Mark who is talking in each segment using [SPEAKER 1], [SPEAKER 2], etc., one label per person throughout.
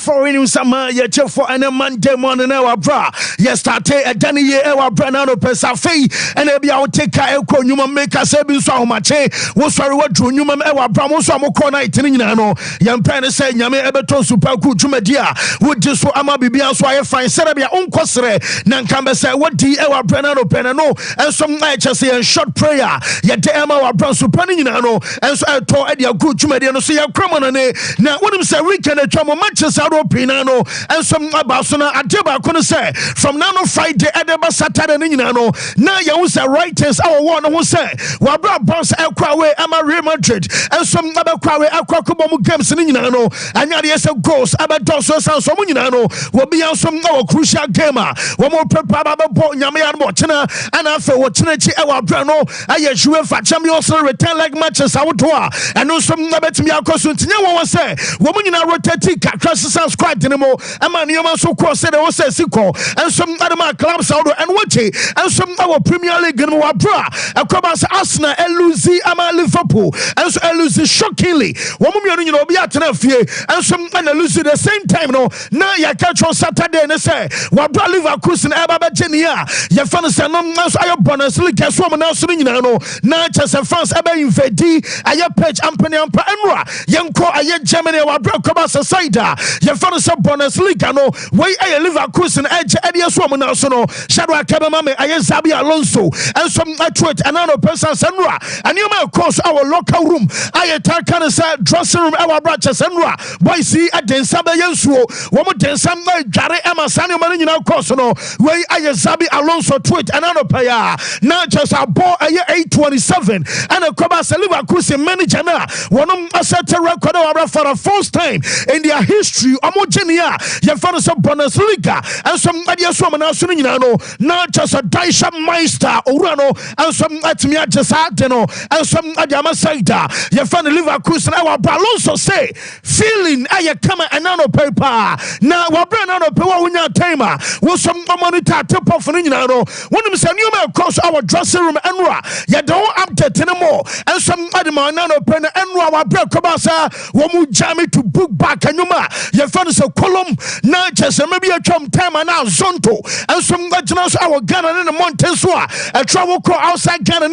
[SPEAKER 1] for in summer, ye check for an Monday morning, our bra. Yes, start a Danny, our Branano Pesafe, and maybe I'll take a echo, you make us a so much. Was sorry what drew you, our Bramosamo corner, Tinino, young Penny say, Yame Ebeton Super good Jumedia, would just so Ama Bibia, so I find Sarabia on Cosre, Nankamba say, what the our Branano Penano, and some nights I say a short prayer, yet the Emma or Brown Supanino, and so I told Eddie a good Jumedia, no see a criminal. Now, what I'm saying, we can travel Manchester Pinano, and some Abasona, Ateba, couldn't say, from now on Friday, Edeba Saturday, Ninano, now you say, writers, our one who say, Wabra Boss, Aquawe, Ama Real Madrid, and some Abaquawe, Aquacobo games in Ninano, and Yadias of Ghost, Abadoso, San Somunino, will be on some more crucial gamer, one more preparable point, Yamian Watchina, and after Watchinachi, our Brano, I assure for champions return like matches, our tour, and no some Nabetimia Cosunt. One say, woman in a rotating crosses and squad anymore. A man, you must so cross it or say Sico, and some other clubs out and watching, and some our Premier League and Wabra, a Cobas Arsenal, and Lucy, Ama Liverpool, and so Lucy shockingly. Woman, you know, be at an affair, and some and Lucy the same time. No, now you catch on Saturday and say, Wabra Leverkusen, Abba Genia, your fans and non-mass I bonus, like a woman else in now just a fans ever invade, a your page, Ampany and Panra, young aye Germany wa brokoba society ye fano se Bundesliga no we aye Leverkusen edge edias wo na so no shadow akabama me aye Xabi Alonso and some athlete another person senra and you may cross our local room aye can say dressing room our branches senra boy see adensa be yensuo wo mo densa na dware amasane mo nyina cross no we aye Xabi Alonso tweet another player now just a ball aye 827 and a Koba Leverkusen manager na wonom asset record for the first time in their history, Homogenia, Yafanas of Bundesliga, and some ideas from an Asunino, not just a Daisha Meister, Urano, and some Atmia Jasateno, and some Adama Saita, Yafan Leverkusen, our Alonso say, feeling Ayakama and Nano paper. Now, Wabrano Pewina Tema, was some monitor tip off an Inano, one of them said, you may cross our dressing room and Ra, you don't update anymore, and some Adama Nano Pen and Ra, Kobasa. Womu jami to book back and your fans of column, not just maybe a time and now Zonto, and some legends our Ghana in the Montesua, a travel call outside Ghana,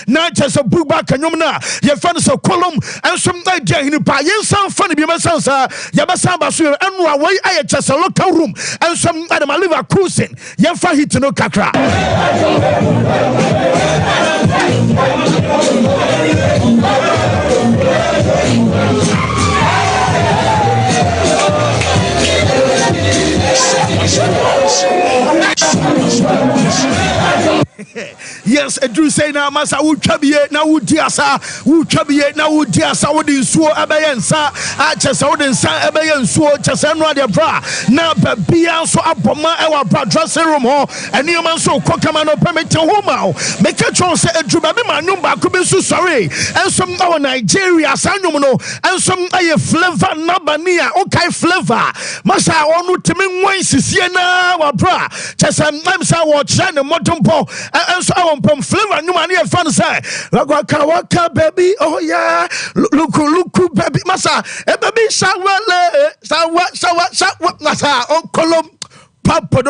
[SPEAKER 1] not just a book back and your fans of column, and some idea in the Payan sound funny, Bimasansa, Yabasamba, and Raway, I just a local room, and some Adam Leverkusen, Yafa hit no Kakra. Yes, Drew say now, Massa would Xabi now would Diasa, would Xabi now would Diasa would in Suo Abayansa, Achas Odin San Abayan Suo, Chasanra de Bra, now Babia so Aboma, our bra dressing room, and you man so Cokamano permit to Homo. Make a choice at Drew Babima Numba could be so sorry, and some our Nigeria, Sanumono, and some a flavor Nabania, okay flavor. Massa onu Timin Wines is Siena, our bra, Chasan Mamsa watch and the Motompo, and so our pump flavor, no money of fun say, Waka baby, oh yeah, look, baby, massa, a baby, shower, massa, oh, column. Papa,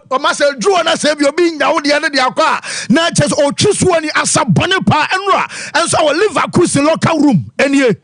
[SPEAKER 1] or Master Drew and I say you're being down the end of the car. Not just or choose one as a Bonipa and Ra, and so our Leverkusen local room. And ye.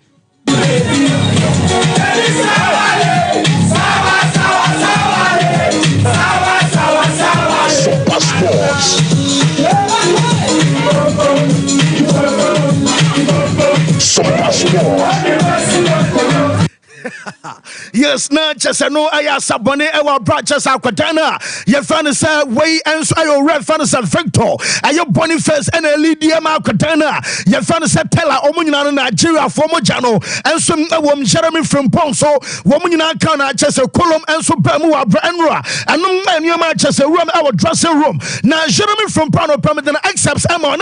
[SPEAKER 1] Yes, not just a no aya sabone our branches aquatana. Your fan say way and so your red fan is a victor. And your Boniface and a Lydia Aquatana. Your fan say tell her Omunina Nigeria for Mojano and some woman Jeremy from Ponso, woman in Akana, just a column and so Bamua Brandra. And no man your match as a room, our dressing room. Now Jeremy from Pano permanent accepts Emma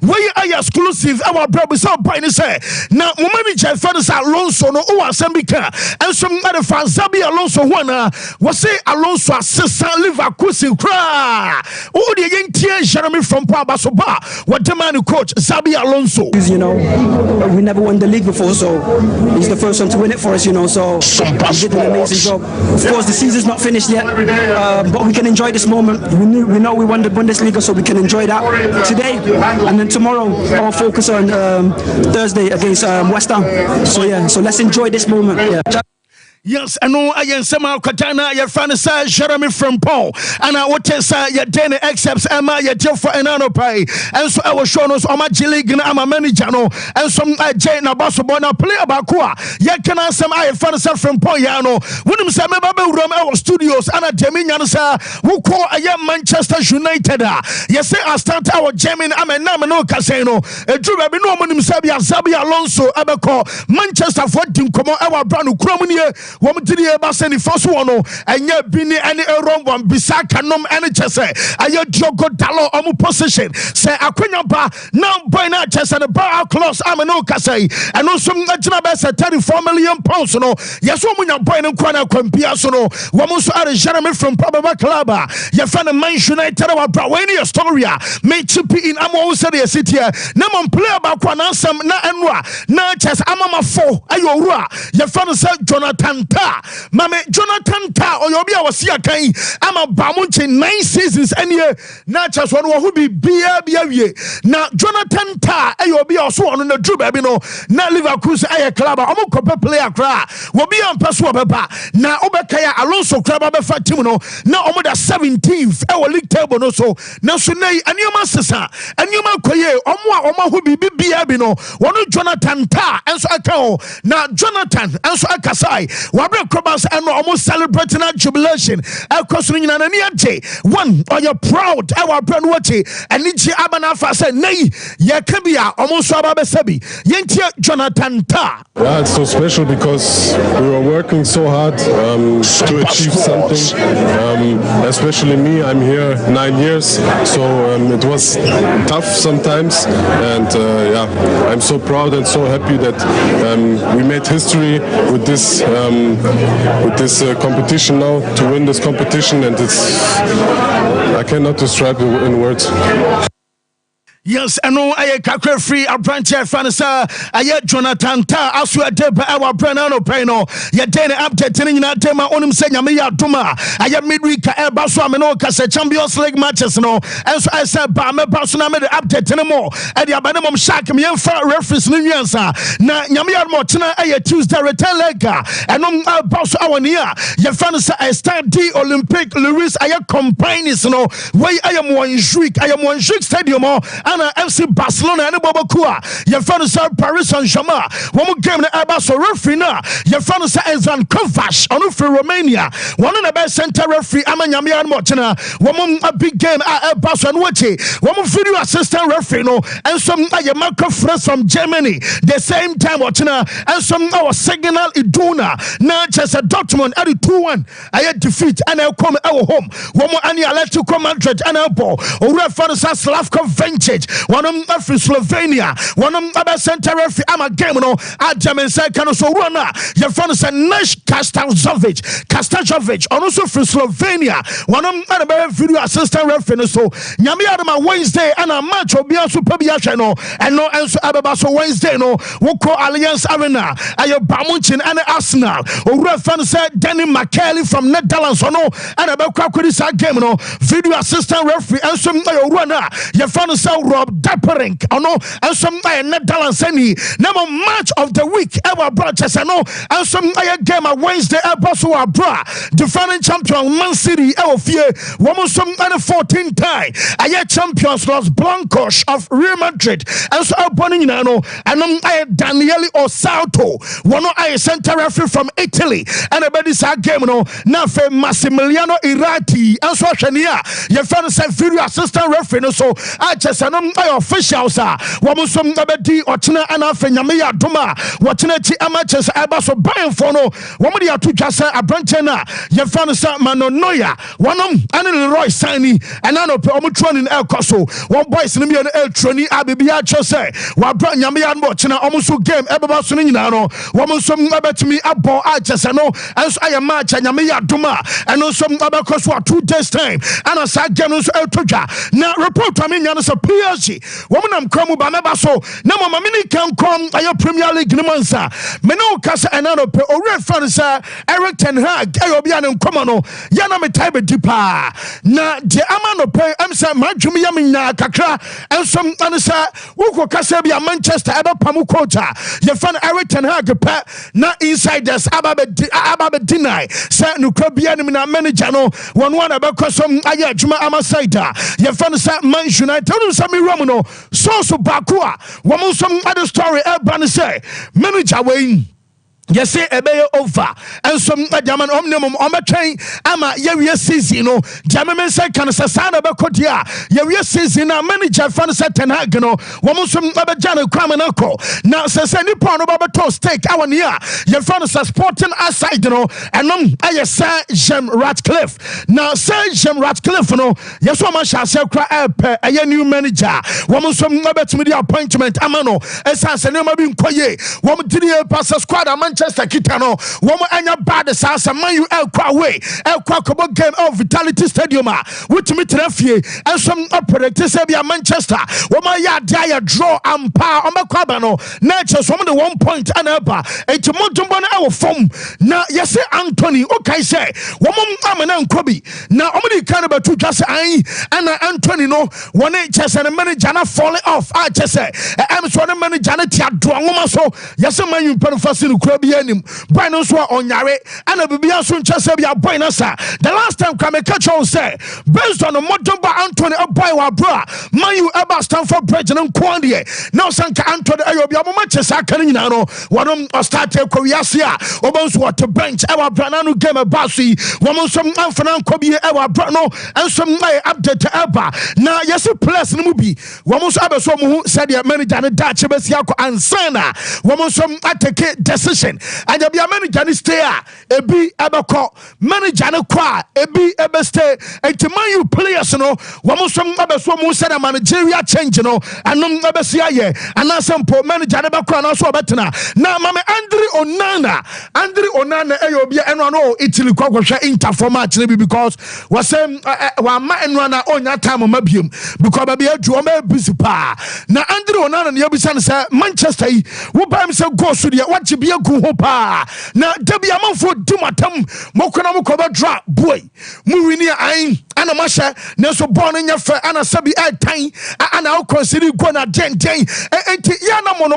[SPEAKER 1] way I exclusive our brother so by say. Now woman Jeff Alonso no Sambika and some other fans Xabi Alonso one was say Alonso assistant Leverkusen cry. Oh, the young Jeremy from Pabasoba, what the man who coach Xabi Alonso.
[SPEAKER 2] You know, we never won the league before, so he's the first one to win it for us, you know, so he did an amazing job. Of course, the season's not finished yet, but we can enjoy this moment. We know we won the Bundesliga, so we can enjoy that today, and then tomorrow I'll focus on Thursday against West Ham. So yeah, so let's enjoy this moment. Yeah.
[SPEAKER 1] Yes, I know I am somehow Katana, your fan is Jeremy from Paul, and I would say your Dana accepts Emma, your deal for an pay, and so I was shown us on my League and I'm a manager, and some Jane Abasabona play about Kwa. Yet can I some I fan from Poyano, William Samuel Rome Studios, and a Dominion, sir, who call a young Manchester United. Yes, I start our German, I'm a Namano Casino, a Drew Abinoman Xabi Alonso, Abaco, Manchester for Tim Como, our brand new Crominia. Woman to the Basani first one, and yet Bini any wrong one, Bisaka nom any chess. I yet Joko Dalo on position. Say Aquina Bar, now by now chess and the bar close. I'm an Okasay, and also Najabas 34 million pounds. No, yes, woman, you're buying Quana Compiasono, Wamus are Jeremy from Probaba Clubba. You found a Manchester United about Brawani Astoria, made chippy in Amo City City. Namon play about Quanasam, na Enwa, na chess Amama 4, Ayora. You found a Jonathan. Mame Jonathan Ta or Yobia was here. I'm a Bamunche 9 seasons and year. Not just one who be beer. Now Jonathan Ta Ayobia also on the Drew Babino. Now Liverpool Air Club. I'm a copper player cry. Will be on Pasua Baba. Now Obakaya Alonso Club Fatimono. Now over the 17th our league table no so. Now Sunay and your master and you man Koye Oma who be Biabino. One Jonathan Ta and so I call now Jonathan and so I Kasai. Wabra Krobas and almost celebrating our jubilation. Our question in one, are you proud? Our brand watching and Nichi Abanafa said, Nay, Yakabia, almost Ababesabi, Yentia Jonathan Ta.
[SPEAKER 3] Yeah, it's so special because we were working so hard to achieve something. Especially me, I'm here 9 years, so it was tough sometimes. And yeah, I'm so proud and so happy that we made history with this competition now, to win this competition, and I cannot describe it in words.
[SPEAKER 1] Yes, I know I can't free a branch of Fanasa. I Jonathan Ta, as we are dead by our Brenano Peno. Yet then update in that tema on him saying, Duma. I am midweek Baswamino Casa Champions League matches. No, as I said, Bama Basuna made the update anymore. At the Abanamum Shak, me and Far reference Nunyansa. Na Yamia Motina, a Tuesday return lega. And on Bass our near. Yafanasa, I stand the Olympic Louis. I am companions. No, way I am one shriek. I am one shriek stadium. FC Barcelona and Bobakua. Your friend sir Paris Saint-Germain. One more game na Abaso referee na. Your friend sir Ezan Kovac on for Romania. One of the best center referee Amanyamia and Motina. One more big game at Abaso and Wachi. One more video assistant referee no. And some Marco Fres from Germany. The same time Motina and some our signal Iduna. Now just a Dortmund at the 2-1. I had defeat and I'll come our home. One more Ani Atletico Madrid and Elbow. Or reference Slavko Vintage. One of them from Slovenia, one of them center referee. I'm a game no. At German second so runner. Your friend is Nash Kastajovic, also from Slovenia. One of them video assistant referee. So Nyami Adama Wednesday and a match will be also Pabiacha no, and no answer Ababaso Wednesday no. We'll call Alliance Arena. Ayo Bamunchin and Arsenal. Or reference said Danny McKelly from Netherlands or no, and about Kwakwidis game no. Video assistant referee and some runner. Your friend is Rob Dapperink, no, and some Netherlands any number match of the week ever broadcast, no, and some game a Wednesday ever bra defending champion Man City ever fear one some 14 tie I champions Los Blancos of Real Madrid and so upon no and Daniele Osalto one I center referee from Italy and about this game no now for Massimiliano Irati and so Shania your friend said video assistant referee no so I just wɔnom ayɛ officials a wɔn nso abɛdi ɔkyena ana afɛ nyame yɛ adom a wɔkyena ti ama kyɛ sɛ ɛba so banfo no wɔn de ato dwa sɛ aberɛnkyɛ no a yɛfa no sɛ Manonoya wɔnom ane Leroy Sani ɛna no pɛ wɔn training ɛkɔ so wɔn boys no mmienu ɛtroni abibi akyɛ sɛ wɔabra nyame yɛ adom ɔkyena wɔn nso game ɛbɛba so no nyinaa no wɔn nso abɛtumi abɔ akyɛ sɛ no ɛnso ayɛ match a nyame yɛ adom a ɛno nso abɛkɔ so a 2 days time ana saa game no nso ɛto dwa na report a menya no sɛ PSG wɔn nam kwan mu ba mɛba so na mama mini kan kɔm ayɛ Premier League no mansa me no kasa ɛna no pɛ owurɛ fan sɛ Eric Ten Hag ɛyɛ obi a ne nkɔmɔ no yɛ na me type di pa na de ama no pɛ am sɛ madwum yɛ me nya kakra ɛnso ane sɛ wokɔ kasa bi a Manchester ɛbɛpam coach a yɛ fan Eric Ten Hag pɛ na insiders aba deny sɛ nukura bia ne na manager no wɔn one ɛbɛkɔ so ayɛ adwuma ama side a yɛ fan sɛ Man United no sɛ me wura mu no so baako a wɔn nso ade story ɛba ne sɛ manager wei yes, say a bay over and some German omnium on my train. Ama ye season, no German second Sasana Bacotia, ye season, a manager Francis Ten Hag, no woman from Abajana Kramanako. Now says any part of Babato stake our near ye Francis sporting aside, no and I say Jem Ratcliffe. Now say Jem Ratcliffe, no yes, woman shall say cry a new manager. Woman from Abet media appointment, Amano, as I never been quiet. Woman did a pass a squad, Manchester Kitano, woman and your bad as a man you away, Quackable game of Vitality Stadium, which me traffic and some operators say Manchester, woman ya dia draw and power on my cabano, nature's woman the 1 point and upper, a Tomonton our form. Now, yes, say Anthony, okay, say, woman, I'm an Kobe. Now, only kind of two just I and Anthony, no, one just and a manager falling off. I just say, I'm so the manager, Tia, so, yes, a man you put first in the Brandon Swa on Yare and a Bibia soon Chesabia Boynasa. The last time come a catch on say, based on the Motomba Anthony Oboy bra, man you ever stand for President Quandie. Now Sanka Anthony Ayobia Manchester Caninano, one of started Koreasia, almost what to bench our Branano game of Bassi, woman some Anfanan Kobe our Brano, and some my update to Eba. Now, yes, plus in the movie, woman Abasomu said the manager Dutch Besiako and Sana, woman some I take decision. And there be a manager stay a be abako manager no kwa e be ebe stay and to man you players no woman some abeso mu said a managerial change no and no abesia ye and na sample manager no bakwa na so betena na mama Andre Onana e obi eno no Italy kwahwehwe Inter format because was wa ma eno na onya time mabiem because ba be adu o ma busy pa na Andre Onana ne yebisa say Manchester yi wo ba am say go so de what be ho pa na debi amanfo dimatam mokona mokoba dra boy mu wini an ana masha na so born nya fa ana sabi tan ana o consider go na den enti ya na mo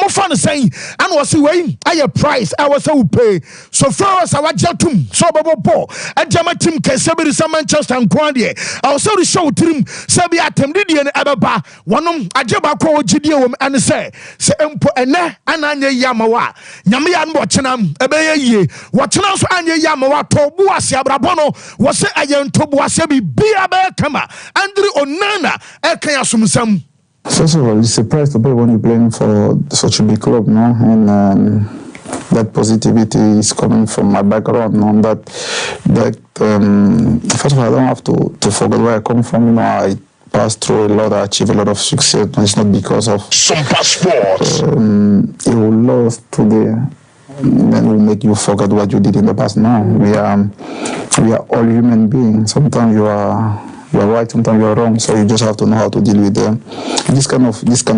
[SPEAKER 1] fa no san ana wo se wei aye price I was so pay so far as our jatum so bobo adjama team kese bi sa Manchester nkwade I was so the show team sabi atem de ne ababa wonom ajeba ko ogidie wom ane se empo ene ana anya yamawa nyame ya no chenam ebeye yie wo chena so anya yamawa to bu ase abrabo no wo se ayento bu ase bi bia be kama Andre Onana ekan asumsam.
[SPEAKER 4] First of all, it's a price to pay when you're playing for such a big club, no? And that positivity is coming from my background, no? That first of all, I don't have to forget where I come from. You know, I passed through a lot, I achieved a lot of success. It's not because of
[SPEAKER 5] Sompa Sports.
[SPEAKER 4] You will lose today, then will make you forget what you did in the past. No, we are all human beings. Sometimes you are right, sometimes you are wrong. So you just have to know how to deal with this kind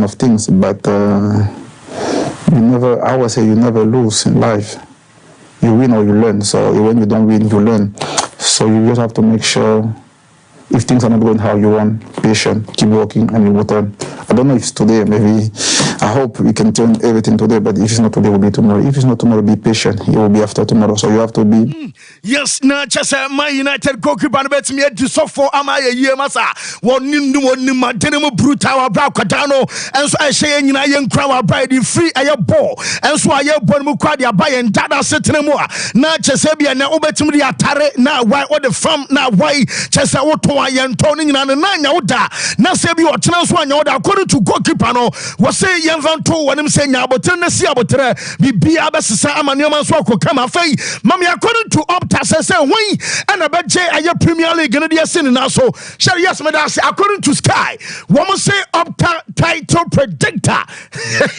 [SPEAKER 4] of things. But I would say you never lose in life. You win or you learn. So when you don't win, you learn. So you just have to make sure if things are not going how you want, patient, keep working, and you will turn. I don't know if it's today, maybe. I hope we can turn everything today, but if it's not today, it will be tomorrow. If it's not tomorrow, be patient. It will be after tomorrow. So you have to be.
[SPEAKER 1] Yes, na just my United goalkeeper bet me to so for amaya year masa. One nima denimo brutal bracadano, and so I say in a young crowd by the free a ball, and so I born muquadia by and dada setting more. Na Chesabia na obetumia tare na why or the farm now why Chesa auto a yɛntɔ no nyina no na nya wo da na sɛ bi ɔtena so anya wo da according to goalkeeper no wɔ sɛ yɛmfa nto wɔnem sɛ nya abotere na si abotere bibia bɛsesa ama nneɛma nso akɔkama afei mame according to Opta sɛ hwan ɛna bɛgye ayɛ Premier League no deɛ sene na so hyɛ yes me da sɛ according to Sky wɔn say Opta title predictor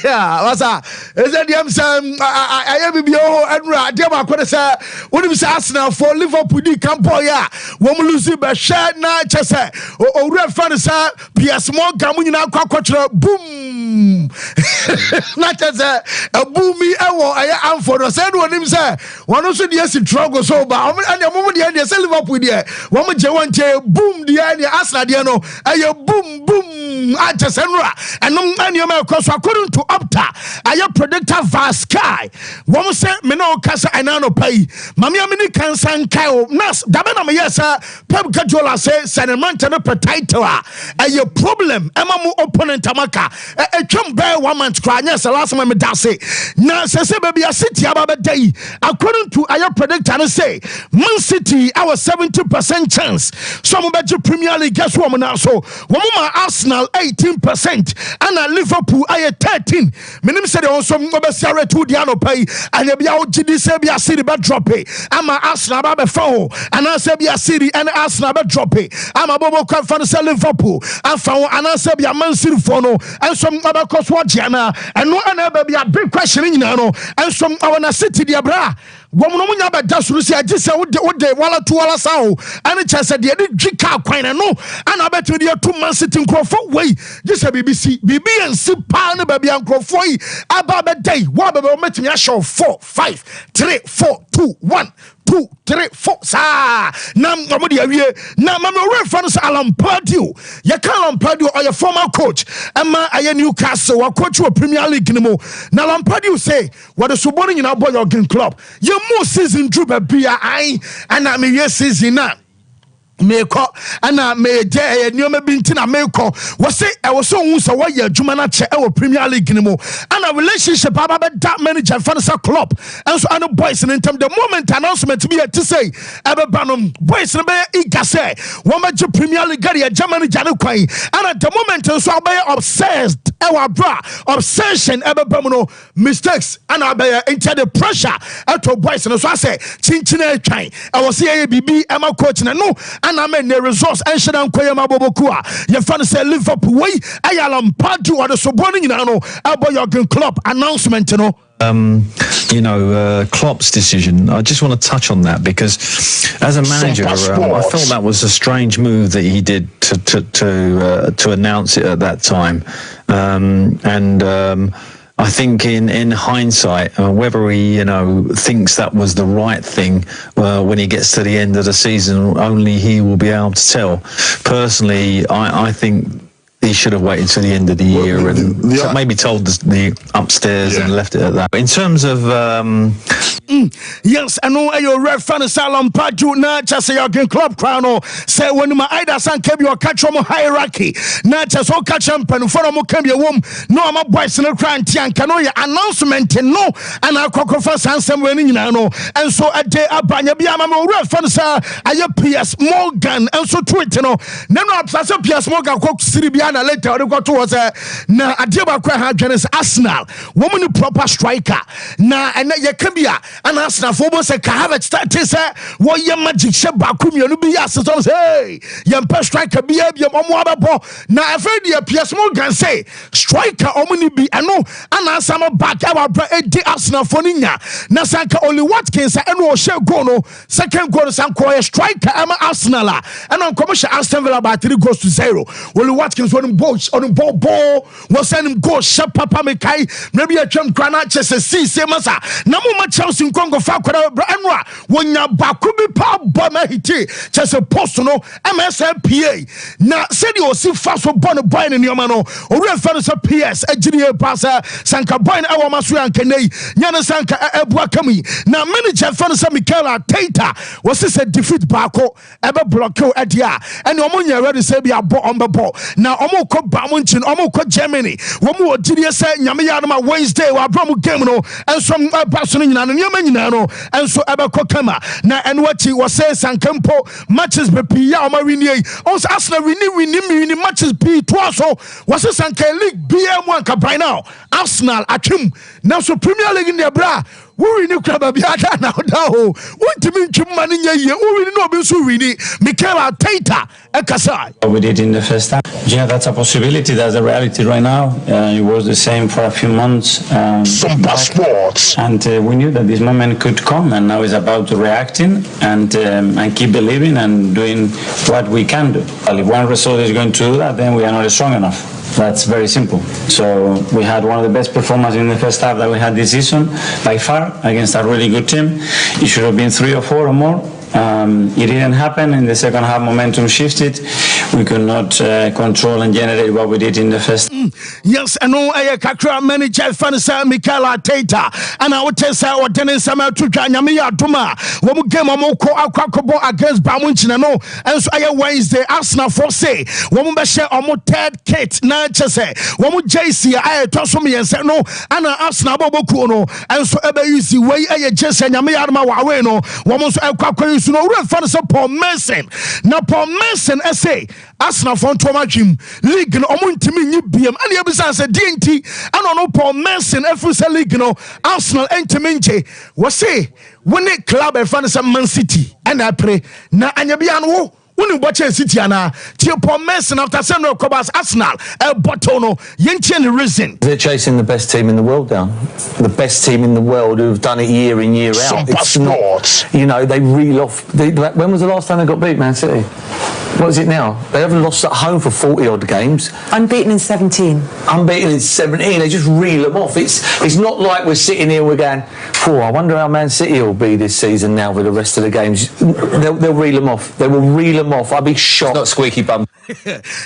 [SPEAKER 1] wasa ɛsɛ deɛ sɛ ayɛ bibia ho ɛnura deɛ ma akɔde sɛ wonim sɛ Arsenal for Liverpool di campo ya wɔn lose bɛhwɛ na kyɛ sɛ owura fa no sɛ PS Morgan mu nyina akɔkyerɛ boom na kyɛ sɛ abumi ɛwɔ ayɛ amfo no sɛ no wonim sɛ wɔn nso deɛ si struggle so ba wɔn ɛne wɔn deɛ sɛ Liverpool deɛ wɔn gye wɔn kyɛ boom deɛ ne Arsenal deɛ no ɛyɛ boom akyɛ sɛ nura ɛnom ɛnneɛma ɛkɔ so according to Opta ayɛ predictor Vaskai wɔn sɛ me na ɔkasa ɛna no pai mame amini kansa nkae o nas dabe na meyɛ sɛ Pep Guardiola sɛ sɛnemante no pɛ title a ɛyɛ problem ɛma mu opponent amaka ɛtwam bɛɛ 1 month kora nyɛ sɛ last time me da se na sɛ baby a City aba bɛda yi according to ayɛ predictor no say Man City our 70% chance so mo bɛgye Premier League guess what mo na so wɔn ma Arsenal 18% ana Liverpool ayɛ 13 menim sɛ de also mo bɛsia retu dia no pai anya bia wo gidi sɛ bia City bɛ drop it ama Arsenal ba bɛ fa ho ana sɛ bia City and Arsenal bɛ drop it ama bobo kan fa sɛ Liverpool afa ho ana sɛ bia Man City fo no enso abɛkɔ so agye na ɛno ana ba bia big question nyina no enso awona City dia bra wɔn no munya bɛda soro si agye sɛ wode wala to wala sao ane kyɛ sɛ deɛ de dwi ka kwan no ana bɛtumi de ato Man City nkurɔfo wei gye sɛ BBC yɛnsi paa ne baabi a nkurɔfoɔ yi aba bɛda yi wa bɛbɛ wɔmɛtumi ahyɛ 4 5 3 4 2 1 2 3 4 saa na ɔmo de awie na mame ɔwura no sɛ Alan Pardew yɛka Alan Pardew ɔyɛ former coach ɛma ayɛ Newcastle wa coach wɔ Premier League no mu na Alan Pardew say wɔde sobɔ no nyinaa bɔ Jurgen Klopp yɛmu season duru baabi a ai ana meyɛ season na meko ana meje nneoma bi ntina meko wose so hu so wo ya adwuma na che e Premier League ni mo ana relationship aba be da manager fansa club enso ana boys in term the moment announcement bi to say ebe banom boys no be eager say wo ma je Premier League ya Germany jane kwan ana the moment enso aba obsessed e wa bra obsession ebe bam no mistakes ana aba into the pressure to boys no so say chinchina twan e wo say bibi e ma coach na no ana men the resource and shedan koyema bobokua ye fan say Liverpool way Alan Pardew or the soboni nyina no abo Jurgen Klopp announcement no
[SPEAKER 5] Klopp's decision. I just want to touch on that because as a manager, I felt that was a strange move that he did to announce it at that time, I think in hindsight, whether he, thinks that was the right thing when he gets to the end of the season, only he will be able to tell. Personally, I think he should have waited till the end of the year and maybe told the upstairs and left it at that. In terms of
[SPEAKER 1] yes, I know your ref fan Alan Pardew na just Jurgen Klopp crown say when my either san kebi or catch from hierarchy na just so catch champion for mo can be a wom no my boys no crown tian can no announcement no and akoko for sansem we nyina no and so a day abanya bia ma ref fan say aye PS Morgan and so tweet no na no absase PS Morgan ko siri bia na later o go to was na ade ba kwa ha dwene Arsenal woman proper striker na and ye can be and Arsenal for say Havertz started say what your magic sheba kumienu bi asetom say yempa striker bi abia omo abebo na afred the PS Morgan say striker omuni bi eno ana sama back our edi Arsenal for ninya na sanka only Watkins eno o she goal no second goal sanko striker ama Arsenal and on commercial Aston Villa by 3 goals to 0 only Watkins on ball was send him goal shep papa mekai maybe a twam krana chese see masa na mo ma Chelsea Congo fa kwara enwa wonya baku bi pa bo ma hiti chese post no MSPA na said o si fa so bon boy ne nyoma no owura fa no so PS agiri pass sanka boy na awo maso yankanei nyane sanka ebua kami na manager fa no so Mikel Arteta was say defeat baako ebe block o adia ene omo nya ready say bi abo ombebo na omo ko ba mo nchin omo ko Germany wo mo odiri say nyame ya no ma Wednesday wa bro mo game no enso ba so no nyina no nyama nneɛma nyinaa no ɛnso ɛbɛkɔ kama na ɛno akyi wɔsɛ sankempo matches bepi ya ɔma wini yi ɔnso Arsenal wini matches bi toa so wɔsɛ sanka league bia mu anka by now Arsenal atwem na so Premier League in the bra we ni kura babi ada na da ho wontimi ntwem ma ne nya yie we ni no obi so wini Mikel Arteta ekasa
[SPEAKER 6] we did in the first time. Yeah, that's a possibility. That's a reality right now. It was the same for a few months.
[SPEAKER 7] Sompa Sports.
[SPEAKER 6] And we knew that this moment could come, and now it's about reacting and keep believing and doing what we can do. Well, if one result is going to do that, then we are not strong enough. That's very simple. So we had one of the best performances in the first half that we had this season by far against a really good team. It should have been 3 or 4 or more. It didn't happen. In the second half, momentum shifted. We could not control and generate what we did in the first.
[SPEAKER 1] Yes, and no, I kakra manager fanisa Mikel Arteta, and I would tell say what then sama to Nyamiya Duma. When we game ko akwakobo against Bamunchina no, and so I Wednesday Arsenal for say when we share omo third kit na chese when we JC I toss me and say no, and Arsenal boboku no, and so ebe use way I just Nyamiya Duma wawe no, when we so akwakobo so no we fanisa Paul Mason. Na Paul Mason say Arsenal for Tomachim League no omo ntimi nyi biem and you say DNT and no Paul Mason FUSA League no Arsenal entiminche we say when a club and fanisa Man City and I pray na anyabia no when you watch City ana Theo Paul Mason after Sandro Cobas Arsenal El Botono Yentian reason
[SPEAKER 5] they're chasing the best team in the world down, the best team in the world who've done it year in year out. It's not, you know, they reel off. When was the last time they got beat, Man City? What is it now? They haven't lost at home for 40 odd games.
[SPEAKER 8] Unbeaten in 17.
[SPEAKER 5] Unbeaten in 17. They just reel them off. It's not like we're sitting here, we're going, oh, I wonder how Man City will be this season now with the rest of the games. They'll reel them off. They will reel them off. I'd be shocked. Not squeaky bum.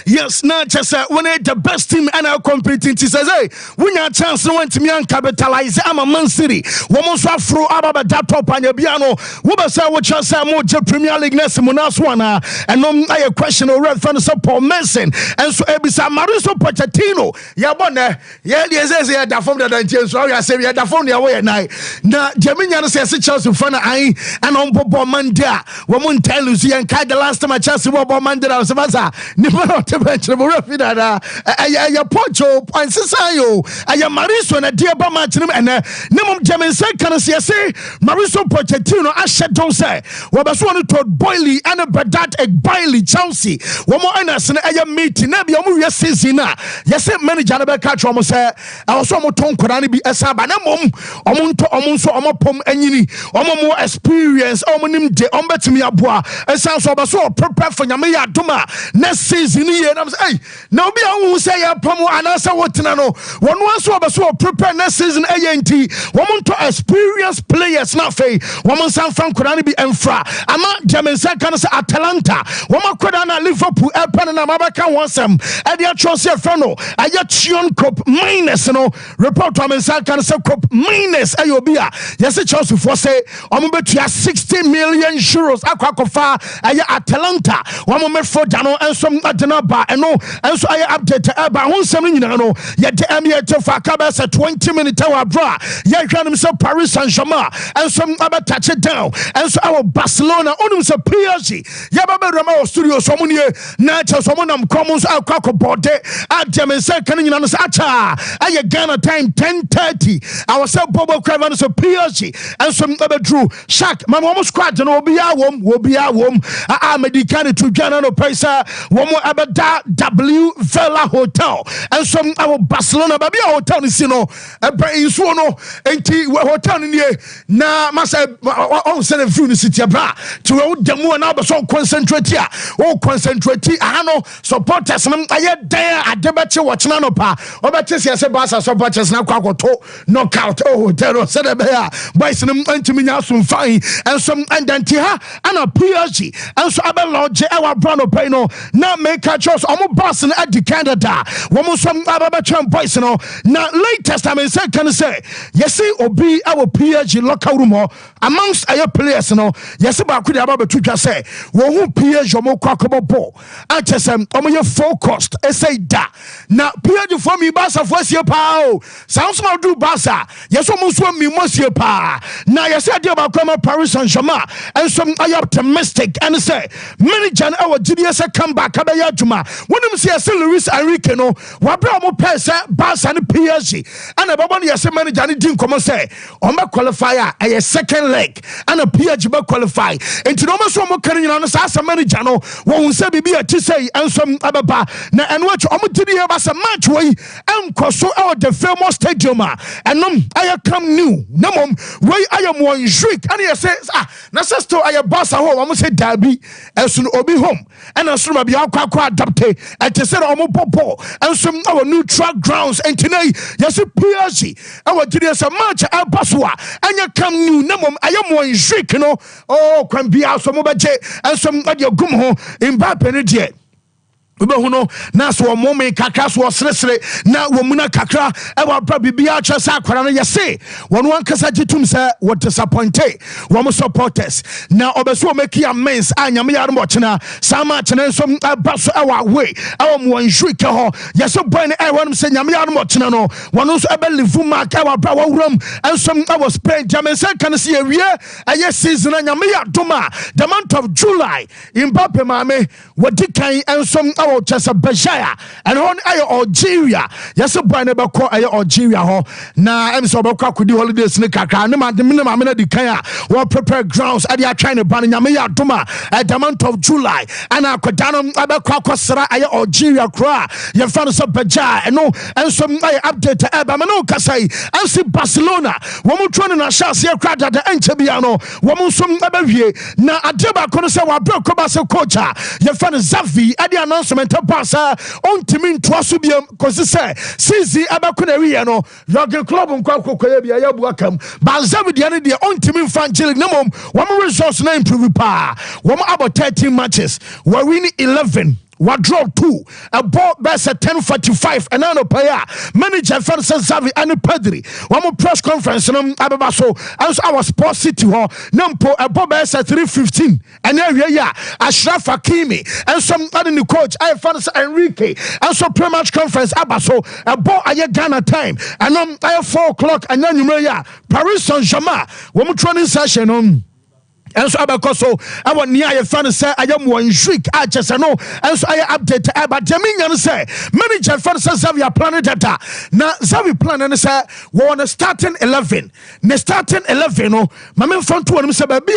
[SPEAKER 1] Yes, not just when it's the best team and our competing says, hey, when your chance to went to me and capitalize, I'm a Man City. Woman so through about that top on your piano. Woman say what you say more Premier League next Munaswana and a question of red fan of Paul Mason and so Ebisa Mauricio Pochettino. Yeah, one there. Yeah, yes, yeah, the phone that I say, yeah, the phone the away at night. Now, Jamina says, Chelsea fan I and on Bob Manda. Woman tell Lucy and Kai the last time I Chelsea Bob Manda was Vaza. Never not to mention Refida. I Pocho, and Sayo. I am Mauricio and a dear Bamatrim and Nemum Jamin said, can I say, Mauricio Pochettino, I said, don't say. Well, that's one told Boyley and a Badat a Bailey. Chelsea, one more innocent a meeting. Never you season. Yes, manager never catch almost say. I also more tongue could be a sabana omunso omopom enyini more experience omonim de ombetimi aboa esan so obaso prepare for Nyamiya Duma next season here na say na obi an say ya pam anasa wotina no one so obaso prepare next season ayenti womonto experience players na fei woman san fran could be enfra ama Jamensa kan say Atalanta Kwada na Liverpool pen na mabaka wansam e dia trose frano aya Chion Cup minus no report to mensa kan say Cup minus ayobia yes Chelsea for say omo betua 60 million euros akwakofa aya Atalanta womo me for jano ensom adena ba eno enso aya update eba honsam nyina no ye de amiete fa ka be say 20 minutes wa bra ye hwanim say Paris Saint-Germain ensom aba touch it down enso our Barcelona onum say PSG ye ba be rama studio someone here nature someone am commons akwa bode adem say kan nyina no say acha aye Ghana time 10:30 our say Bobo Craven so PSG and some drew Shaq my mom squad no obi awom medical to Ghana no pesa womo abada W Villa Hotel and some our Barcelona baby hotel ni sino so no enti hotel ni na masa on say the view ni city bra to demo na be so concentrate here concentrate ano supporters nam aye dan adebache watchna no pa obache se Barca supporters na kwakoto knockout hotel said be ya boys nam antimi nya so fine and some andanti ha ana PSG and so abe lodge our brand pay no na na make a choice omo boss na at Canada womo some ababa boys no na latest I say can say yes obi our PSG locker room amongst our players no yes ba ku dey ababa twitwa say wo hu PSG omo kwakobo ball atesem omo ye focused say da na PSG for me Barca for sie pa o sounds ma do Barca yes omo so mi mo sie pa na yes dey ba kwama Paris Saint-Germain and some are optimistic and say manager our GDS come back abaya juma wonim say yes Luis Enrique no wa bra omo pesa Barca and PSG and ababa yes manager ni din komo say omo qualifier a second leg and a PSG be qualify into no so omo kan nyina no sa manager no wo say bibi a ti say and some ababa na and watch omo didi e ba say match we enko so our the famous stadium and I come new na mom we I am one shriek and you say na sister I boss ho omo say derby esun obi home and asun ma bia kwa adapte and te say omo popo and some our neutral grounds and today yes PSG our didi say match e baswa and you come new na mom I am one shriek no oh kwan bia so mo beje and some ade gum ho Mbappe ne de Ubehuno na so momme kakra so sresre na womuna kakra e wa bra bibia atwa sa akwara no yese wonu ankasa gitum say what disappointed wo supporters na obeso make amends anyame yare mo chena sama chena nso abaso e wa we e wo mo nhuri ke ho yese boy ne e wonu say nyame yare mo chena no wonu so ebe livu mark e wa bra wa wuram enso I was playing German say can see a year aye season nyame ya doma the month of July Mbappe mame wodi kan enso Chesa Bejaya and on Algeria. Yes, a boy never call Algeria ho. Na I'm so about the holidays in the Kaka. No man, the minimum the Kaya will prepare grounds at the China Banamia Duma at the month of July. And I could down Abakosara Algeria cry. Your friends of Bejaya and no and some update to Abamano Kasai and see Barcelona. One more trying to shall see a crowd at the Entebiano. One more some Abavie. Now Adeba Connoisseur broke Kobasa Kocha. Your friend Xavi at the announcement. Barca on timin twasubiam kosi say sizi abakunari no Jurgen Klopp nkwakokoye bia ya buakam Barca de ane de on timin fanchili namom wo resource na improve pa wo about 13 matches we win 11 we draw 2 a ball best at 10:45 and now paya manager Francis Xavi and Pedri one press conference no ababa so as our sports city ho nampo a ball best at 3:15 and area Ashraf Hakimi and some other new coach I Francis Enrique and so pre-match conference abaso a ball aye Ghana time and I 4 o'clock and then you Paris Saint-Germain one training session and so abakoso our near your fan say I am one shriek I just know and so I update about Jamin say manager Francis Xavi planning data now Xavi plan and say we want starting 11 ne starting 11 no mama front to him say baby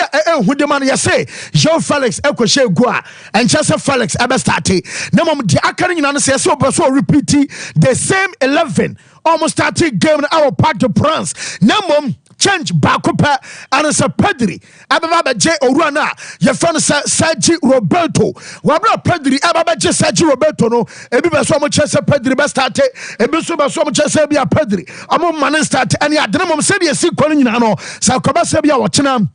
[SPEAKER 1] who the man you say Joe Felix ekoshe gua and Chelsea Felix ebe start na mom the akari nyina say so repeat the same 11 almost starting game in our Parc de Prince na mom change bakopa and it's a Pedri ababa je orana your friend Sergio Roberto wabra Pedri ababa je Sergio Roberto no ebi be so mo chese Pedri be start ebi so be so mo chese bia Pedri amo man start and ya dene mom se de si kwani nyina no sa koba se bia wo chena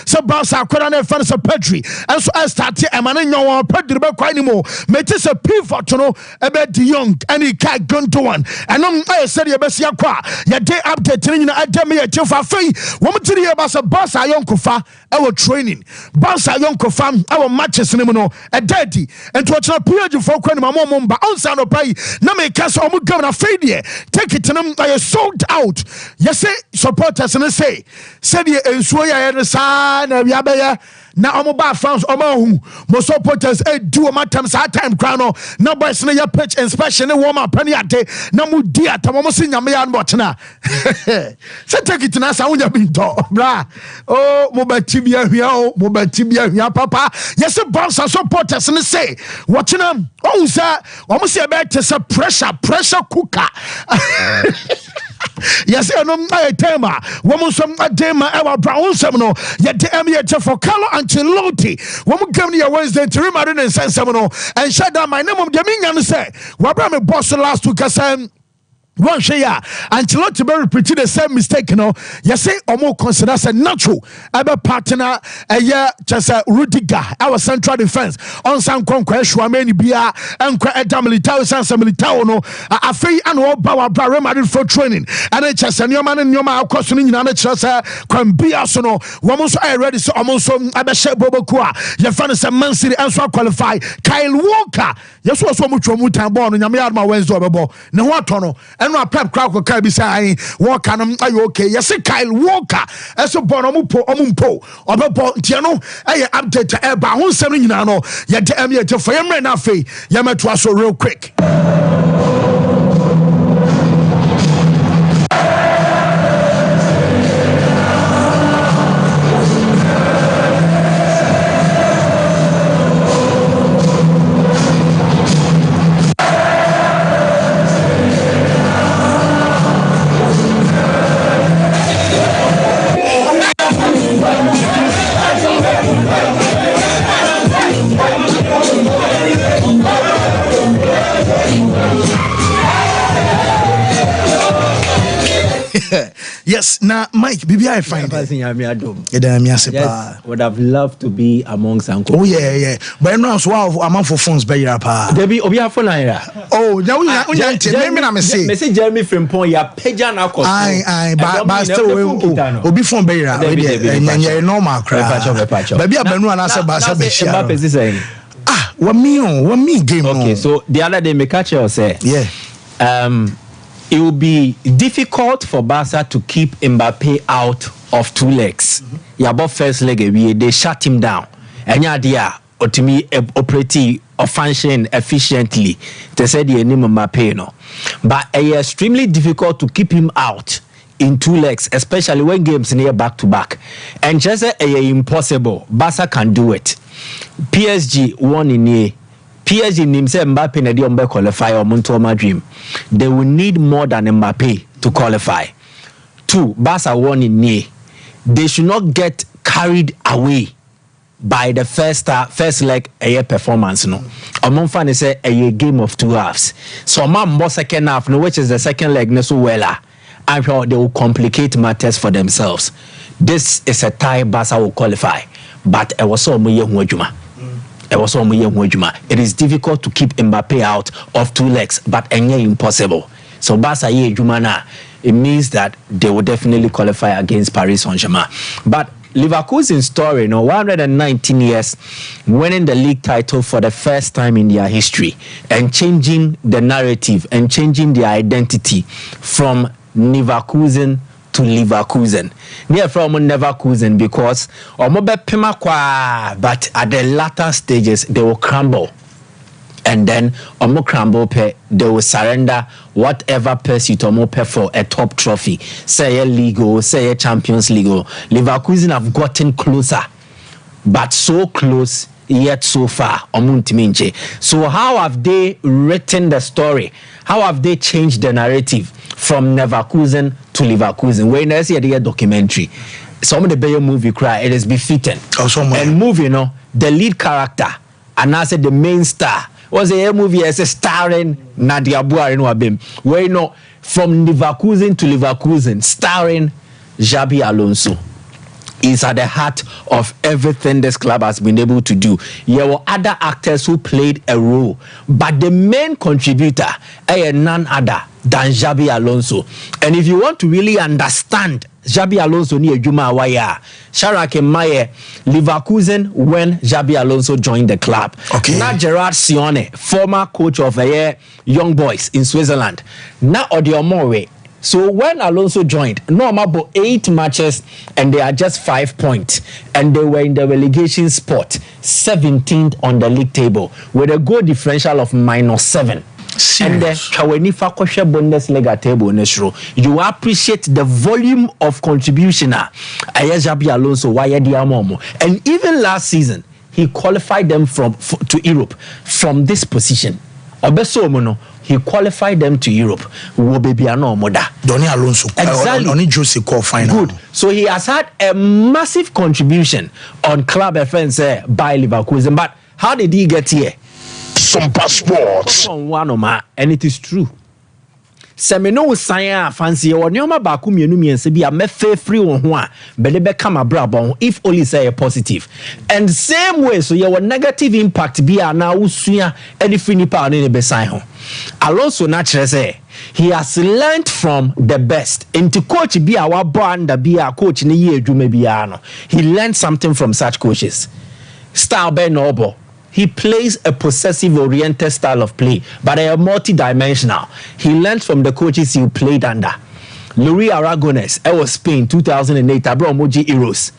[SPEAKER 1] so Barca akwara na fan so Pedri and so I start emane nyon Pedri be kwa ni mo meti se pivot no ebe De Jong and he can go to one and I said ye be sia kwa ye day update ni na ade me ye chefa fei wo mtiri ye ba so Barca yonkofa e wo training Barca yonkofa e wo matches ni mo no e daddy and to chana PSG for kwa ni mama mba onsa no pai na me kasa o mu gam na fei de take it nam I sold out ye say supporters and say said ye ensuo ya sa na biabaya na omoba fans omahu mo supporters do my time sa time crown no na boys na ya pitch inspection e warm up ani ate na mu di atamo mo se nyame ya no botena se take it na sa unya binto bra oh mo batibia hia o mo batibia hia papa yes boss supporters ne say watching oh say o mo se be tese pressure cooker yes no my tema woman some adema our brown some no ye dem ye for Carlo Ancelotti woman come here Wednesday to remind and send some no and shut down my name of the minyan say we brought me boss last week one share Ancelotti be repeat the same mistake you say omo consider as a natural ever partner just Rudiger our central defense on san konkwa Shuameni bia enkwa eda militao sansa militao no afei an wo ba wa bra Madrid for training and just nyoma akoso nyina na kire say kwambia so no wo so ready so omo so abehye boboku a ye fa no say Man City enso qualify Kyle Walker yeso so mo twa mu tan ball no nyame adma Wednesday obebo ne ho ato no eno a pep crowd ko kai bi say Walker no ayo okay yes Kyle Walker eso bono mpo obebo ntia no update ba ho nsem nyina no ye de am ye for yemre na afei ye meto aso real quick. Yes, now Mike, Bibi, I find
[SPEAKER 8] would have loved to be amongst Uncle.
[SPEAKER 1] Oh yeah. But now so among for phones by your pa.
[SPEAKER 8] Debbie, Obia phone here.
[SPEAKER 1] Oh, now we are
[SPEAKER 8] say Jeremy Frimpong ya peja na koso.
[SPEAKER 1] Aye, but still Obi phone by your normal crowd. Baby abenu anasa basa be share. Ah, what me game.
[SPEAKER 8] Okay, so the other day me catch you say.
[SPEAKER 1] Yeah.
[SPEAKER 8] It will be difficult for Barca to keep Mbappe out of two legs. Yabo first leg they shut him down. And yeah, to me operating or function efficiently. They said the name Mbappe no. But it's extremely difficult to keep him out in two legs, especially when games near back to back. And just impossible. Barca can do it. PSG won in here. PSG himself Mbappe na di ombe qualify or Montoma dream. They will need more than Mbappe to qualify. 2, Barca won in May. They should not get carried away by the first leg performance no. Among fan say a game of 2 halves. So more second half no, which is the second leg no so well. I'm sure they will complicate matters for themselves. This is a tie Barca will qualify, but it was so it is difficult to keep Mbappe out of 2 legs, but impossible. So Barca it means that they will definitely qualify against Paris Saint-Germain. But Leverkusen's story, 119 years, winning the league title for the first time in their history, and changing the narrative and changing their identity from Leverkusen to Leverkusen. Near from Leverkusen because but at the latter stages they will crumble. And then they will surrender whatever pursuit for a top trophy. Say a league or say a Champions League. Leverkusen have gotten closer, but so close yet so far. So how have they written the story? How have they changed the narrative from Leverkusen to Leverkusen? When I see a documentary, some of the better movie cry, it is befitting. And movie, the lead character, and I said the main star, was a movie as a starring Nadia Buhari Wabim. Where from Leverkusen to Leverkusen, starring Xabi Alonso. Is at the heart of everything this club has been able to do. There were other actors who played a role, but the main contributor is none other than Xabi Alonso. And if you want to really understand Xabi Alonso ni ejuma awaya, Sharak Maye, Leverkusen when Xabi Alonso joined the club.
[SPEAKER 1] Okay.
[SPEAKER 8] Not Gerard Sione, former coach of Young Boys in Switzerland. Not Odiomore. So when Alonso joined, about 8 matches and they are just 5 points. And they were in the relegation spot, 17th on the league table, with a goal differential of -7.
[SPEAKER 1] Serious.
[SPEAKER 8] And the Kawenifa Bundesliga table, you appreciate the volume of contribution. Xabi Alonso, and even last season, he qualified them to Europe from this position. He qualified them to Europe.
[SPEAKER 1] Donny Alonso.
[SPEAKER 8] Exactly.
[SPEAKER 1] Only Jose call final.
[SPEAKER 8] Good. So he has had a massive contribution on club offense by Leverkusen. But how did he get here?
[SPEAKER 7] Sompa Sports.
[SPEAKER 8] And it is true. semino sign fancy or nyoma baku mienu miense bi a me free won ho a be de be come brabon if only say positive. And same way so your negative impact bi a na usua any free pa ne be sign ho. Alonso naturally say he has learned from the best. Into coach be our banda be a coach ni ye adwuma bia no. He learned something from such coaches. Style Ben Noble. He plays a possessive-oriented style of play, but they are multi-dimensional. He learned from the coaches he played under. Luis Aragonés, it was Spain, 2008, Abramoji Heroes.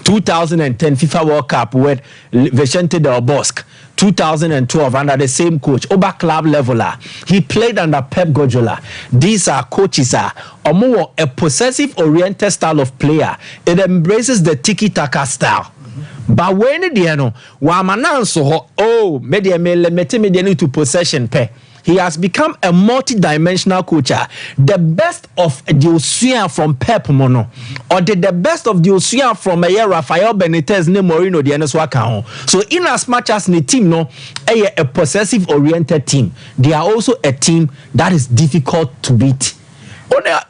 [SPEAKER 8] 2010 FIFA World Cup with Vicente Del Bosque. 2012 under the same coach, Oba club leveler. He played under Pep Guardiola. These are coaches a possessive-oriented style of player. It embraces the tiki-taka style. But when the media to possession pay. He has become a multi-dimensional coach. The best of the Osuya from Pep Mono, or the best of the Osuya from Rafael Benitez ne Mourinho the Eneswaka. So in as much as the team a possessive-oriented team, they are also a team that is difficult to beat.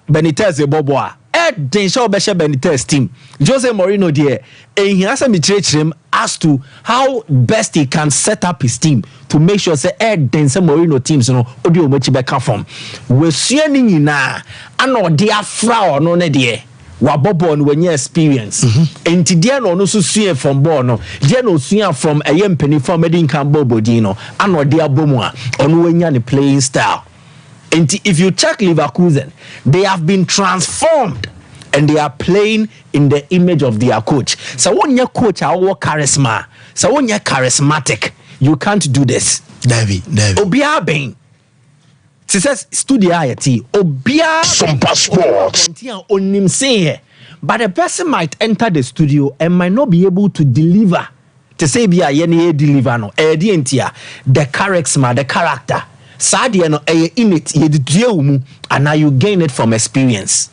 [SPEAKER 8] Benitez Boboa. Benitez team. Jose Mourinho there, and he has a him as to how best he can set up his team to make sure say Dense Mourinho teams audio much better form. We seeing na ano dia fra no ne de wa bobo no when experience. Enti dia no so sue from ball no. Dia no sue from a yempeni from Medin Cambo Bodino. Ano dia bomu a ono wenya ne playing style. And if you check Leverkusen, they have been transformed and they are playing in the image of their coach. So when your coach are charisma, so when you're charismatic, you can't do this.
[SPEAKER 1] David.
[SPEAKER 8] Obia Bain. She says, studio IIT. Obia
[SPEAKER 7] Sompa Sports.
[SPEAKER 8] Onim say, but a person might enter the studio and might not be able to deliver. To say, be a yeni deliver no, the charisma, the character. Sadia no innate ye and now you gain it from experience.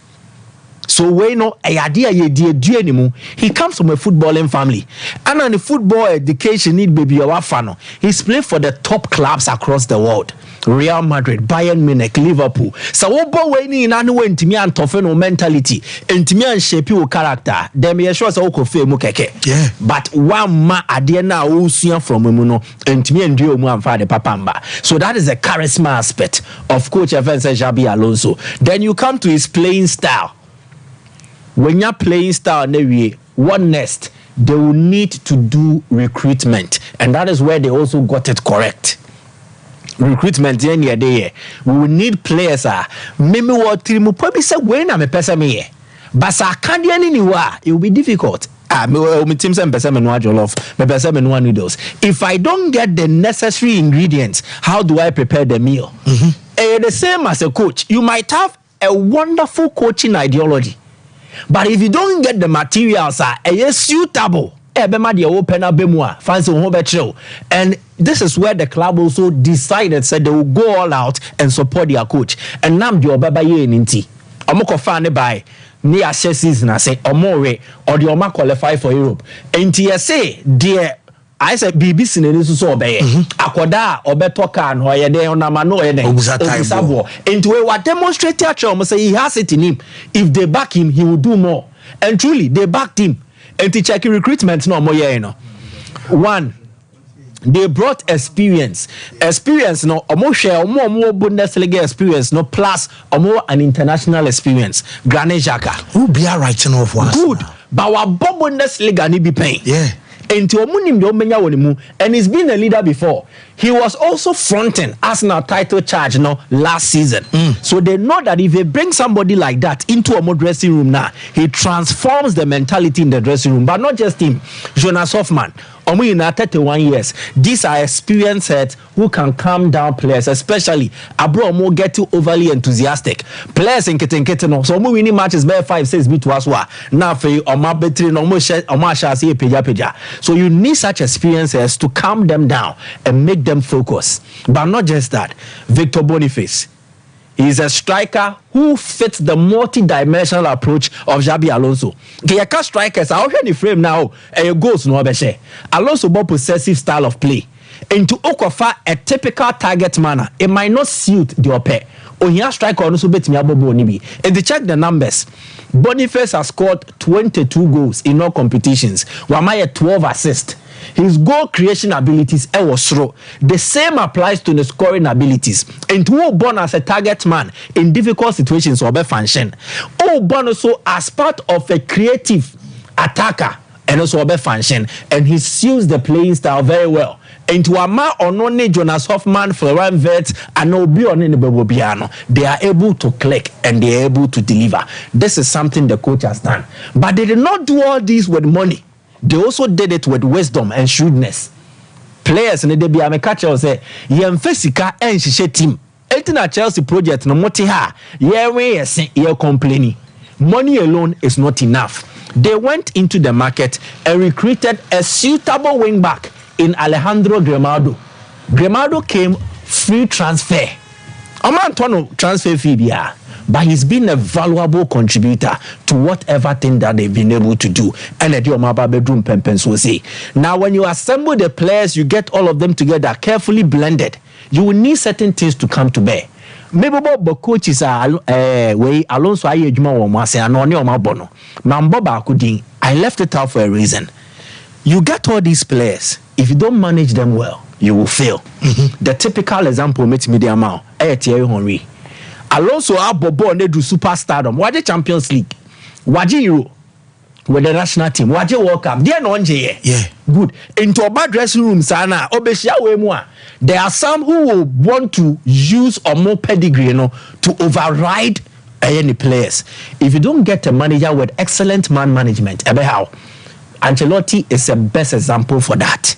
[SPEAKER 8] So we know he comes from a footballing family, and on the football education need baby awafano. He's played for the top clubs across the world. Real Madrid, Bayern Munich, Liverpool. So what boy we in anu intimi and toughen mentality, intimi and shape your character. Them ye sure so ko fe mu keke.
[SPEAKER 1] Yeah.
[SPEAKER 8] But one ma adie na usia from muno intimi and dio mu amfa de papamba. So that is the charisma aspect of Coach Xabi Alonso. Then you come to his playing style. When you're playing style, what next? They will need to do recruitment, and that is where they also got it correct. Recruitment in your day, we will need players. Maybe what Trimu probably say when I'm a person me, but I can't anywhere. It will be difficult. Teams and jollof, noodles. If I don't get the necessary ingredients, how do I prepare the meal? The same as a coach, you might have a wonderful coaching ideology. But if you don't get the materials, suitable. And this is where the club also decided said they will go all out and support their coach. And now the Obaba ye ninti. Omoko fan by near season I say Omore or the Oma qualify for Europe. And say dear I said BBC needs so obey. Akoda obetoka no ye de onamano ye de obisabo. Into what demonstrate actually say he has it in him. If they back him, he will do more. And truly, they backed him. And to check recruitment no more ye no. One, they brought experience. Experience no omo share omo Bundesliga experience no plus omo an international experience. Granit Xhaka.
[SPEAKER 1] Who be a writing off once?
[SPEAKER 8] Good. But our Bundesliga ni be paying.
[SPEAKER 1] Yeah.
[SPEAKER 8] And he's been a leader before. He was also fronting Arsenal title charge last season. So they know that if they bring somebody like that into a dressing room now, he transforms the mentality in the dressing room. But not just him. Jonas Hoffman, in 31 years. These are experienced heads who can calm down players, especially Abro get too overly enthusiastic. Players in Keten so winning matches by 5-6 beat Waswa. Now for Oma Betri Peja. So you need such experiences to calm them down and make them focus. But not just that. Victor Boniface is a striker who fits the multi-dimensional approach of Xabi Alonso. Kiyaka strikers are already frame now. Goals no abeshe. Alonso ball possessive style of play. And to Okofa a typical target manner, it might not suit the OPE. ohia striker no so betimi abobo ni bi. If they check the numbers, Boniface has scored 22 goals in all competitions. Wamaye 12 assists. His goal creation abilities was through. The same applies to the scoring abilities. And who born as a target man in difficult situations or be function. Who born also as part of a creative attacker and also be function. And he suits the playing style very well. And to Ama Onone, Jonas Hoffman, Florian Wirtz, and Obi on the Bobiano, they are able to click and they are able to deliver. This is something the coach has done. But they did not do all this with money. They also did it with wisdom and shrewdness. Players in the BM catcher say, Yemfesika and Shisha team. Elton Chelsea project no motiha. Ye complaining. Money alone is not enough. They went into the market and recruited a suitable wing back in Alejandro Grimaldo. Grimaldo came free transfer. Omantono transfer fee biya. But he's been a valuable contributor to whatever thing that they've been able to do. And the Omaba bedroom pempens will say. Now, when you assemble the players, you get all of them together, carefully blended. You will need certain things to come to bear. Maybe the coaches are way Alonso Ayejuma Womase and Oni Omabono. Mamboba Kudin. I left it out for a reason. You get all these players. If you don't manage them well, you will fail. Mm-hmm. The typical example makes me the amount. Thierry Henry. Alonso Abobo ne do superstardom. Waje Champions League. Waje Euro. With the national team. Waje World Cup. They no nje. Yeah. Good. Into a bad dressing room sana. Obeshia we mua. There are some who will want to use or more pedigree, to override any players. If you don't get a manager with excellent man management, how? Ancelotti is the best example for that.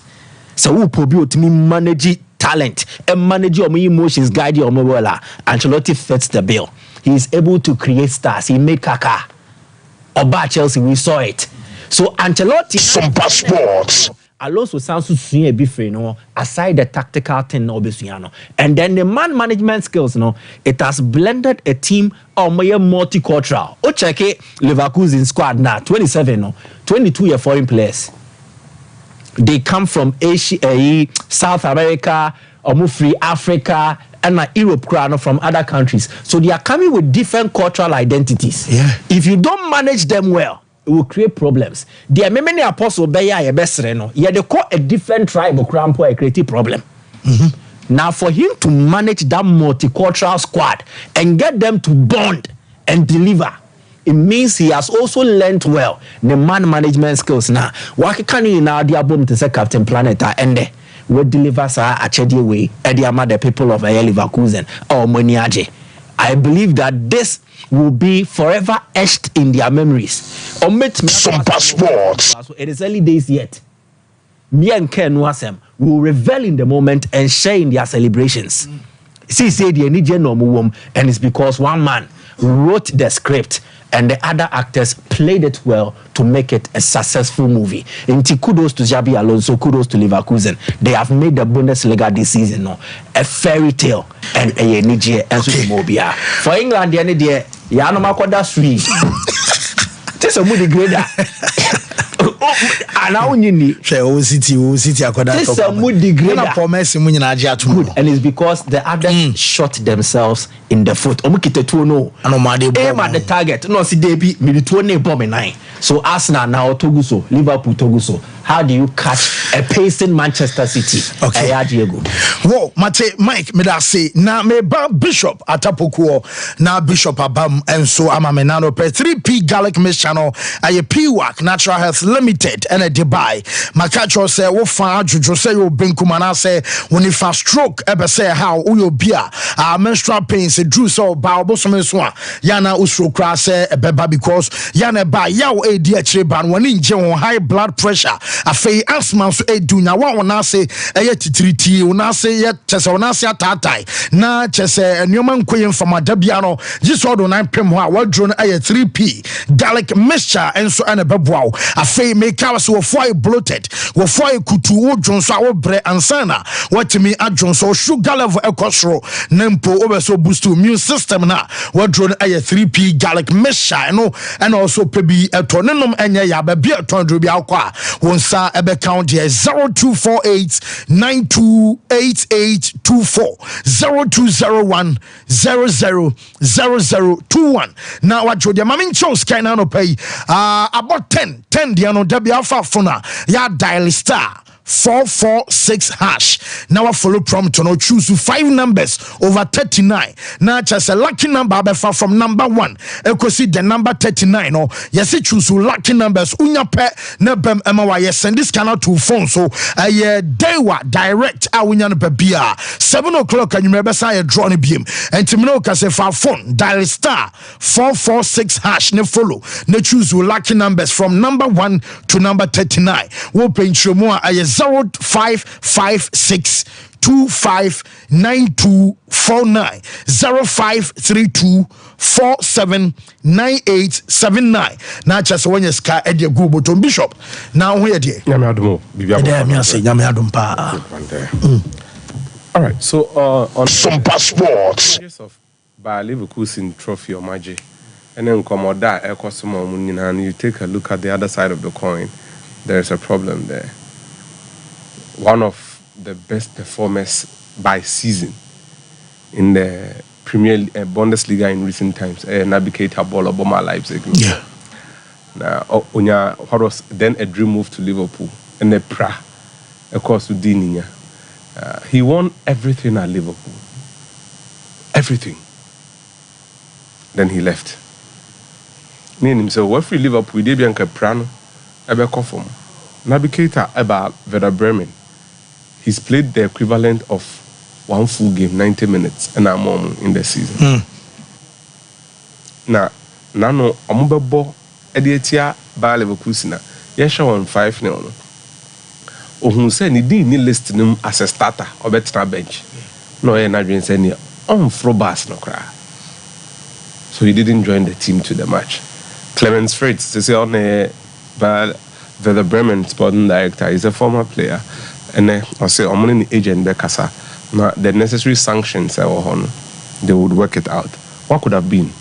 [SPEAKER 8] So who probably to me manage talent and manage your emotions, guide your mobile. Ancelotti fits the bill. He is able to create stars. He made Kaka. Oba Chelsea, we saw it. So Ancelotti.
[SPEAKER 7] Sompa Sports.
[SPEAKER 8] Alonso sounds to see a bit aside the tactical thing, and then the man management skills, it has blended a team or more multicultural. O check it, Leverkusen squad now 27, 22 year foreign players. They come from Asia, South America, or free Africa, and Europe from other countries. So they are coming with different cultural identities. Yeah. If you don't manage them well, it will create problems. The many apostle beya ye besreno. Yeah, they call a different tribe or crampo a creative problem. Mm-hmm. Now, for him to manage that multicultural squad and get them to bond and deliver, it means he has also learned well the man management skills. Now, what can you now the album to say Captain Planet and we deliver a chedi way at the people of Leverkusen or Moniaje. I believe that this will be forever etched in their memories.
[SPEAKER 7] Sompa Sports.
[SPEAKER 8] It is early days yet. Me and Ken Wasem will revel in the moment and share in their celebrations. See, say the Nigerian and it's because one man wrote the script and the other actors played it well to make it a successful movie. Inti kudos to Xabi Alonso, kudos to Leverkusen. They have made the Bundesliga this season a fairy tale and a Niger and Mobia. For England, the idea, Yanomakoda Street. This is a movie grader. And now you need
[SPEAKER 1] city akoda.
[SPEAKER 8] This is a moody grader.
[SPEAKER 1] Good.
[SPEAKER 8] And it's because the others shot themselves in the foot. Aim at the target. No, see, they be military bomb 9. So Arsenal now Toguso, Liverpool Toguso. How do you catch a pacing Manchester City? Okay.
[SPEAKER 1] Whoa, Mike, me da say na me ba Bishop Atapokuo na Bishop Abam and so amamenano pe 3P Garlic Mist channel aye PWAC Natural Health Limited and a Dubai. Makacho say wo fa adwodwo say you benkumana say when if a stroke ebe say how uyo bia menstrual pains drew so ba obosom so a yana usro kra say ebeba because yana ba yawo edi akire ban woni nje won high blood pressure afei asthma so edunya wona say eye titiriti wona say ye chese wona say atatai na chese enoma nkoye mfama da bia no jisodo 9 pem ho a wadro no eye 3P garlic mixture enso ene beboa afei make us wo wɔfoa bloated wɔfoa kutu wo dwonso a wo bre ansana watimi adwonso sugar level ekosoro nempo obeso boost immune system na wadro aye 3p garlic mesha no and also pebi etonenom enye ya ba bi etondro bi akwa wonsa ebe count here 0248 928824 0201 000021 na wadro dia mami ncho sky na no pay about 10 dia no da bi afa fona ya dial star 446 hash. Now I follow prompt no choose 5 numbers over 39. Now just a lucky number befa from number 1. Eko see the number 39 no. Yes it choose lucky numbers unya pe nebem emawa yes send this cannot to phone so dewa direct a unya no bia 7 o'clock and you remember say draw ni biem. And timino ka se fa phone dial star 446 hash ne follow. Ne choose lucky numbers from number 1 to number 39. Wo pe nchomo a 0556 259249 0532 479879 na just when you sky at your Google to Bishop now here dear
[SPEAKER 9] nyame adom pa. All right, so on
[SPEAKER 7] Sompa Sports
[SPEAKER 9] of by Leverkusen trophy or magic and then come out that and you take a look at the other side of the coin, there's a problem there. One of the best performers by season in the Bundesliga in recent times, Navigator Ball of Boma Leipzig.
[SPEAKER 1] Yeah.
[SPEAKER 9] Now, what was then a dream move to Liverpool and a pra, of course, to Dinia. He won everything at Liverpool. Everything. Then he left. Meaning himself, what free Liverpool, they be a prano, a conform. Navigator about Werder Bremen. He's played the equivalent of one full game, 90 minutes, and I'm in the season. Now, Nano, Amubabo, Edietia, Bayer Leverkusen, Yesha on 5-0. Who said he didn't list him as a starter or better bench. No, and I didn't say on Frobas no cry. So he didn't join the team to the match. Clemens Fritz, they say on the Bremen sporting director, is a former player. And I say, I'm an agent there, Kasa. Now, the necessary sanctions, they would work it out. What could have been?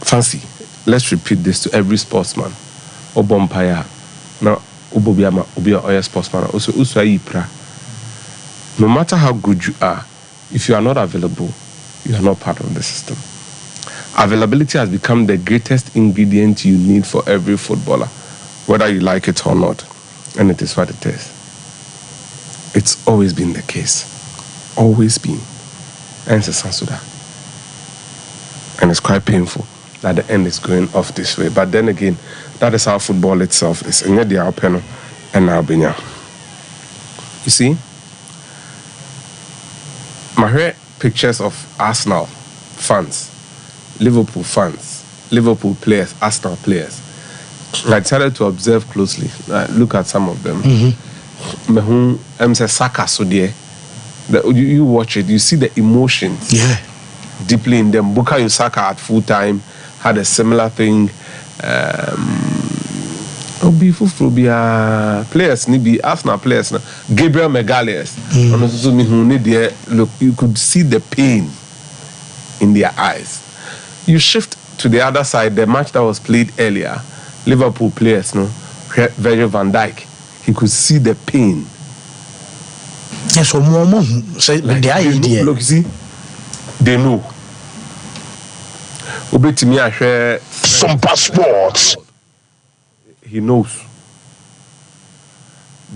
[SPEAKER 9] Fancy. Let's repeat this to every sportsman. Obompaya. Now, Ubobiama, Ubia Oya sportsman. Also, Uswaipra. No matter how good you are, if you are not available, you are not part of the system. Availability has become the greatest ingredient you need for every footballer, whether you like it or not. And it is what it is. It's always been the case. Always been. And it's Sansuda. And it's quite painful that the end is going off this way. But then again, that is how football itself is. And yet the Alpeno and Albania. You see? My pictures of Arsenal fans, Liverpool fans, Liverpool players, Arsenal players. I decided to observe closely. Look at some of them. Saka so there. You watch it, you see the emotions deeply in them. Bukayo Saka at full time had a similar thing. Players nibi Arsenal players Gabriel Magalhaes. Look, you could see the pain in their eyes. You shift to the other side, the match that was played earlier, Liverpool players, Virgil van Dijk. He could see the pain.
[SPEAKER 1] Yes, so more say like the idea.
[SPEAKER 9] Look, you see, they know.
[SPEAKER 7] Sompa Sports.
[SPEAKER 9] He knows.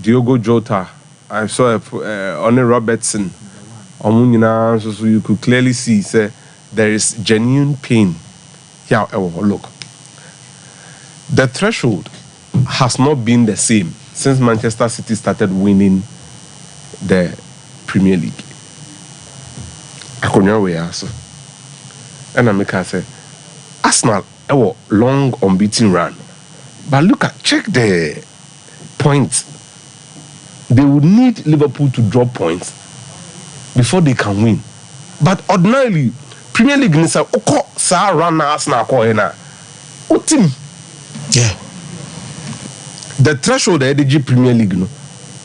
[SPEAKER 9] Diogo Jota, I saw Oni Robertson. So you could clearly see, say, there is genuine pain. Yeah, look. The threshold has not been the same since Manchester City started winning the Premier League. I couldn't way also. And I say, Arsenal a long unbeaten run. But check the points. They would need Liverpool to drop points before they can win. But ordinarily, Premier League is a run Arsenal team.
[SPEAKER 1] Yeah.
[SPEAKER 9] the threshold of the Premier League, no,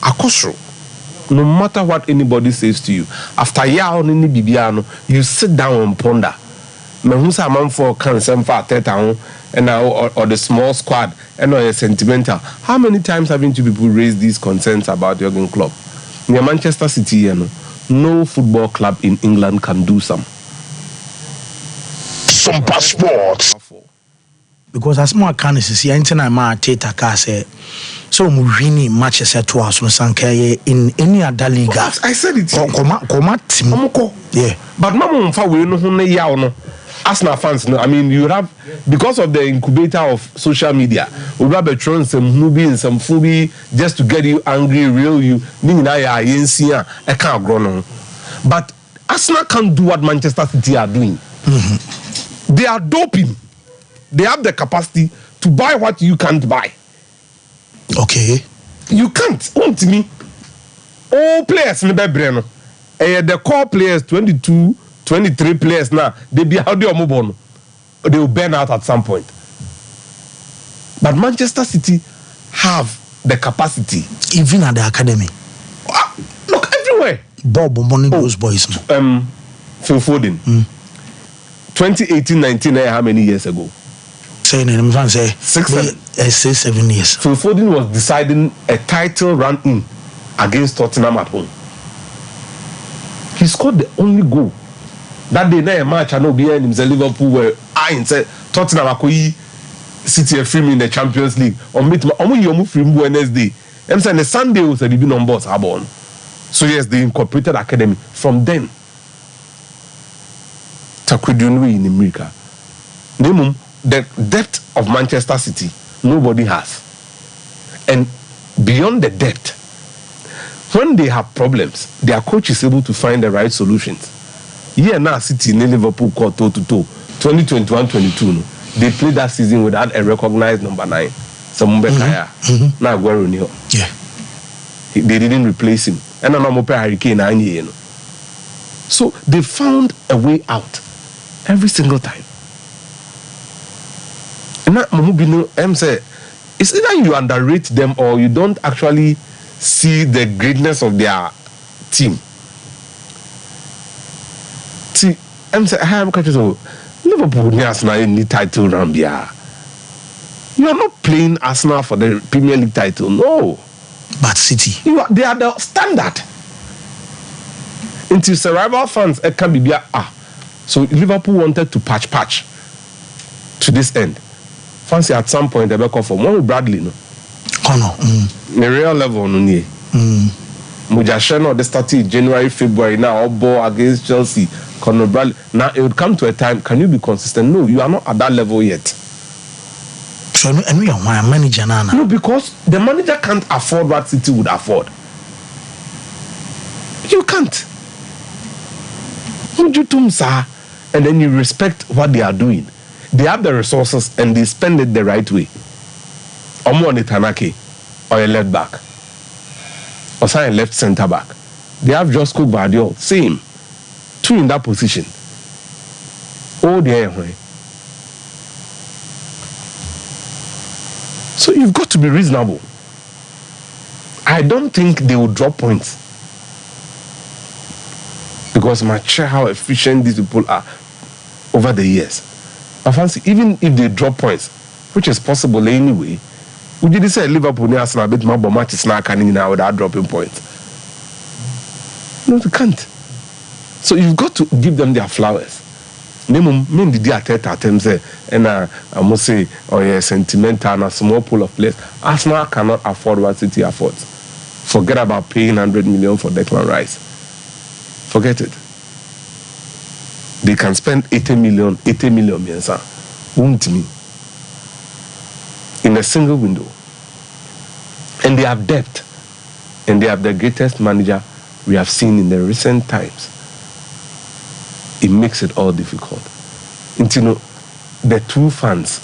[SPEAKER 9] akosro. No matter what anybody says to you, after year on any Bibiano, you sit down and ponder. Me who say man for can some for Teta and or the small squad and or sentimental. How many times haven't you people raised these concerns about the Jurgen Klopp? Near Manchester City, you know, no football club in England can do some.
[SPEAKER 7] Sompa Sports.
[SPEAKER 1] Because as more can is see anything I might take a car say so winning matches at twice on Sankaye in any other league.
[SPEAKER 9] I said it.
[SPEAKER 1] Come yeah.
[SPEAKER 9] But Mamma for we know who ya no. Arsenal fans, no, I mean, you have, because of the incubator of social media, we have a throwing some movie and some fubi just to get you angry, real you. I can't grow on. But Arsenal can't do what Manchester City are doing. Mm-hmm. They are doping. They have the capacity to buy what you can't buy.
[SPEAKER 1] Okay.
[SPEAKER 9] You can't. Want me? All players in the Breno. The core players, 22, 23 players now, they be how they are mobile. They will burn out at some point. But Manchester City have the capacity.
[SPEAKER 1] Even at the academy.
[SPEAKER 9] Look, everywhere.
[SPEAKER 1] Bob money those boys.
[SPEAKER 9] Phil Foden. 2018-19, how many years ago?
[SPEAKER 1] Say 7 years.
[SPEAKER 9] Phil Foden was deciding a title run in against Tottenham at home. He scored the only goal. That day, na match I know behind him, Liverpool were I said Tottenham akoyi City free in the Champions League. On meet you free Wednesday. I'm saying the Sunday was a debut on boss Habon. So yes, they incorporated academy. From then, Takwidunwe in America. The depth of Manchester City, nobody has. And beyond the depth, when they have problems, their coach is able to find the right solutions. Yeah, now City in Liverpool called toe-to-toe. 2021-22, no, they played that season without a recognized number 9. Samumbe Kaya. Now Aguero Neo.
[SPEAKER 1] Yeah.
[SPEAKER 9] They didn't replace him. And I'm a Hurricane, you know. So they found a way out every single time. And now I'm saying, it's either you underrate them or you don't actually see the greatness of their team. See, I'm saying, I am catching so Liverpool Arsenal need title round here. You are not playing Arsenal for the Premier League title, no.
[SPEAKER 1] But City,
[SPEAKER 9] they are the standard. Until rival fans, it can be so Liverpool wanted to patch to this end. Fancy at some point they back off from one Bradley, no.
[SPEAKER 1] Oh no.
[SPEAKER 9] The real level no nie. Mujasheno they started January, February now all ball against Chelsea. Conor Bradley. Now it would come to a time. Can you be consistent? No, you are not at that level yet.
[SPEAKER 1] So and we are one manager now.
[SPEAKER 9] No, because the manager can't afford what City would afford. You can't. Would you do, sir? And then you respect what they are doing. They have the resources and they spend it the right way. Omo Tanake or a left back. Or say a left centre back. They have Josko Gvardiol, same. 2 in that position. Oh dear. So you've got to be reasonable. I don't think they will drop points. Because I'm sure how efficient these people are over the years. I fancy even if they drop points, which is possible anyway, would you say Liverpool near Arsenal bit more but match is not coming now without dropping points? No, they can't. So you've got to give them their flowers. And I must say, sentimental and a small pool of players. Arsenal cannot afford what City affords. Forget about paying 100 million for Declan Rice. Forget it. They can spend 80 million won't me in a single window. And they have depth. And they have the greatest manager we have seen in the recent times. It makes it all difficult. And you know, the true fans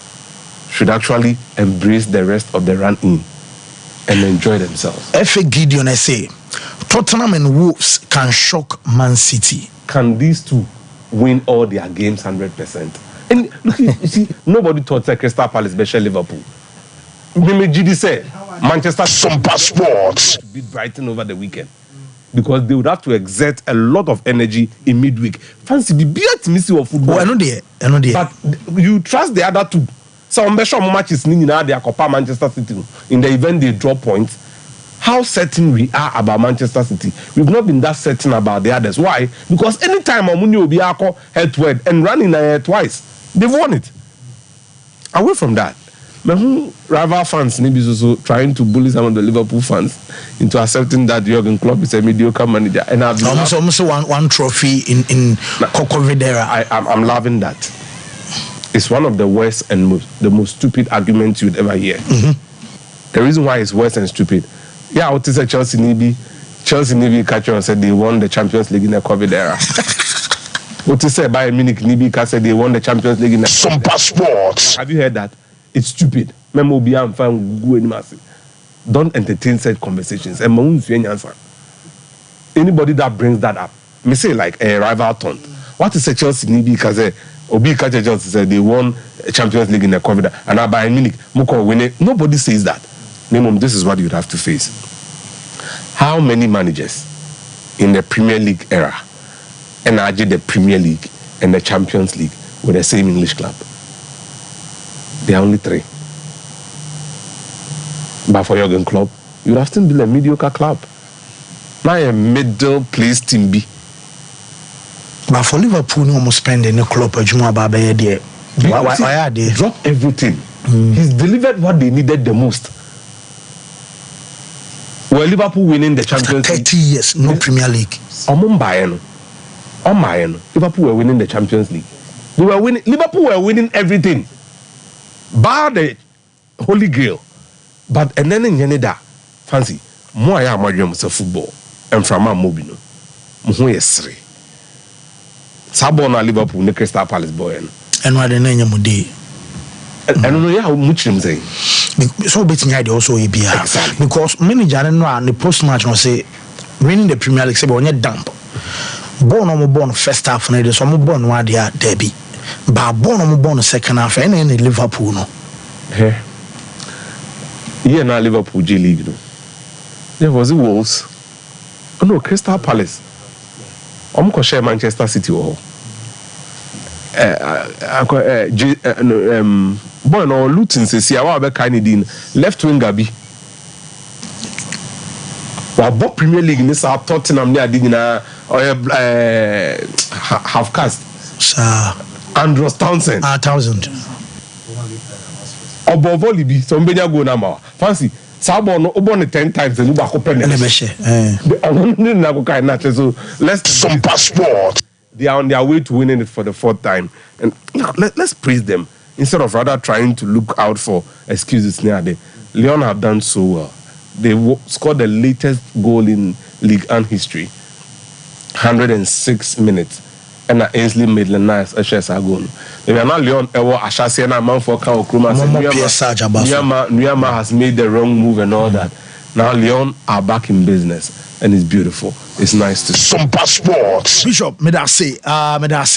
[SPEAKER 9] should actually embrace the rest of the run-in and enjoy themselves.
[SPEAKER 1] F.A. Gideon, I say, Tottenham and Wolves can shock Man City.
[SPEAKER 9] Can these two win all their games 100%? And look, you see, nobody thought that Crystal Palace, especially Liverpool. Mimejidi said, Manchester
[SPEAKER 7] Sompa Sports
[SPEAKER 9] beat Brighton over the weekend. Because they would have to exert a lot of energy in midweek. Fancy the beat missing of football.
[SPEAKER 1] I know there.
[SPEAKER 9] But you trust the other two. Some matches now they are Copa Manchester City. In the event they draw points, how certain we are about Manchester City. We've not been that certain about the others. Why? Because anytime Omuni will be head to head and running twice, they've won it. Away from that, rival fans maybe also trying to bully some of the Liverpool fans into accepting that Jurgen Klopp is a mediocre manager. And I've
[SPEAKER 1] almost one trophy in Cocovidera.
[SPEAKER 9] I'm loving that. It's one of the worst and the most stupid arguments you'd ever hear. Mm-hmm. The reason why it's worse and stupid. Yeah, what is a Chelsea Nibi catcher and said they won the Champions League in the COVID era. What is say Bayern Munich Nibi said they won the Champions League in the
[SPEAKER 7] Sompa Sports.
[SPEAKER 9] Have you heard that? It's stupid. Don't entertain such conversations. Anybody that brings that up, me say like a rival taunt. What is a Chelsea Nibi because Obi catcher Chelsea said they won the Champions League in the COVID and now Bayern Munich Moko win it. Nobody says that. This is what you'd have to face. How many managers in the Premier League era entered the Premier League and the Champions League with the same English club? There are only 3. But for Jurgen Klopp, you'd have still been a mediocre club. Now a middle place team B.
[SPEAKER 1] But for Liverpool, no almost spending a club there. Why are they?
[SPEAKER 9] Drop everything. He's delivered what they needed the most. Well, Liverpool winning the Champions League.
[SPEAKER 1] 30 years, no Premier League.
[SPEAKER 9] Liverpool were winning the Champions League. They were winning. Liverpool were winning everything, bar the Holy Grail. But and then in Canada, fancy more I am football and from a mobile. Yes, Sabona Liverpool, the Crystal Palace boy.
[SPEAKER 1] And what the name of the
[SPEAKER 9] I don't know how much them say.
[SPEAKER 1] So betting idea also exactly. Because manager and the post match will say winning the Premier League say on your dump. Born first half and there's some born one there derby. But born second half and then Liverpool no.
[SPEAKER 9] Hey. Yeah, now Liverpool G League no. There was the Wolves. Oh no, Crystal Palace. I'm going to share Manchester City or boy no Luton says here wa be kind left winger bi wa bo Premier League ni sa Tottenham ni adi nyina half cast
[SPEAKER 1] sir
[SPEAKER 9] Andrew Townsend obo volley bi so mbenya go na ma fancy Sabo no obo 10 times and you back open
[SPEAKER 1] the
[SPEAKER 9] so let's
[SPEAKER 7] Sompa Sports.
[SPEAKER 9] They are on their way to winning it for the 4th time, and let's praise them instead of rather trying to look out for excuses. Lyon have done so well. They scored the latest goal in Ligue 1 history, 106 minutes, and Ainsley Maitland-Niles a goal. They are now Lyon. Ashasiana man for Kaokruma. Nuyama has made the wrong move and all that. Now Lyon are back in business. And it's beautiful. It's nice to see.
[SPEAKER 7] Sompa Sports.
[SPEAKER 1] Bishop, me da say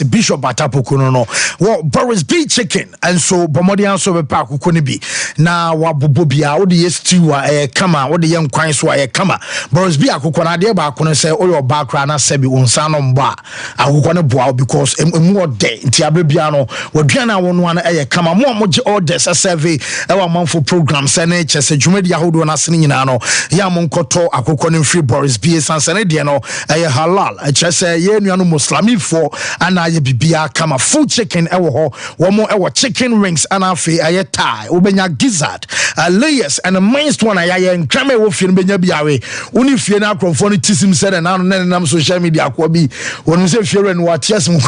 [SPEAKER 1] Bishop Atapokuno no. Well, Boris B chicken and so Bomodian so be pa kukoni bi. Na wa bobobia odi stew kama odi yam kwan so kama. Boris B akukọ na de ba kono say oyo ba kra na sebi unsa no mba. Akukọ ne boa because emu ode nti abrebia no waduana wono na kama mo amoje orders survey wa manfo program se na chese dwumadi ahodo na sene nyina no. Ya mo nkoto akukọ ne free Boris B sansane de no halal chese ye nuano muslimi for ana ye bibia kama full chicken ewo ho womo ewo chicken rings ana afi aye tie obenya gizzard layers and the mainst one aye nkrame wo fie no benya biawe uni fie na akromfo no tisim said na no nam social media kwa bi wonu se fie re no waties mu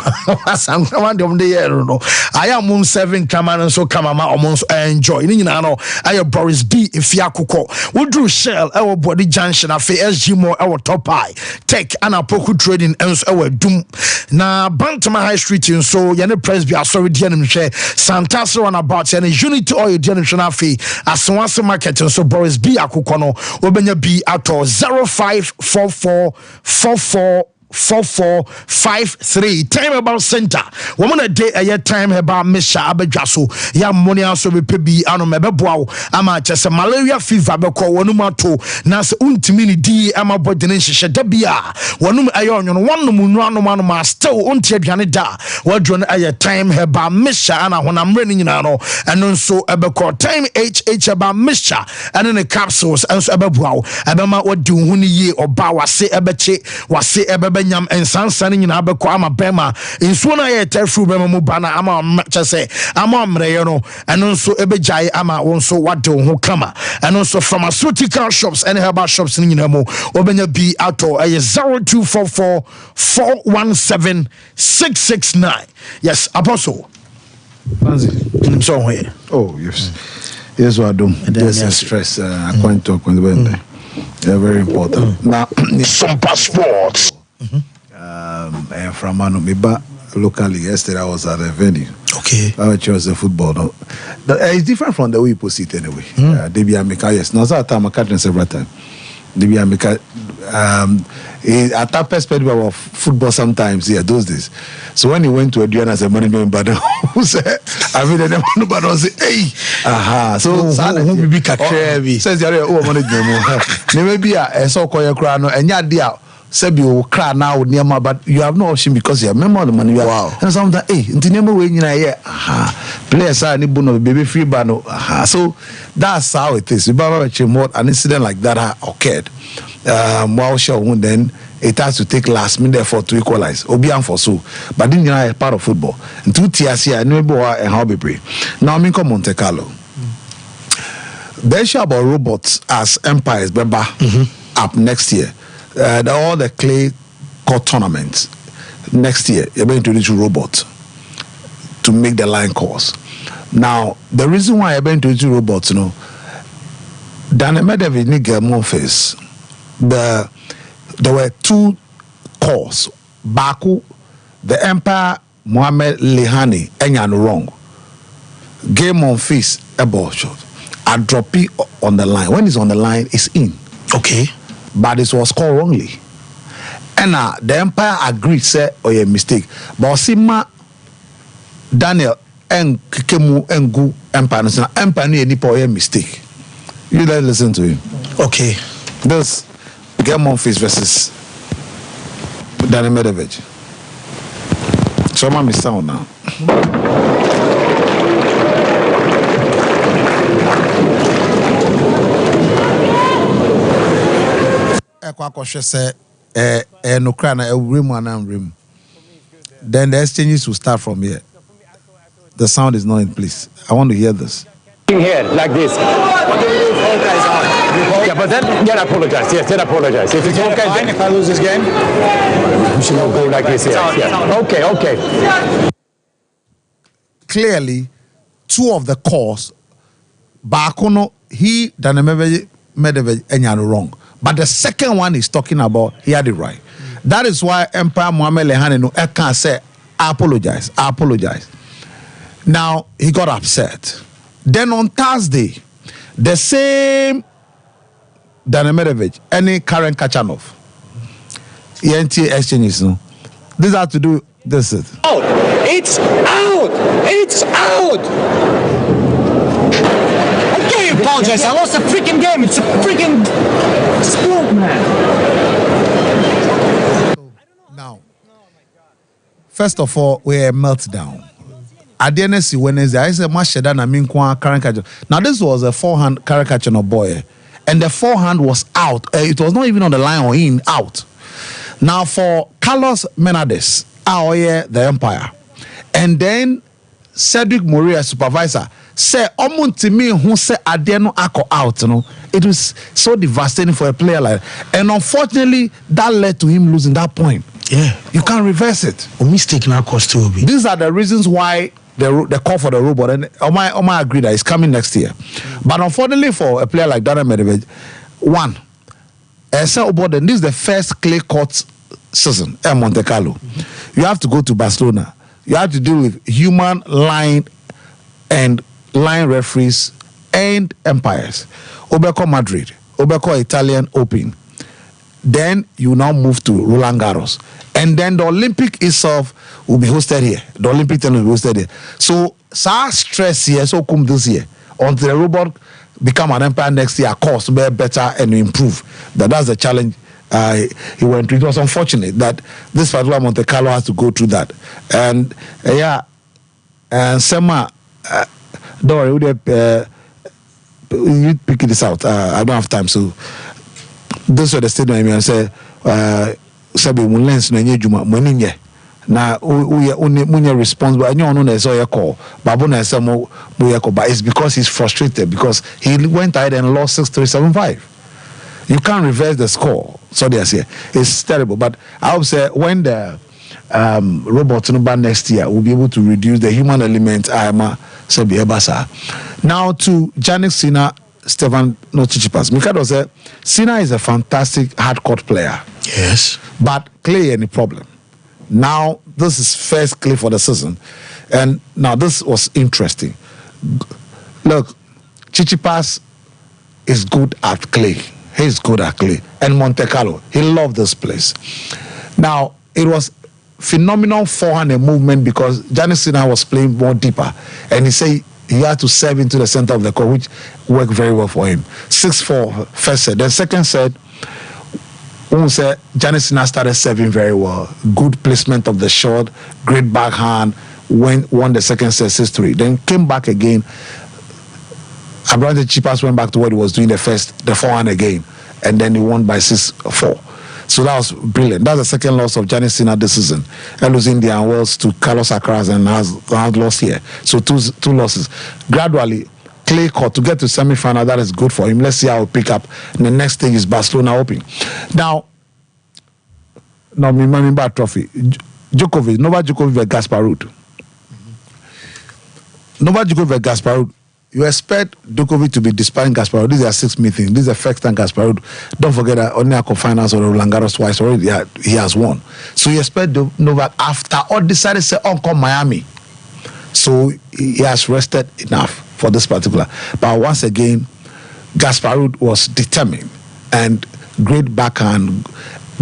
[SPEAKER 1] asankrama de omde ye no aye mum 7 kama so kama ma omo enjoy ni nyina no aye Boris B ifia akukọ wodru shell ewo body junction afi SG mo ewo top high tech and apoku trading enso ewo dum na Bantama High Street so yene press bi asori de anim hwe Santas run about yene Unity Oil de anim hwe na afi asonwase market so Boris B akukọ no obenya bi ato 054444 4453. Time about center. Woman a day a time about Misha Abejaso. Ya money also be pebi ano mebeboa. Ama chese malaria fever beko wanuma to nas untimini di ama bodene hye dabia. Wanum ayo nyon wanu mu anu ma still untie aduane da. Wadron aye time about Misha ana honamre ni nyina no. Eno nso ebeko time HH about Misha and the capsules enso ebeboa. Ebema wadi hu ni ye oba wase ebeche wase ebebe nyam ensansane nyina abekọ ama bema nsuo na ye tafru bema mu bana ama chese ama mreye no eno nso ebejai ama wonso wade ho kama eno nso pharmaceutical shops and herbal shops ni nyina mu obenya bi ato 0244 417 669. Yes, Apostle so here.
[SPEAKER 10] Oh yes, yes, what do there's stress I can't talk when they're very important. Now
[SPEAKER 7] Sompa Sports.
[SPEAKER 10] From Manumiba locally yesterday I was at a venue.
[SPEAKER 1] Okay.
[SPEAKER 10] I chose the football. No, it's different from the way people see it anyway. Debi Amika, yes. Now that time I catch several times. Debi Amika, at that perspective of football sometimes, yeah, those days. So when he went to Adriana as a manager in Badon, who said, I mean, the Badon say, hey, aha. So, who be catch says, oh, manager, maybe I saw Koya Crano and Yadia. Sebi will cry now near my, but you have no option because you have member of the money. Wow. And sometimes, hey, in the name of when you know, players are any of baby free bano. So that's how it is. An incident like that occurred. While show then it has to take last minute effort to equalize. Obian for so, but then you know, part of football. And 2 tiers here, and how be brave. Now I'm in Monte Carlo. They show about robots as empires, Beba, up next year. All the clay court tournaments next year, you're going to introduce robots to make the line course. Now, the reason why you're going to introduce robots, you know, Dan Medvedev need get more face. There were 2 courses. Baku, the Empire, Mohamed Lehani, and wrong. Game on face, a ball shot. I drop it on the line. When it's on the line, it's in.
[SPEAKER 1] Okay.
[SPEAKER 10] But it was called wrongly. And the Empire agreed, said, oh, yeah, mistake. But Sima Daniel and Kikemu and Gu Empire, Empire need any mistake. You let's listen to him.
[SPEAKER 1] Okay.
[SPEAKER 10] This Game on Face versus Daniel Medvedev. So I'm a sound now. Then the exchanges will start from here. The sound is not in place. I want to hear this.
[SPEAKER 11] Here, like this. Yeah, but then apologize. Yes, then apologize. If it's okay, then if I lose this game, we should not go like this. Yeah. Okay.
[SPEAKER 10] Clearly, 2 of the calls, Bakono, he, Daniel Medvedev, and wrong. But the second one is talking about he had it right. That is why Empire Mohamed Lehane can't say, I apologize. Now, he got upset. Then on Thursday, the same Daniel Medvedev, any Karen Kachanov, ENT exchanges, no? This has to do, this is.
[SPEAKER 11] Out! It's out! It's out! I apologize. I lost a freaking game. It's a freaking sport, man.
[SPEAKER 10] Now, first of all, we're a meltdown. At the NSC Wednesday, I said, Masheda na minkwa caricature. Now, this was a forehand caricature of boy, and the forehand was out. It was not even on the line or in, out. Now, for Carlos Menades, the Empire, and then Cedric Moria, supervisor, say omuntimi who say adeno ako out, you know. It was so devastating for a player like that. And unfortunately, that led to him losing that point.
[SPEAKER 1] Yeah.
[SPEAKER 10] You can't reverse it.
[SPEAKER 1] A mistake now cost to be.
[SPEAKER 10] These are the reasons why the call for the robot, and Omar agreed that it's coming next year. But unfortunately for a player like Daniel Medvedev, one, this is the first clay court season at Monte Carlo. You have to go to Barcelona. You have to deal with human line and line referees and empires. Obeko Madrid, Obeko Italian Open, Then you now move to Roland Garros. And then the Olympic itself will be hosted here. The Olympic tennis will be hosted here. So, stress here, so come this year. Until the robot become an empire next year, course be better and improve. That's the challenge he went through. It was unfortunate that this particular Monte Carlo has to go through that. And and Sema, don't worry, you pick this out. I don't have time, so this was the statement I say, Xabi Alonso na nyejuma moninye na uye responsible and you know so call babu na say mo call, but it's because he's frustrated because he went ahead and lost 6-3, 7-5. You can't reverse the score. So they say it's terrible, but I would say when the robot next year will be able to reduce the human element. Now to Jannik Sinner, Stefan Tsitsipas. Mikado said Sinner is a fantastic hard-court player.
[SPEAKER 1] Yes.
[SPEAKER 10] But clay any problem. Now this is first clay for the season. And now this was interesting. Look, Tsitsipas is good at clay. He's good at clay. And Monte Carlo, he loved this place. Now, it was phenomenal forehand movement because Jannik Sinner was playing more deeper. And he said he had to serve into the center of the court, which worked very well for him. 6-4 first set. Then second set, Jannik Sinner started serving very well. Good placement of the shot, great backhand, won the second set 6-3. Then came back again. Abrante Tsitsipas went back to what he was doing the forehand again. And then he won by 6-4. So that was brilliant. That's the second loss of Jannik Sinner this season. And losing Indian Wells to Carlos Alcaraz and has lost here. So two losses. Gradually, clay court to get to semi-final, that is good for him. Let's see how he'll pick up. And the next thing is Barcelona Open. Now remember trophy. Djokovic, Novak Djokovic versus Gasparud. Novak Djokovic versus Gasparud. You expect Djokovic to be despairing Gasparud. This is their sixth meeting. This is the first time Gasparud. Don't forget that only a finals or Roland Garros twice already. He has won. So you expect Novak after all decided to say, come Miami. So he has rested enough for this particular. But once again, Gasparud was determined and great backhand,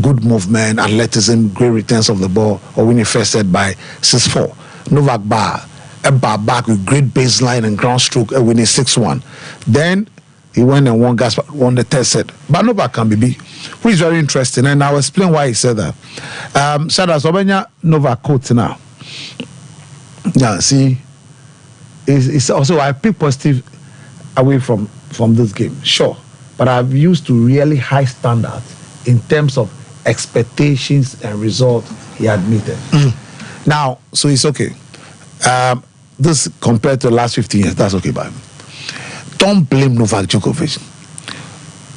[SPEAKER 10] good movement, athleticism, great returns of the ball, or winning first set by 6-4. Novak back with great baseline and ground stroke, winning 6-1. Then he went and won the third set. But Novak can be, which is very interesting, and I'll explain why he said that. Shada Sobenya Novak quote now. Yeah, see, it's also I pick positive away from this game, sure, but I've used to really high standards in terms of expectations and results. He admitted. Now, so it's okay. This compared to the last 15 years, that's okay by me. Don't blame Novak Djokovic.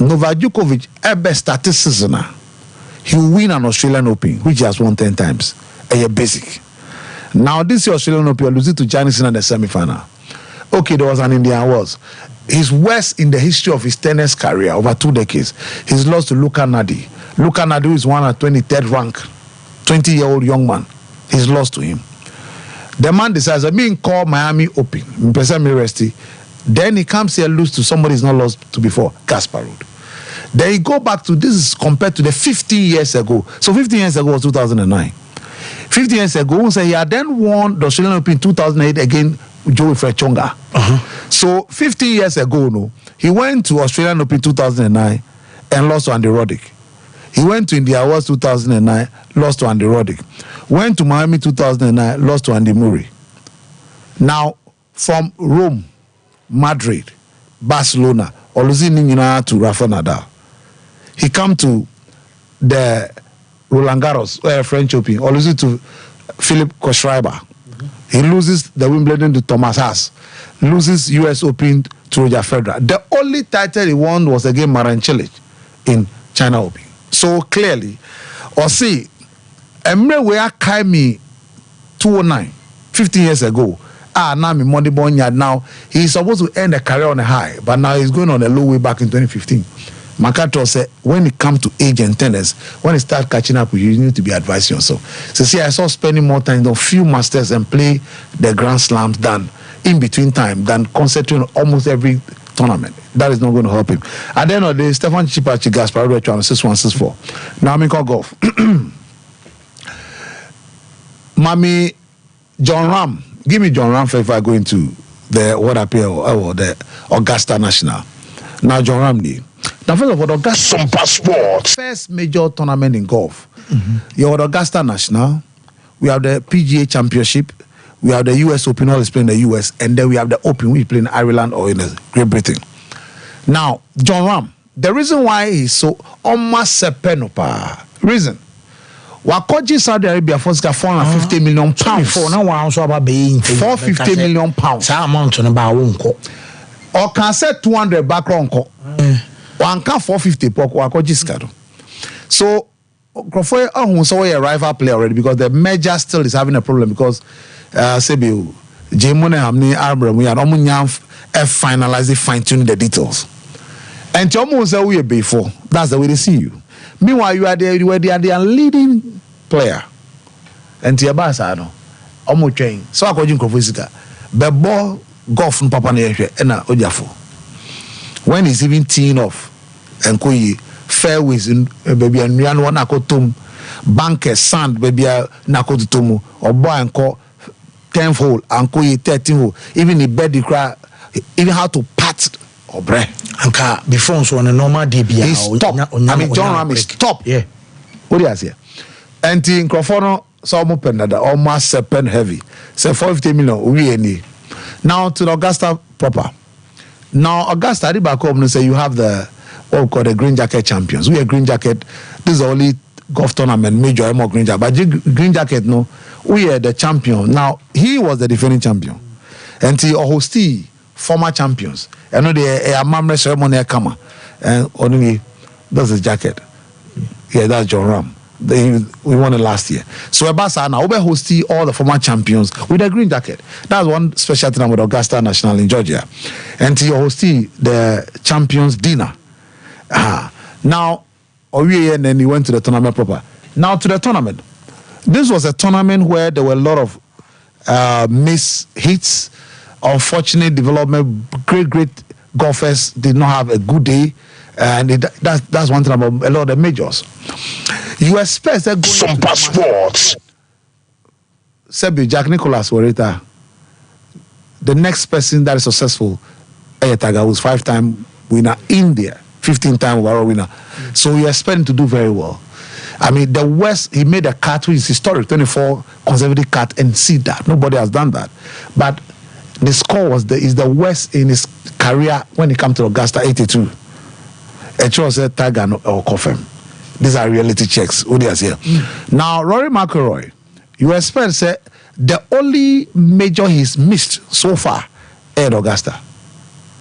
[SPEAKER 10] Novak Djokovic, best started season, he will win an Australian Open, which he has won 10 times. A basic. Now, this Australian Open, you're losing to Jannik Sinner in the semi-final. Okay, there was an Indian Wells. He's worst in the history of his tennis career over 2 decades. He's lost to Luka Nadi. Luka Nadi is one at 23rd rank, 20-year-old young man. He's lost to him. The man decides, I'm being called Miami Open. Then he comes here, lose to somebody he's not lost to before, Gasparud. Then he go back to, this is compared to the 15 years ago. So 15 years ago was 2009. 15 years ago, he had then won the Australian Open in 2008 again, Joey Frechonga. So 15 years ago, he went to Australian Open 2009 and lost to Andy Roddick. He went to India Wells 2009, lost to Andy Roddick. Went to Miami 2009, lost to Andy Murray. Now, from Rome, Madrid, Barcelona, or losing to Rafa Nadal. He come to the Roland Garros, French Open, or losing to Philip Kohlschreiber. He loses the Wimbledon to Thomas Haas. Loses US Open to Roger Federer. The only title he won was against Marin Cilic in China Open. So clearly, or see, Emre where kai me 209, 15 years ago. Now me money born yard now. He's supposed to end a career on a high, but now he's going on a low way back in 2015. Makato said, when it comes to age and tennis, when it starts catching up, you need to be advising yourself. So see, I saw spending more time on few masters and play the Grand Slams than in between time than concentrating on almost every tournament. that is not going to help him. At the end of the day, Stefan Chipachi Gaspardo 6-1-6-4. Now I'm in golf. Mami, John Ram. Give me John Ram if I go into the the Augusta National. Now John Ram now first of all, Augusta
[SPEAKER 7] Sompa Sports.
[SPEAKER 10] First major tournament in golf. You have Augusta National, we have the PGA Championship, we have the US Open, all is playing in the US, and then we have the Open, we play in Ireland or in Great Britain. Now, John Ram, the reason why he's so almost sepenopa, reason. Wakoji Saudi Arabia for 450 million pounds.
[SPEAKER 1] For now, I'm so about being
[SPEAKER 10] 450 million pounds.
[SPEAKER 1] Some amount on about
[SPEAKER 10] or can say 200 background. One can 450 pok Wakoji Scado. So, Crawford, so a rival player already because the major still is having a problem because Sebiu, Jimone Hamni Arbor, we are almost finalizing fine-tuning the details. And Jomo say we before. That's the way they see you. Meanwhile, you are their leading player. And Tiabasa, no, almost train. So I call you Crawford. The ball golf no papa na na Ojafo. When he's even teeing off and koyi fairways baby and Rian one akotum bankers sand baby na kotutomu or boy and call 10th hole and koyi 13th hole even the bed the cry even how to pat or bread
[SPEAKER 1] anka before so on a normal DB
[SPEAKER 10] stop. I mean John Ram is stop.
[SPEAKER 1] Yeah.
[SPEAKER 10] What do you say? And in Crawford so open that almost sepen heavy. Say 450 million we any. Now to the Augusta proper. Now Augusta Adibakom say you have the what we call the Green Jacket champions. We are Green Jacket. This is the only golf tournament major more Green Jacket. But Green Jacket no, we are the champion. Now he was the defending champion, and he hosted former champions. I know the Amamre ceremony come and only that's his jacket. Yeah, that's John Ram. We won it last year. So Abasa now we hosting all the former champions with a green jacket. That's one special thing with Augusta National in Georgia. And he hosting the champions dinner. Now and then he went to the tournament proper. Now to the tournament. This was a tournament where there were a lot of miss hits, unfortunate development, great golfers did not have a good day. And that's one thing about a lot of the majors. You expect that going
[SPEAKER 7] Sompa Sports.
[SPEAKER 10] Sebi Jack Nicholas Warita, the next person that is successful, Ayataga was 5-time winner in India, 15-time overall winner. So you expect him to do very well. I mean, the West, he made a cut which is historic, 24 consecutive cut, and see that nobody has done that. But the score is the West in his career when he came to Augusta 82. It was a tag or confirm. These are reality checks. Who is here? Now, Rory McIlroy, you expect say the only major he's missed so far at Augusta.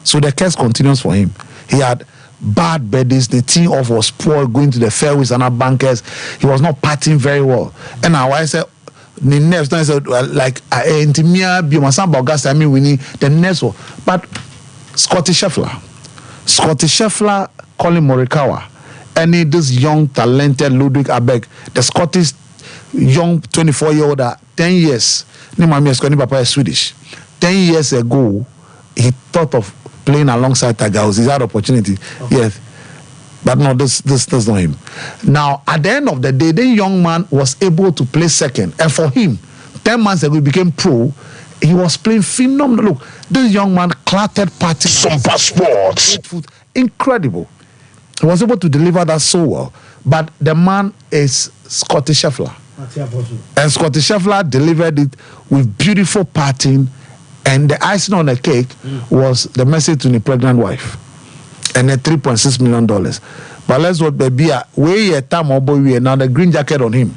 [SPEAKER 10] So the case continues for him. He had bad birdies. The team off was poor, going to the fairways and our bankers. He was not patting very well. And now I said, the next time I said like Intimia Biomasan Augusta. I mean we need the next one. But Scotty Scheffler, Colin Morikawa. Any this young talented Ludwig Abeg, the Scottish young 24-year-old 10 years. Papa is Swedish. 10 years ago, he thought of playing alongside Tiger Woods. He had opportunity. Okay. Yes. But no, this not him. Now, at the end of the day, the young man was able to play second. And for him, 10 months ago, he became pro. He was playing phenomenal. Look, this young man clattered party.
[SPEAKER 7] Sompa Sports.
[SPEAKER 10] Incredible. He was able to deliver that so well. But the man is Scotty Scheffler. And Scotty Scheffler delivered it with beautiful parting. And the icing on the cake was the message to the pregnant wife. And the $3.6 million. But let's what baby, way a time or boy, we are now the green jacket on him.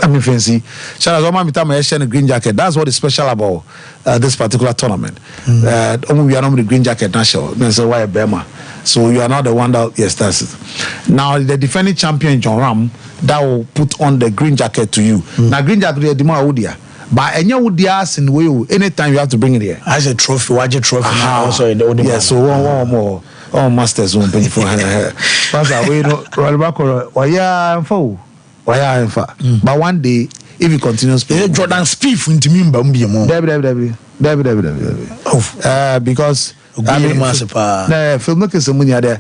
[SPEAKER 10] I mean, fancy. Shout out to my a green jacket. That's what is special about this particular tournament. We are not the green jacket national. So why a Bema? So you are not the one that, yes, that's it. Now, the defending champion, John Ram, that will put on the green jacket to you. Now, green jacket, the demand would there. But any would the ass in way, anytime you have to bring it here.
[SPEAKER 1] As a trophy, watch a trophy. Also,
[SPEAKER 10] yes, so one more. Oh, masters won't pay for her. But one day, if he continues playing,
[SPEAKER 1] Jordan Spieth into me,
[SPEAKER 10] because filmmakers there.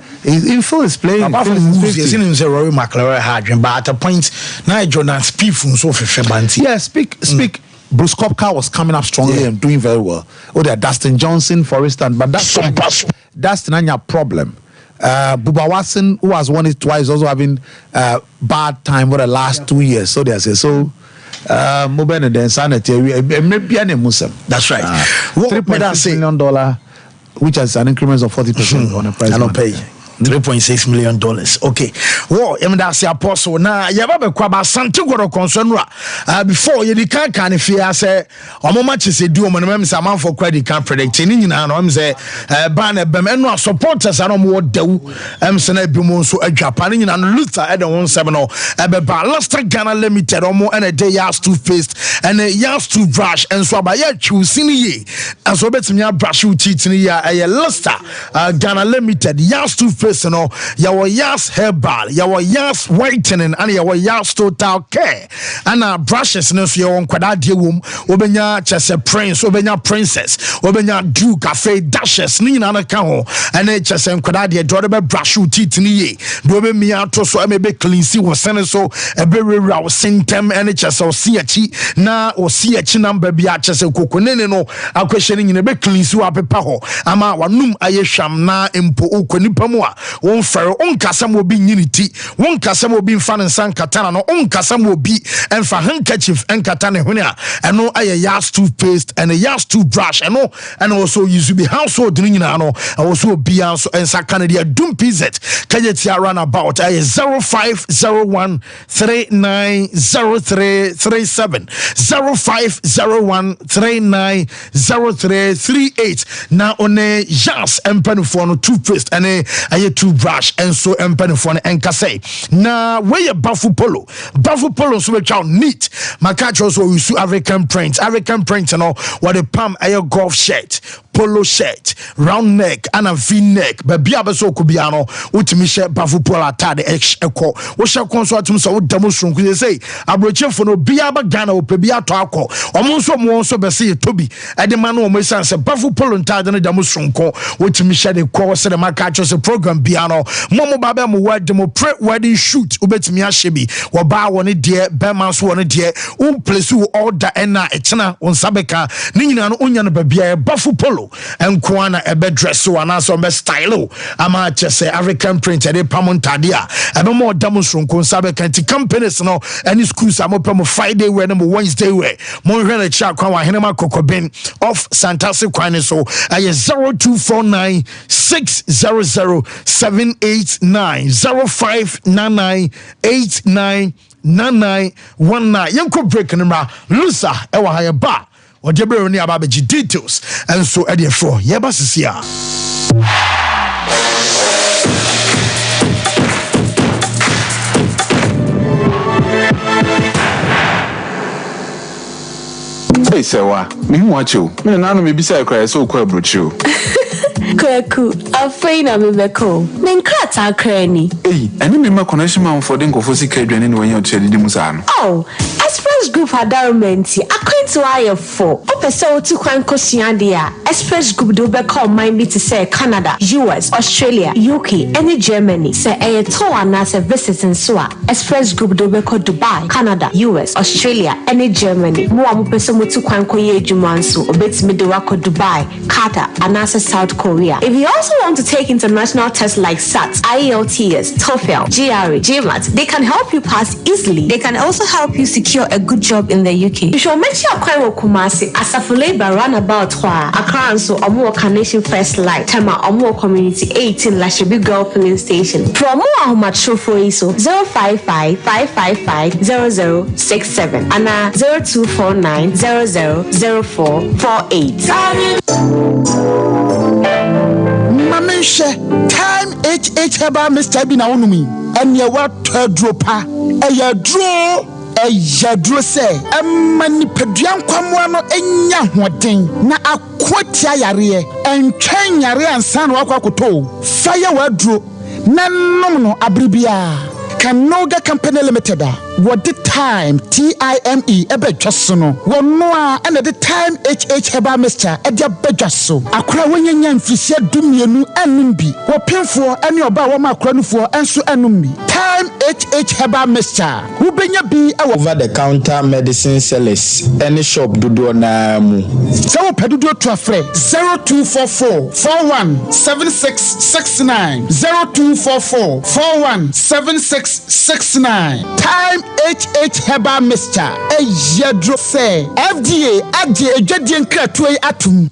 [SPEAKER 10] Phil is playing.
[SPEAKER 1] Apart from movies, you see Rory McIlroy had, but at a point, now Jordan Spieth from so Banti.
[SPEAKER 10] Yeah, speak. Bruce Koepka was coming up strongly and doing very well. Oh, there Dustin Johnson, for instance, but that's not your problem. Bubba Watson, who has won it twice, also having bad time for the last 2 years. So they say so. Mobile and insanity. Maybe
[SPEAKER 1] that's right.
[SPEAKER 10] $3.6 million, which is an increment of 40% on the price.
[SPEAKER 1] I don't pay. $3.6 million. Okay. Well, that's the apostle. Now, you have a quaba Santiago concern. Before you can't fear, say, or much is a do on a man for credit card predicting. I'm say, Banner Bem supporters are no more do. Sene Bimonso, a Japan, and Luther at the 170. Ballasta Ghana Limited, or more, and a day yas toothpaste, and a yas toothbrush, and so by your choosing ye. And so bet me a brush you teaching ye a Luster Ghana Limited, yas toothpaste. No, your yas herbal, your yas whitening, and your yas total care, and brushes no your own quadradia womb, Obenya Chess Prince, Obenya Princess, Obenya Duke Cafe Dashes, Nina Kao, and a chess and quadradia, Drodebe brush you titini, Dobe Miato, so I may be clean, see was so a very row, symptom, and a chess or CH, na or CH number be at chess and coconino, I'm questioning in a bit clean, so up a paho, Ama Wanum Ayesham na impo Ukonipamoa. One fero on kasam will be unity, one kasam will be fan and san katana, no on kasam will be and for handkerchief and katana hunia, and no a yas toothpaste and a yas toothbrush, and no, and also you should be household drinking, and also be also and Sakanadia Doom Pizet, Kajetia runabout a 0501 390337 0501 390338 now on a jas and penfono toothpaste and a toothbrush and so empenifone and kase na we bafu polo so we chow neat makacho so we su African print no what the palm a golf shirt polo shirt round neck and a v-neck baby abeso kubiano utimi she bafu polo atade eko wo she konso atum so demonstration ku say abroche fo no bia ba Ghana o pebi ato akọ omo so be say tobi e de man o mo san se bafu polo ntade no demonstration ko utimi she de ko se de makacho se program biano momo baba mo word mo pre wedding shoot ubetimi ahyebi wo ba woni de be man so woni de un place wo order na echena on sabeka ni nyina no onya no babia bafu polo enkwana ebe dress so anaso be style ama chese African printed e pamontade a ebe mo demonstration ko sabeka ti companies no any schools amopem Friday we no Wednesday we mo hwe na cha kwa wa henema kokobin off Santasi kwan so aye 0249 600 789 0599 899919 yanko break number lusa ewa haye ba odebere ni ababeji details and so e dey for yeba sisia
[SPEAKER 12] Hey sewa me watch you me na no me bi say cry so kwa brochu
[SPEAKER 13] Kweku, afraid I'm in the call. Then crata cranny.
[SPEAKER 12] Hey, and me my connection man for den kofosi kedwen ni when you tell di musano.
[SPEAKER 13] Oh, Express Group had darumenti. According to IF4, opese otu kwan kosua dia. Express Group do be call mind me to say Canada, US, Australia, UK, and Germany. Say a tour and as a visit in Sua. Express Group do be call Dubai, Canada, US, Australia, and Germany. Mo amopese motu kwan koye jumanso obet me do wako Dubai, Qatar, and as South Korea. If you also want to take international tests like SAT, IELTS, TOEFL, GRE, GMAT, they can help you pass easily. They can also help you secure a good job in the UK. You should make sure you Kumasi, Asafuleba runabout Accra and so Omo Carnation First Light, Tema Omo Community 18 Lashibi Girl Filling Station. For more Macho for ISO 055 555 0067 and 0249 000448.
[SPEAKER 1] Mamisha time HH heba Mr. Bina onumi and ye wat dropa e dro say mani peduan kwamwa no enya hoden na akwatia yare entwen yare ansan wakwakoto fire wadro na nom no abribia
[SPEAKER 14] Kanoga Company Limited. What the time TIME ebe josono. Wonoa and the time HH heba Mr. Edia bejaso. Akra wenye mfisia dumienu enumbi. Wopinfo eni oba wama akranufo enso enumbi. Time HH heba Mr. Ubenya bi
[SPEAKER 15] over the counter medicine sellers. Any shop dudu na mu.
[SPEAKER 14] So pedudu to afre 0244 417669 0244 417669. Time HH Heba Mr. Ejadro say FDA adi ejadien kratwe atum.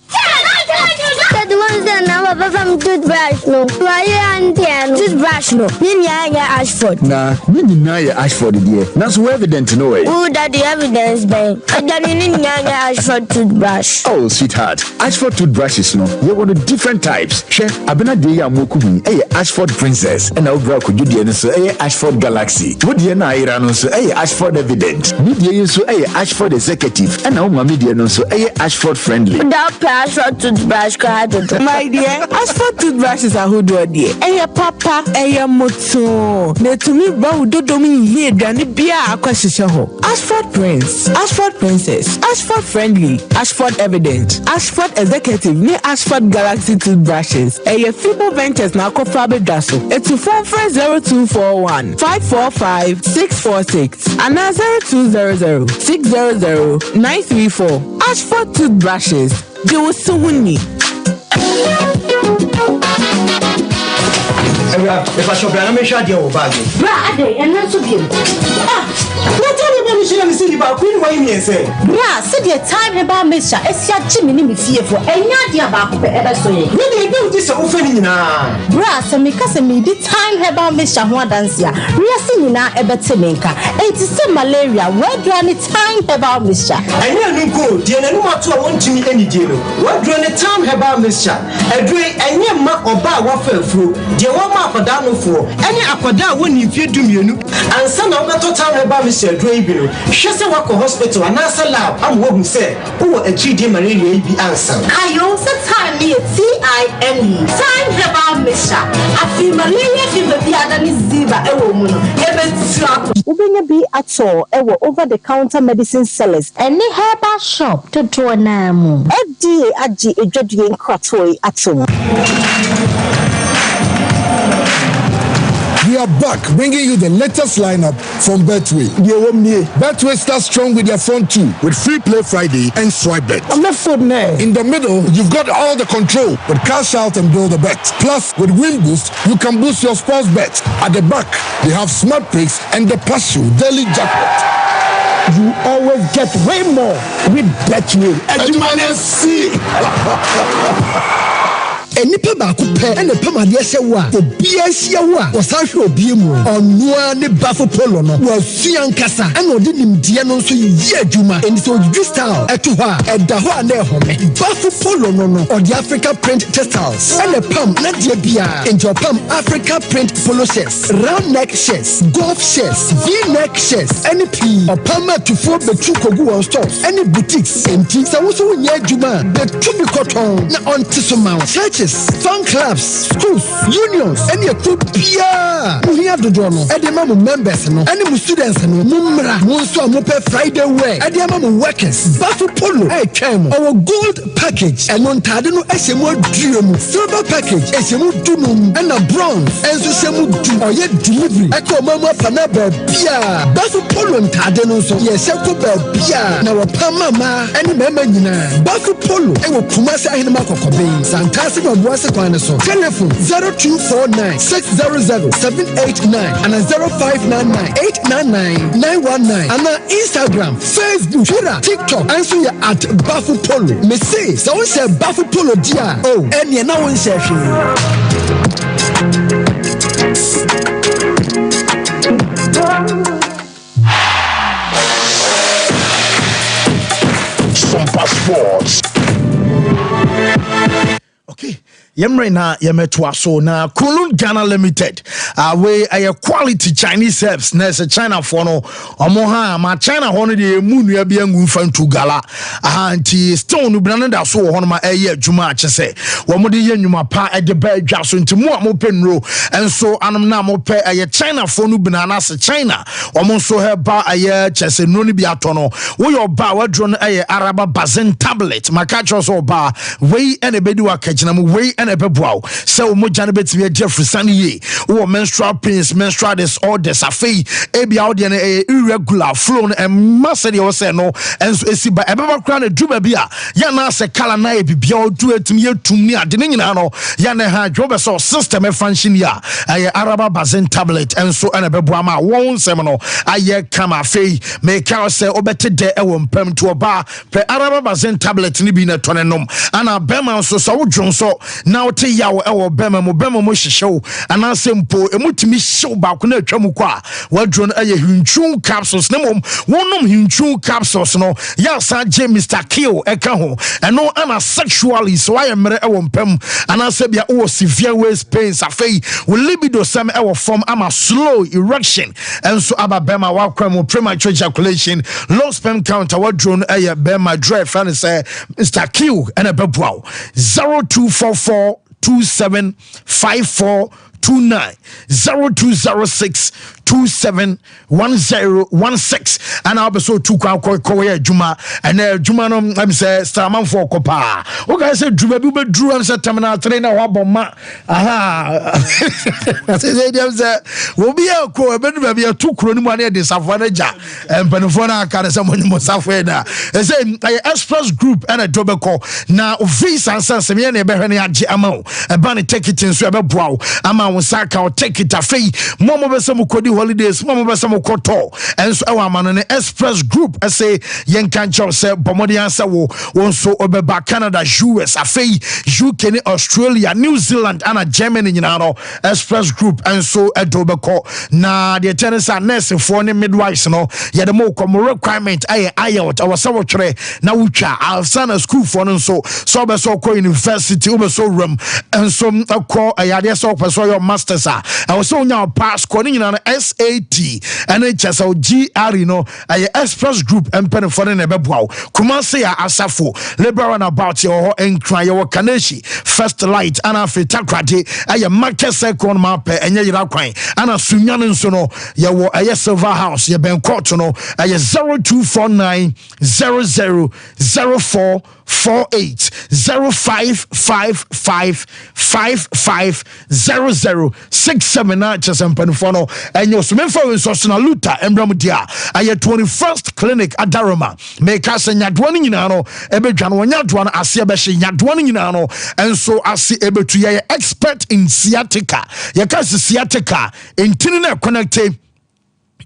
[SPEAKER 16] The ones that now from toothbrush no. Why and toothbrush no. Ninya Ashford.
[SPEAKER 11] Nah, Ninya Ashford dear. That's so evident no way.
[SPEAKER 16] Who that the evidence babe? Ninya Ashford toothbrush.
[SPEAKER 11] Oh sweetheart, Ashford toothbrushes no. You want different types. She abena dey amokubi. Ashford Princess. And now bra could you dey so Ashford Galaxy. What dey na ira no so Ashford Evident. Media so Ashford Executive. And now mama dey no so Ashford Friendly.
[SPEAKER 16] That Ashford toothbrush card.
[SPEAKER 17] My dear, Ashford toothbrushes are who do dear. Papa, moto. Ne to me bow do domi ye dani bia akwashisha ho. Ashford Prince, Ashford Princess, Ashford Friendly, Ashford Evident, Ashford Executive, ne Ashford Galaxy toothbrushes. Fibo Ventures na kofabe daso. It's 0241 545 646 and 0200 600 934. Ashford toothbrushes. They were so winning.
[SPEAKER 18] If I shop, I'm sure you'll buy it. Brother, and not to give. What time you see about Queen Wayne say? Bra, said your time about Mr. Esia Jimmy fear for any idea about ever so. Maybe you do this offering now. Bra, so me cousin me the time about Mr. Huadancia. We are seeing now a better maker. It is some malaria. Where do any time about Mr. I know go, dear, no matter what to me any deal. What do any time about Mr. I do any mark or bar waffle through. Dear, one mark for down for any aquada when you fear do you and some of the time about Mr. Draybino. She said, walk to hospital and answer lab. I'm what who said, who a GD malaria be answer. I also time me TIME. Time about Mr. I feel malaria fever be an ziba a woman. Ubenya be at all over the counter medicine sellers and the herbal shop to draw namu. FDA aji a judging cratoi at all.
[SPEAKER 1] We are back, bringing you the latest lineup from Betway. Betway starts strong with their front two, with Free Play Friday and Swipe Bet. In the middle, you've got all the control with Cash Out and Build a Bet. Plus, with Win Boost, you can boost your sports bets. At the back, they have Smart Picks and the Partial Daily Jackpot. You always get way more with Betway. Nipa baako pɛ ɛna pɛm adeɛ hyɛ wo a obia hyia wo a wɔsan hwɛ obie mu ɔnoa ne bafo polo no wɔasua nkasa ɛna ɔde nimdeɛ no nso yi adwuma ɛnti sɛ ɔdwidwi style ɛto hɔ a ɛda hɔ a na ɛhome bafo polo no ɔde Africa print textiles ɛna pam nadeɛ biara ɛnti ɔpam Africa print polo shirts, round neck shirts, golf shirts, V-neck shirts ɛne pii ɔpam atufoɔ bɛtu kogu wɔn stores ɛne boutiques ɛnti sɛ wo so wonyɛ adwuma a bɛtu bi kɔtɔn na ɔnte so ma wo churches, fan clubs, schools, unions, any a group pia. We have the journal. Edimamu members no. Any mu students no. Mumra. Munso amupe Friday wear. Edimamu workers. Bafu polo. Chemo. Our gold package. And on tadeno esemu dream. Silver package. Esemu dunum. And a bronze. Enso semu du. Or yet delivery. Eko mama panaba pia. Bafu polo and tadeno so. Yes, eko pia. Na wapa mama. Any member nina. Bafu polo. Ewo kumasa ahinema kokobe. Fantastic. Telephone 0249 600 789 and 0599 899 919 and on Instagram, Facebook, Twitter, TikTok, and so you're at Bafu Polo. Me say, so we say Bafu Polo dia. Oh, and you're now in session. Sompa Sports. Okay, yemre na yemeto so na Kunlun Ghana Limited we a quality Chinese herbs na se China for no omo ha ma China ho no de mu nua bia ngu fantu gala anti stone no brana da so ho no ma eye adwuma akese wo mo de ye nwuma pa e de ba adwa so nti mu a mo penro enso anam na mo pe eye China for no bina na se China omo so he ba eye chese no ni bia to no wo yo ba wadro no eye araba bazen tablet maka cho so ba we ene bedi wa kagina mu we ene bebuaw se wo mo jane betimi Jeffrey Sani ye wo menstrual pains menstrual disorders afei ebia wo de na irregular flow no masse de wo se no enso esi ba ebeba kra na duba bia ya na se kala na e bibia o du etimi yetum ni ade nyina no ya na ha dwo be so system e function ya aye araba bazen tablet enso ene beboa ma won sem no aye kama afei me ka se obete de e wo mpam to oba pe araba bazen tablet ni bi na tonenom ana bema so so wo dwon so na wo te yawo e wo bema mo hihyew ana sempo emutimi hyew ba ko na atwam kwa wadro no aye hintru capsules nemom wonom hintru capsules no ya sa je Mr. Kill eka ho eno ana sexually so aye mere e wo mpam ana se bia wo severe waist pains afei wo libido sam e wo form ama slow erection enso aba bema wa kwam premature ejaculation low sperm count wadro no aye bema dry fan say Mr. Kill ena bebuaw 0244 275429 0206 271016 and I'll be so too quick Juma and Juma I'm say Starman for Copa. Okay, I said Drew and said terminal trainer Waboma. Aha, I said, will be a co, maybe a 2 crony money at the Safanaja and Penafona can someone must suffer. I said, Express Group and a Dobeco now Visa and Sansamian Behani Amo, a bunny take it in Swabba Brow, Ama Saka or take it a fee, Momo Besamu Kodi holidays mama besa mo koto enso e wa man ne Express Group say yenkan chow say bomodi answer wo so obeba Canada US afei UK ni Australia New Zealand and Germany nyina no Express Group enso edobeko na the tennis and nurse for ne midwives no ye the mo come requirement aye IELTS our sawo twere na wutwa alsana school for no so beso ko university obeso room enso akọ ayade so peso your masters I was so nya pass ko ni nyina SAT and HSO GR no Express Group and pen for ne bebuaw Kumasi ya asafo liberal and about your enkran your Kaneshi First Light and afi takrade market second map enye yira kwan ana sunyan nso no ye wo Silver House ye ben court no 0249 0004 48 0555 550067 na chesempenfono enyo sumefo nsosona luta embramudia aye 21st clinic adaroma make us nyadwo nyina no ebedwa no nyadwo no ase ebehye nyadwo nyina no enso ase ebetu ye expert in sciatica ye ka sciatica entini na connected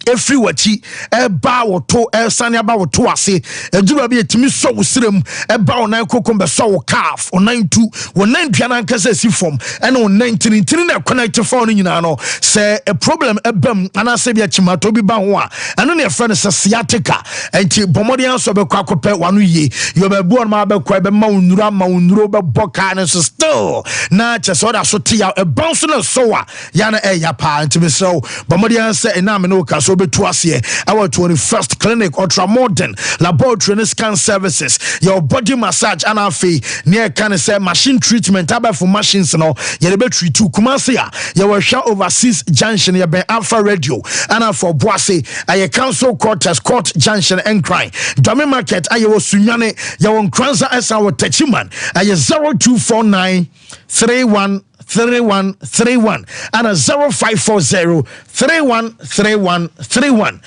[SPEAKER 1] every wachi eba woto esane aba woto ase edura bi etimi so wosirem eba onan kokombe so wo calf onan tu wonan duana nkasa si form ene onan tini na connect phone nyina no se a problem ebam anase bia chimato bi ba ho a eno ne friend se sciatica enti bomodi anso be kwa kope wanu ye yo be bu on ma be kwa be ma unuro be boka ne so still na cheso da so tia e bounce na so a ya na ya pa enti be so bomodi anse ena me no ka so betuasie our 21st clinic ultra modern laboratory and scan services your body massage and afi near can say machine treatment about for machines no you be treat to Kumasi your share overseas junction you be Alpha Radio and for Boise aye council quarters court junction and cry Dome market aye wo sunyane your Kranza esa wo techiman aye 0249 3131 and a 0540 3131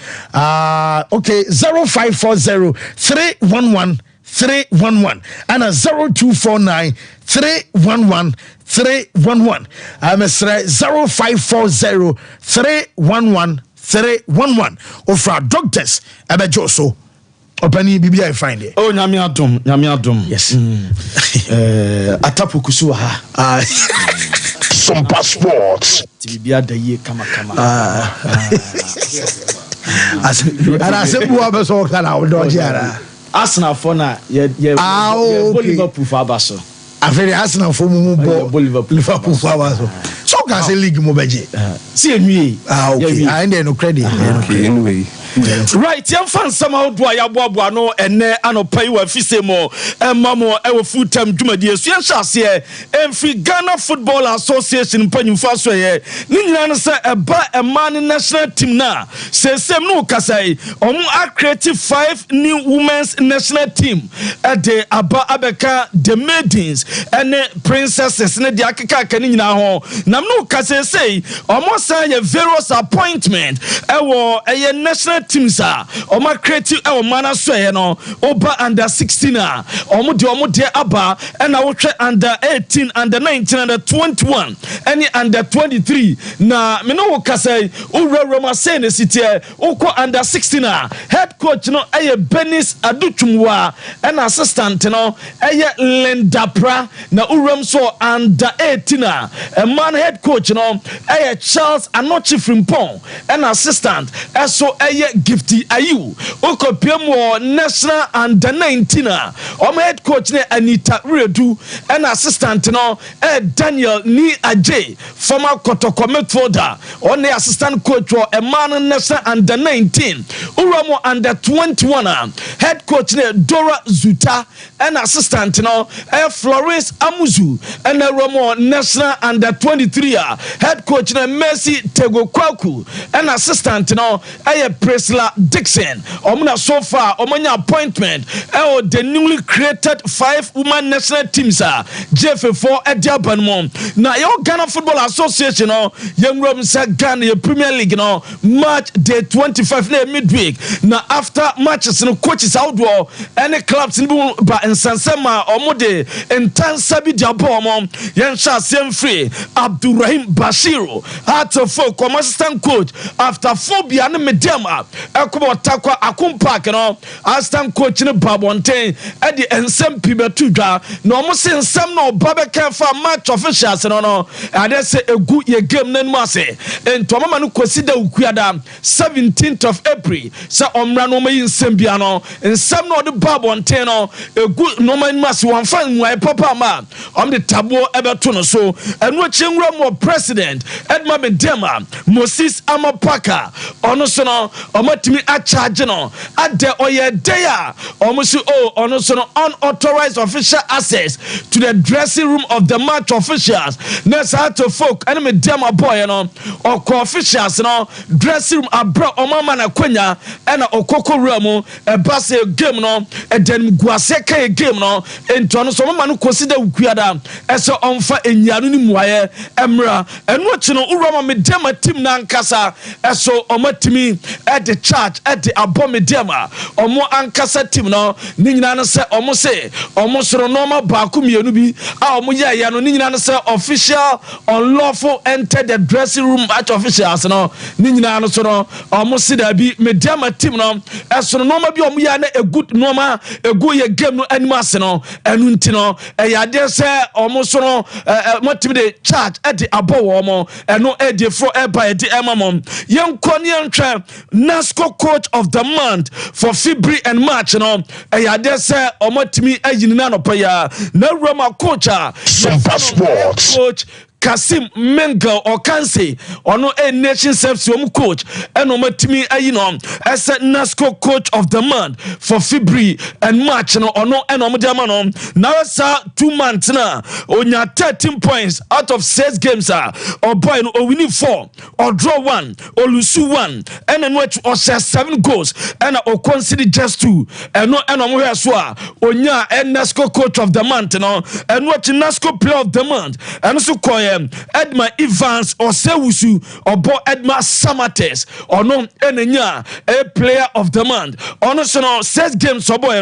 [SPEAKER 1] okay 0540 311 311 and a 0249 311 311 Mr. 0540 311 311 ofra doctors abejoso Opani bibi I find it.
[SPEAKER 10] Oh, nyami adom.
[SPEAKER 1] Yes.
[SPEAKER 10] Atapu kusu ha.
[SPEAKER 7] Sompa Sports.
[SPEAKER 10] Bibi adaye kama.
[SPEAKER 1] Ara sebu abeso kana odoji ara.
[SPEAKER 10] Arsenal for na ye Liverpool for abaso.
[SPEAKER 1] After Arsenal for Liverpool flowers. So can say league mo beje.
[SPEAKER 8] See me.
[SPEAKER 1] Okay. I ain't no credit.
[SPEAKER 9] Okay, anyway.
[SPEAKER 19] Right, young fans somehow do I abwa no and ano pay wa fise mo mamo e full time dwumadi so yen shase e free Ghana Football Association panyimfa so ye ni nyina no se eba e man national team na se sem no kasai omo a create 5 new women's national team de aba abeka the maidens and princesses ne de akeka ka ni nyina ho nam no kasai say omo say ye various appointment e wo e national teams oma creative e mana so ye no oba under 16 omo de aba and na wo under 18 under 19 under 21 any under 23 na me no kasai Roma say ne city uko under 16 head coach no eye Benis Adutumwa and assistant no eye Lendapra na uram so under 18 a man head coach no eye Charles Anochi Frimpong and assistant eso eye Gifty Ayu uko pemo national under 19 head coach ne Anita Redu and assistant no Daniel Ni Ajay former Kotoko midfielder on the assistant coach for a man national under 19 Uramo under 21 head coach ne Dora Zuta and assistant no Florence Amuzu and Ramo national under 23 head coach ne Mercy Tegokwaku and assistant no Presla Dixon omna so far omanya appointment the newly created 5 women national teams JF4 Ediaban mom na yo Ghana Football Association no young Rom sa Ghana Premier League no March day 25 na midweek na after matches no coaches outdoor any clubs in ba ensansema omode intensa bi diabo mom yen sha sem free Abdurrahim Bashiru heart of folk assistant coach after phobia na medema ekobo takwa akumpark no assistant coach ne Babonten e di ensem pibetu dwa na omo se ensem no babeka fa match officials no ade se egu ye game nan mu ase ento mama no kwasida ukuada 17th of April se omra no mayi ensem bia no ensem no de Babonten no egu no man mu ase wan fa nwai papa ma om de tabo ebeto no so enu chenwura mo president Edma Medema Moses Amapaka ono so no omatimi a charge no ade oye there omusu ono so no unauthorized official access to the dressing room of the match officials nessa to folk and me dem boy no or officials no dressing room abra omama na kwanya and okoko room e bass game no e den guase kai game no ento no so mama no consider ukuada eso onfa enyanu ni muaye emra enu chi no uroma me dem team na nkasa eso omatimi at the church at the abomedema omo ankasa team no ni nyina no se omo se omo soro normal baaku mienu bi a omo ya no ni nyina no se official unlawful enter the dressing room at officials no ni nyina no soro omo se da bi medema team no eso normal bi omo ya na a good normal egu ye game no animase no enu nti no ya de se omo soro motim de church at the abowo omo eno e de fro e ba e de emamom yenko ne yentwa NASCO coach of the month for February and March no ya de se omotimi ayinina no pa ya na Roma coach
[SPEAKER 7] Sompa Sports
[SPEAKER 19] coach Kasim Mengel or Kansi or no a nation service coach and omatimi ayino as a NASCO coach of the month for February and March no or no and omadiamano now sir 2 months na onya 13 points out of 6 games or boy no winning 4 or draw 1 or lose 1 and then which or 7 goals and or consider just 2 and no and omo so onya and NASCO coach of the month no and what NASCO player of the month and so Edma Evans or Sewusu or Bo Edma Samates or no Enenya a player of the month on no 6 games or boy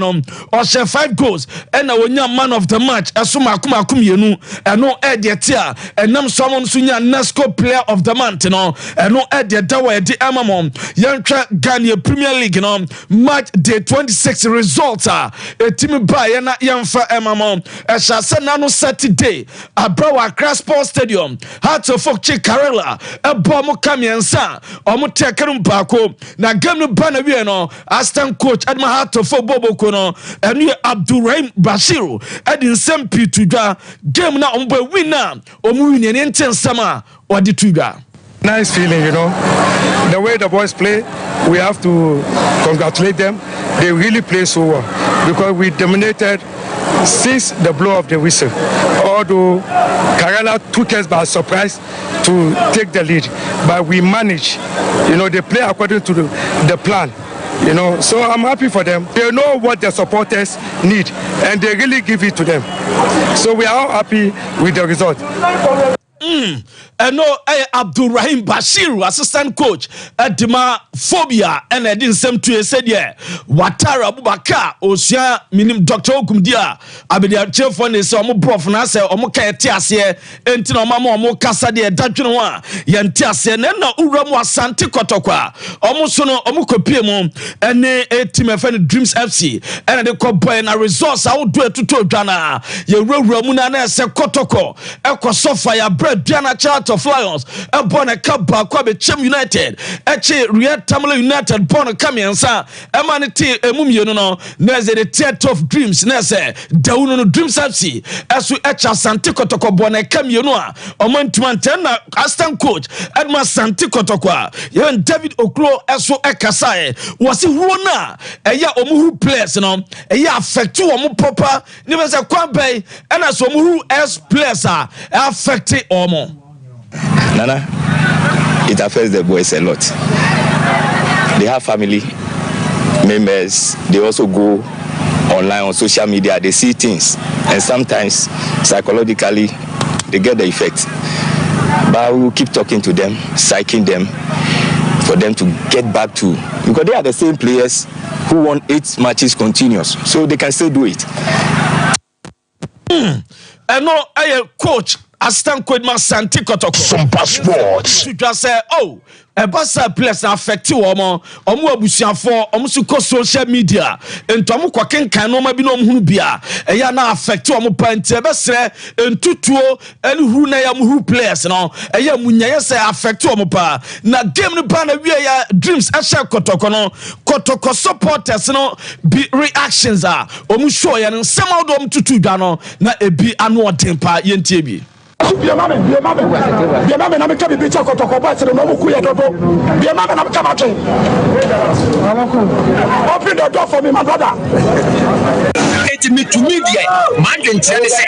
[SPEAKER 19] or share 5 goals and a man of the match asuma kuma kumienu and no edia and nam someone sunya NASCO player of the month no and no edia dawa di amamom yantra Ghana Premier League no match day 26 results a team by na yamfa amamom e sha se na no Saturday abrawa Accra Sports Stadium. Hearts of Fokchi Karela, a bomb Kamiansa, Omotekarum Bako, Nagam Banaviano, Aston coach at my heart of Bobo Kono, and you Abdurrahim Bashiru, Edin Sempi Tuda, game now on winner, Omuin and Intense Summer, or the Tuda.
[SPEAKER 20] Nice feeling, the way the boys play, we have to congratulate them. They really play so well because we dominated since the blow of the whistle. Although Karela took us by surprise to take the lead, but we managed. They play according to the plan. So I'm happy for them. They know what their supporters need, and they really give it to them. So we are all happy with the result.
[SPEAKER 19] And no, Abdurrahim Bashiru, assistant coach at Dima Phobia, and I didn't seem to said, Watara Bubaka, Osia, Minim Dr. Okumdia, Abedia Chefon is Omo Profanasa, Omoka Tiasia, and Tinomamo, Mokasa de Dajunwa, Yantiasia, and now Uramwa Santi Kotokwa, Omosono, Omukopimo, and a team of Dreams FC, and the Copa and a resource I would do it to Jana, Ramuna, Kotoko, Eko Sofia, Bread, Diana Child of Lions, a Bona Kaba, Kwabe Chem United, Eche Riyad Tamale United, Bona Kamiansa, Emanity, Emumiono, Neze the Theatre of Dreams, Neze, Dauno Dreams FC, Esu Echa Santikotoko, Bona Kamionoa, Omantumantena, Aston coach, Edma Santikotokwa, Yon David Oklo, Esu Ekasae, was he Rona, Eya Omuhu players, Eya affect you Omu Papa, Nivesa Kwabe, and as Omuhu S players are affected Omo.
[SPEAKER 21] Nana, it affects the boys a lot. They have family members. They also go online on social media. They see things, and sometimes psychologically they get the effect. But we will keep talking to them, psyching them, for them to get back to, because they are the same players who won 8 matches continuous, so they can still do it.
[SPEAKER 19] And no, coach. Assistant coach man Santi Kotoko.
[SPEAKER 7] Sompa Sports.
[SPEAKER 19] To just say, a basa players affect you omo abusian for omusuko social media ento omo kwaken kan no ma bi no hunu bia e ya na affect omo pante be sere entutuo eni huru na ya huru players no e ya munyaye say affect omo pa na game no pa na wi ya Dreams asha Kotoko supporters no be reactions are omu show ya nsem odom tutu dwa no na ebi anu odempa yentie bi.
[SPEAKER 22] Bien mame, na me kabi bicha Kotoko ba se no muku ya dodo. Bien mame na me kama twen. Open the door for me, my brother.
[SPEAKER 23] It me to me there. Man den tell say,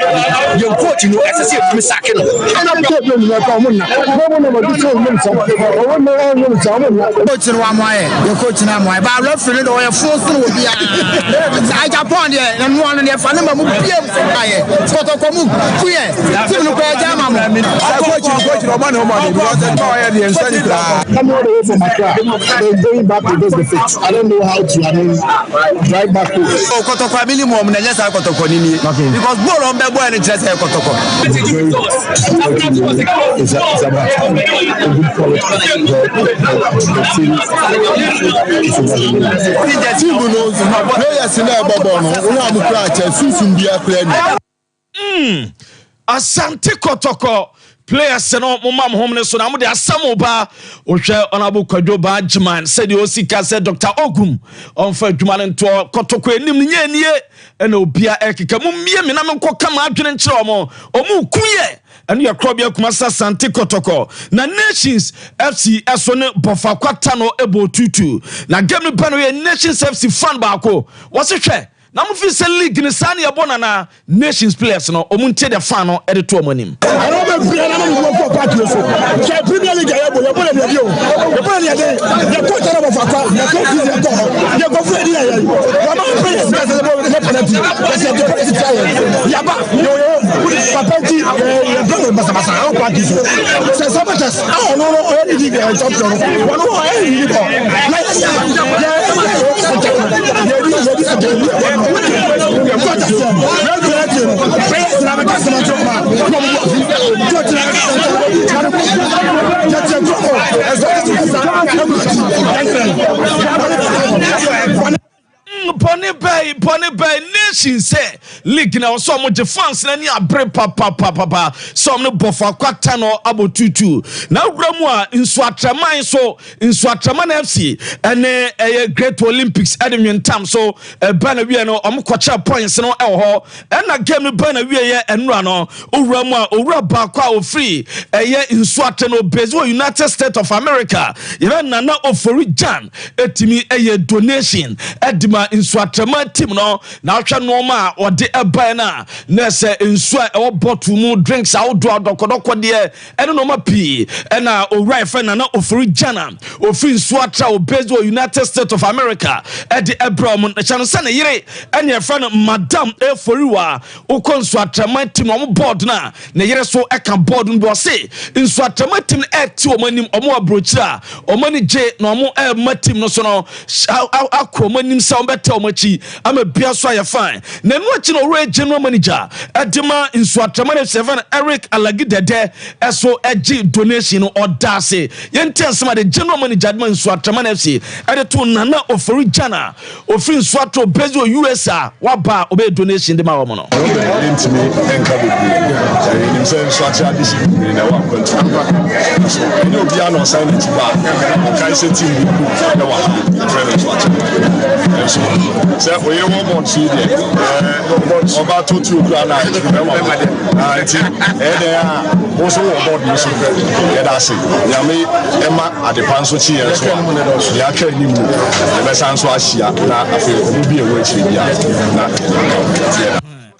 [SPEAKER 23] your coach no SSC me sack no.
[SPEAKER 22] Na me tell you na ka mo na. Mo no do so mo so. O no so mo na.
[SPEAKER 14] Coach no amoye, your coach na amoye. Ba referee no ya force no bia. I Japan there, na no one there fa na ma mu bia aye. Kotoko mu kuye. Team no kwa jama mo.
[SPEAKER 22] Coach no man no man because the power here the inside
[SPEAKER 14] come all the way from Accra. They're going back to the pitch. I don't know how to drive back to.
[SPEAKER 23] Oh, Kotoko minimum na just Kotoko nini. Because ball on be boy and just Kotoko.
[SPEAKER 22] It's
[SPEAKER 19] Asante Kotoko players no mama home so na mo de asamoba ohwe onabo Kwadwo Badgeman said the Osika said Dr. Ogum on fa dwuma nto Kotoko enim nye nie na obia ekeka mu mie me na me nkoka ma adwene nkyere omu kuye and your crop your kumasa Asante Kotoko na Nations FC eso ne bofa kwata no ebo tutu na game no pa no Nations FC fan baako wose hwe na mo fi se league ni sane ya bona na Nations players no omuntie de fan no e de to omanim
[SPEAKER 22] I don't be free na mo go back to so che Premier League ya bo na dia bio e bo na dia ya coach na bo fa kwa ya coach is go ya go free dia ya ma players na se bo na penalty ya se penalty try ya ba yo penalty ya go basa o kwa kiso se so much as no o ni league ya champion one o e ni ko na
[SPEAKER 19] Bonnie Bay wishing say league na so mo fans na ni abre papa some no bofa kwata no abotutu na wura mu a nso atraman so nso atraman FC ene Great Olympics edwintam so bana wie no omkocha points no ho na game no bana wie ye enura no owura mu a owura ba kwa ofree nso ate no Brazil United States of America even na ofori jan etimi donation edima nso atraman team no na ahwa no ma ode eba na se nso a bottle mu drinks outdoor dokodoko de ene no ma pi na owura fe na ofori jana ofri nso atra Brazil United States of America edi Abraham na chano sana yire enya friend Madam Eforiwa ukonso atraman team no board na yire so eka board no say nso atraman team eti omanim omo abrochira omani je na omo team no so no akromanim sa ombeta omachi ama bia so ya fine na no achi no re general manager edima nso atraman 7 Eric Alagidede eso eji donation no odase yente nsema de general manager edima nso atraman FC to nana ofori jana ofri nso Brazil USA waba obe donation de ma wo no
[SPEAKER 2] ntimi enka bebre ni nse nso atia discipline na wa kwanta so ni obi an sign it ba kai se team na wa trainer so atia so se oye wo mo ti de oba to tu kura na nti de a wo so wo board ni so ya da se ya me ema adepan so chi ya so ya ka ni mu be sanso ahia na afi obi ewo chi bia na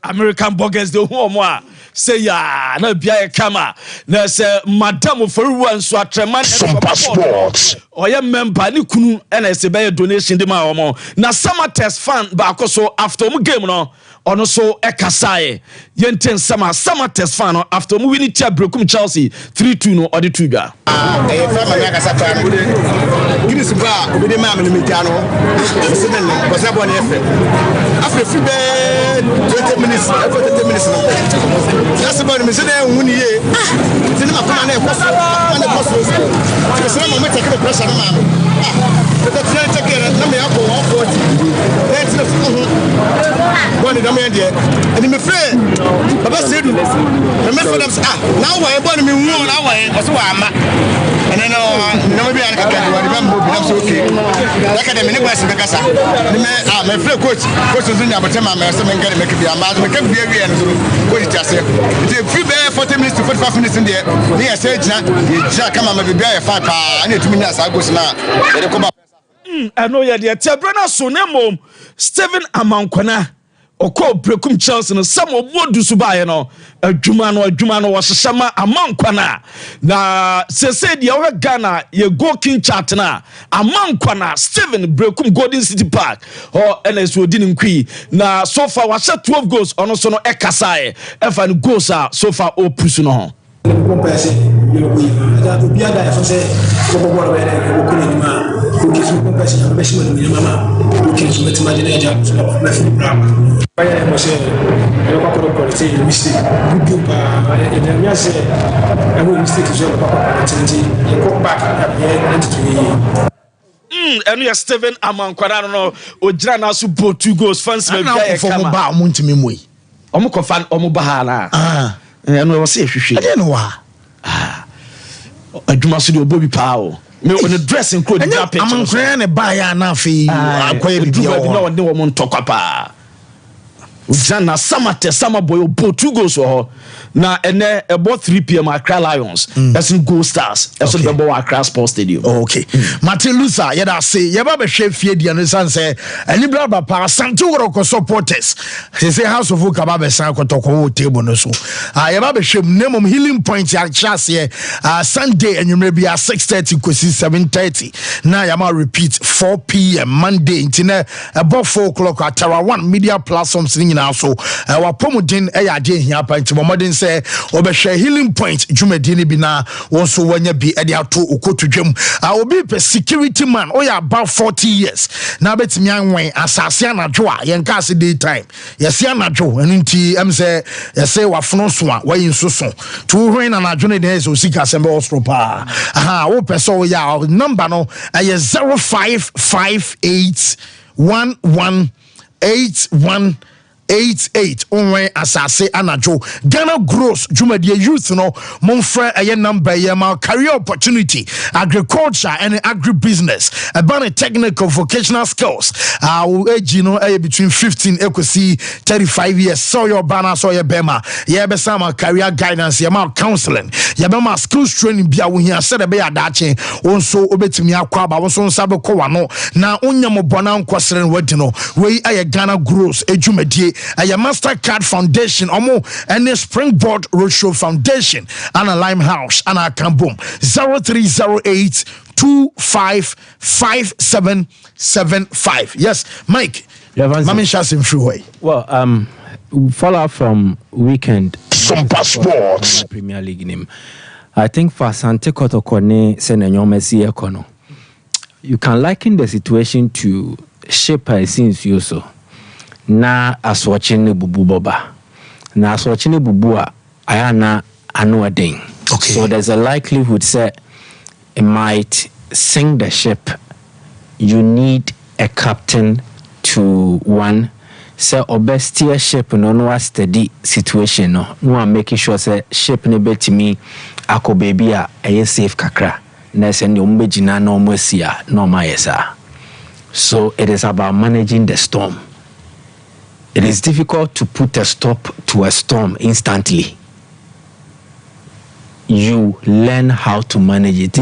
[SPEAKER 19] American bloggers de who mo say ya na bia e kama na say madam for nso atreman
[SPEAKER 7] Sompa Sports
[SPEAKER 19] oya member ni kunu na say be donation de ma omo na summer test fan ba akoso after mu game no ono so ekasae yenten summer test fan no after mu win tia Leverkusen Chelsea 3-2 no odi tuga
[SPEAKER 22] e fa ma na kasa fa no gini si ba obi de ma me mi tia no se den ko se bo na efe after fi be 20 minutes after 30 minutes no just about me say dem wuni ye ti na ma na e koso na koso se na mo take the pressure na ma the train take na me akọ 140 let's one of them there and me friend baba said me for them now why born me won now why so ama and then no be an kaka we remember be so okay like them me kwase be kasa me friend coach Zunya Batema me say me ngare make be ama me can be we and so coach tase the free be 40 minutes to 45 minutes in there they say jina kama me be ya 5 pa na etumi na sa go na they come
[SPEAKER 19] I know ya de Tebrana so na mom Steven Amankwana oko Leverkusen Chelsea no samo bodu so bae no adwuma no wɔhyehyɛma Amankwana na sese de o Ghana ye go king chat na Amankwana Steven Leverkusen Golden City Park o NS odi nkwi na so far wɔhyɛ 12 goals ono so no ekasae efa no goals a so far o pusu no ho
[SPEAKER 3] compensé da do biada e fazer o bora bem o colima o que se compensé a mesma minha mama o que se mete mais de já na fim brava vai é você eu vou colocar o sei mistake good pa e minha se é o mistake já para tinti e go back e into
[SPEAKER 19] enu ya Steven Amankwana no ogira na so bo 2 goals fans me bia e kama
[SPEAKER 1] ba mo ntimi moyi
[SPEAKER 19] omo kofa omo ba ha na enu wo se hwehwe
[SPEAKER 1] ade no wa
[SPEAKER 19] adwuma so de obobi pa o me on the dressing code
[SPEAKER 1] da picture Amankwana ne ba ya na afi akoye bibia
[SPEAKER 19] o na won wo ntokwa pa Ujana Samate Samaboy bo 2 goals ho na ene about 3 p.m. Accra Lions that's in Gold Stars that's the Bebo Accra Sports Stadium.
[SPEAKER 1] Okay. Martin Luther yeda say yeba be hwe fie dia no san say ani bra ba pa Santi Woroko supporters say House of Oka ba be san kotoko table no so yeba be hwe nemom Healing Point ya chance Sunday enwumre bia 6:30 kosi 7:30 na yama repeat 4 p.m. Monday intina about 4 o'clock at Tower 1 media platforms nyina so wa pomodin ya de hia pa nti momodin say obehwe Healing Point dwumadi ni bi na wonso wanya bi e de ato okotudwam obi pe security man oya about 40 years na betimi anwen asase anadwo a yenka ase daytime yesi anadwo enunti say yesi wafono so a wayin soso to hwen na anadwo ne dey so sika sembe ostropa wo peso ya number no 05581181 88 onwe asase anajo Ghana Gross Jumadi youth no monfre aye number ye ma career opportunity agriculture and agribusiness about technical vocational skills age no between 15 equity 35 years so your banner so your bema ye be some career guidance ye ma counseling ye be ma skills training bia wo hia said be adache onso obetimi akwa ba wonso nsabe ko wano na onyam bona nkosere wadi no we aye Ghana Gross ejumadi aye Mastercard Foundation omo and Springboard Roadshow Foundation and a Limehouse and a Kambum 0308 255775. Yes, Mike. Mami Shasim Freeway.
[SPEAKER 8] Well, follow up from weekend.
[SPEAKER 7] Sompa Sports.
[SPEAKER 8] Premier League name. I think for Sante Kotokone Senanyomesi Ekono. You can liken the situation to shape I since you so. Na aswachine bubu boba. Na aswachine bubua ayana anua ding.
[SPEAKER 1] Okay.
[SPEAKER 8] So there's a likelihood that it might sink the ship. You need a captain to one. Say obestia ship no steady situation no making sure say ship ne betimi ako baby a safe kakra. Na send umbejina no mwesia no mayesa. So it is about managing the storm. It is difficult to put a stop to a storm instantly. You learn how to manage it.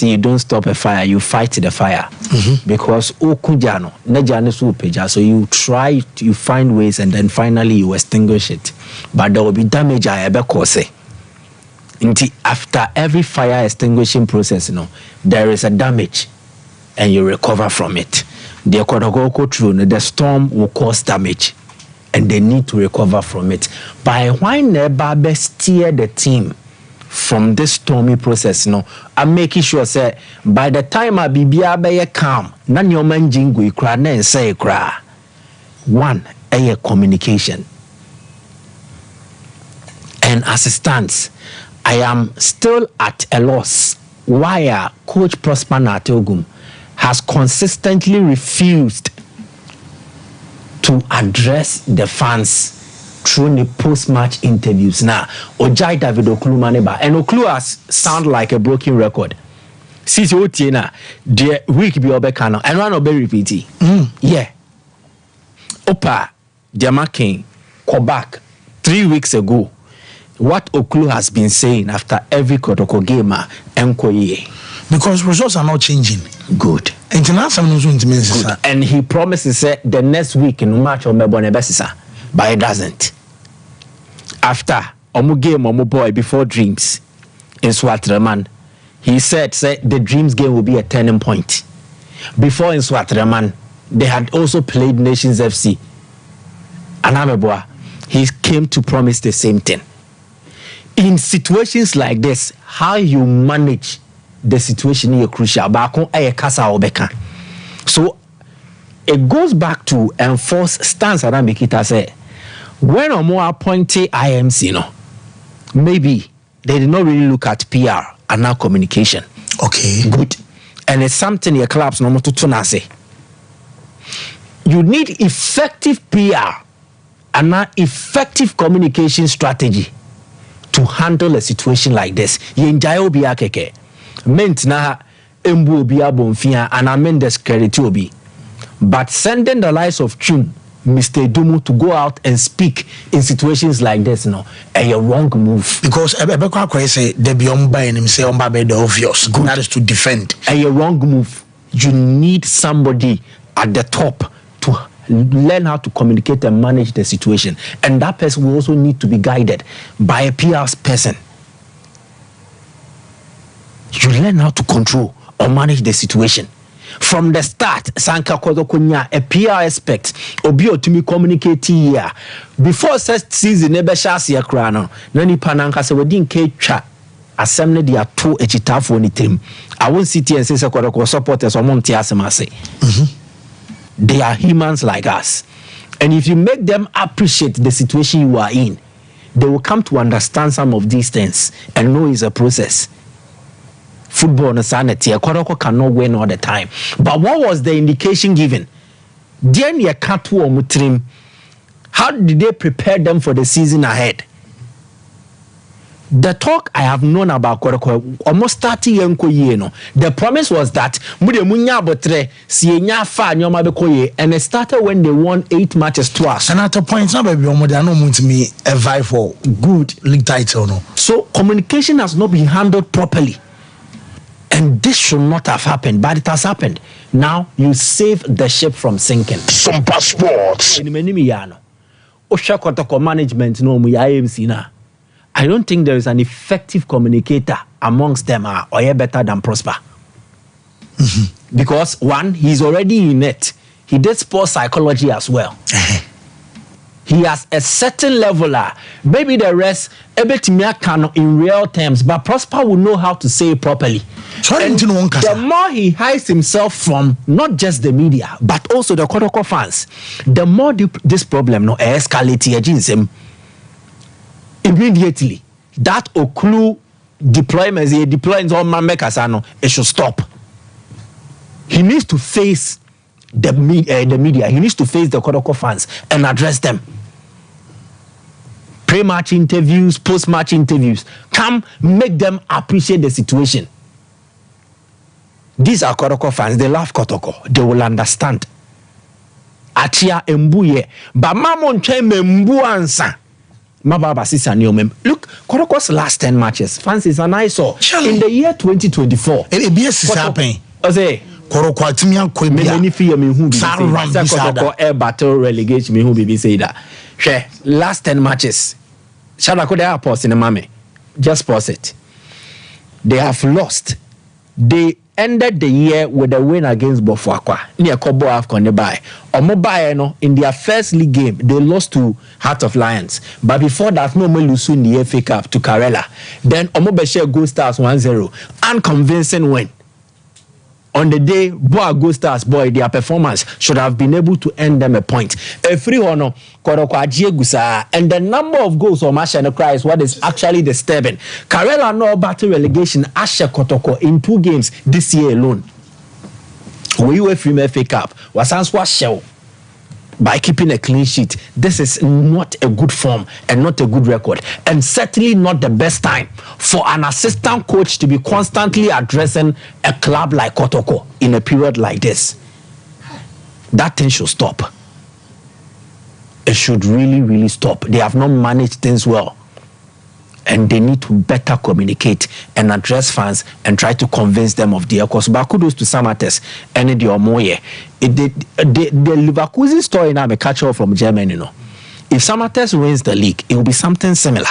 [SPEAKER 8] You don't stop a fire, you fight the fire. Because so you try, you find ways, and then finally you extinguish it. But there will be damage. After every fire extinguishing process, there is a damage, and you recover from it. The storm will cause damage, and they need to recover from it. By why never steer the team from this stormy process, I'm making sure say by the time I be calm, none your man jingu cry and say cry. One, communication. And as it stands, I am still at a loss why Coach Prosper Natogum has consistently refused to address the fans through the post-match interviews. Now, Ojai David Oklu Maneba, and Oklu has sound like a broken record. Since Otiena, the week be obekano, and one obe repeating. Yeah. Opa, Jamakin, Kobak, 3 weeks ago, what Oklu has been saying after every Kotoko game,
[SPEAKER 1] because results are not changing.
[SPEAKER 8] Good.
[SPEAKER 1] Good.
[SPEAKER 8] And he promises the next week in March or Melbourne Besisa, but it doesn't. After Omu game Omu boy before Dreams in Swatreman, he said the Dreams game will be a turning point. Before in Swatreman, they had also played Nations FC. Anameboa, he came to promise the same thing. In situations like this, how you manage the situation is crucial. So it goes back to enforce stance around Bikita say when a more appointed IMC, maybe they did not really look at PR and now communication.
[SPEAKER 1] Okay.
[SPEAKER 8] Good. And it's something your clubs no more to say. You need effective PR and now effective communication strategy to handle a situation like this. Yenjayo biya keke. Meant na embu biya bonfia and amen discredit obi. But sending the likes of Chum, Mr. Dumu to go out and speak in situations like this, a wrong move.
[SPEAKER 1] Because Ebekwa say they be and him say the obvious. Good. That is to defend.
[SPEAKER 8] A wrong move. You need somebody at the top to learn how to communicate and manage the situation, and that person will also need to be guided by a PR person. You learn how to control or manage the situation from the start. Sanka Kodokunya, a PR aspect, Obio to me communicate here before such season. Never shas ya crano. Nani pananka se wedin kecha assembly dia two echitafu on team. I won't sit here and say Kodoko supporters or Montiasemase. They are humans like us. And if you make them appreciate the situation you are in, they will come to understand some of these things and know it's a process. Football on sanity, Kodoko cannot win all the time. But what was the indication given? Then you can't mutrim How did they prepare them for the season ahead? The talk I have known about Koroko almost 30 years ago, the promise was that and it started when they won 8 matches to us.
[SPEAKER 1] And at a point, now baby, they no want me a vie for good league title. No.
[SPEAKER 8] So communication has not been handled properly, and this should not have happened, but it has happened. Now you save the ship from sinking.
[SPEAKER 7] Sompa Sports.
[SPEAKER 8] Management no I don't think there is an effective communicator amongst them or better than Prosper. Because one, he's already in it. He did sports psychology as well. He has a certain level. Maybe the rest, can in real terms, but Prosper will know how to say it properly. The more he hides himself from not just the media, but also the Kotoko fans, the more this problem escalates immediately. That Oklu deployments on Mamekasano, it should stop. He needs to face the media. He needs to face the Kodoko fans and address them. Pre-match interviews, post-match interviews. Come, make them appreciate the situation. These are Kodoko fans. They love Kotoko. They will understand. Achia embuye. Ba mamon cheme mbu ansa. Look, Koroko's last 10 matches, Francis and I saw in the year 2024.
[SPEAKER 1] It be happening. Koroko Timian
[SPEAKER 8] air battle relegation me who be say that. Last 10 matches. Shall I go there pause in a mame? Just pause it. They have lost. They ended the year with a win against Bofuakwa. Near Kobo Afcon by. Omobaye in their first league game, they lost to Heart of Lions. But before that, no more lose in the FA Cup to Karela. Then Omobeshe Go Stars 1-0. Unconvincing win. On the day, Boa Go Stars, their performance should have been able to earn them a point. A free honor, and the number of goals on Masha Cry is what is actually disturbing. Karela no battle relegation, Asha Kotoko in 2 games this year alone. We were from FA Cup, was answer shell by keeping a clean sheet. This is not a good form and not a good record, and certainly not the best time for an assistant coach to be constantly addressing a club like Kotoko in a period like this. That thing should stop. It should really, really stop. They have not managed things well, and they need to better communicate and address fans and try to convince them of their cause. But kudos to Samates and the Omoye. The Leverkusen story now, a catch-all from Germany. If Samates wins the league, it will be something similar.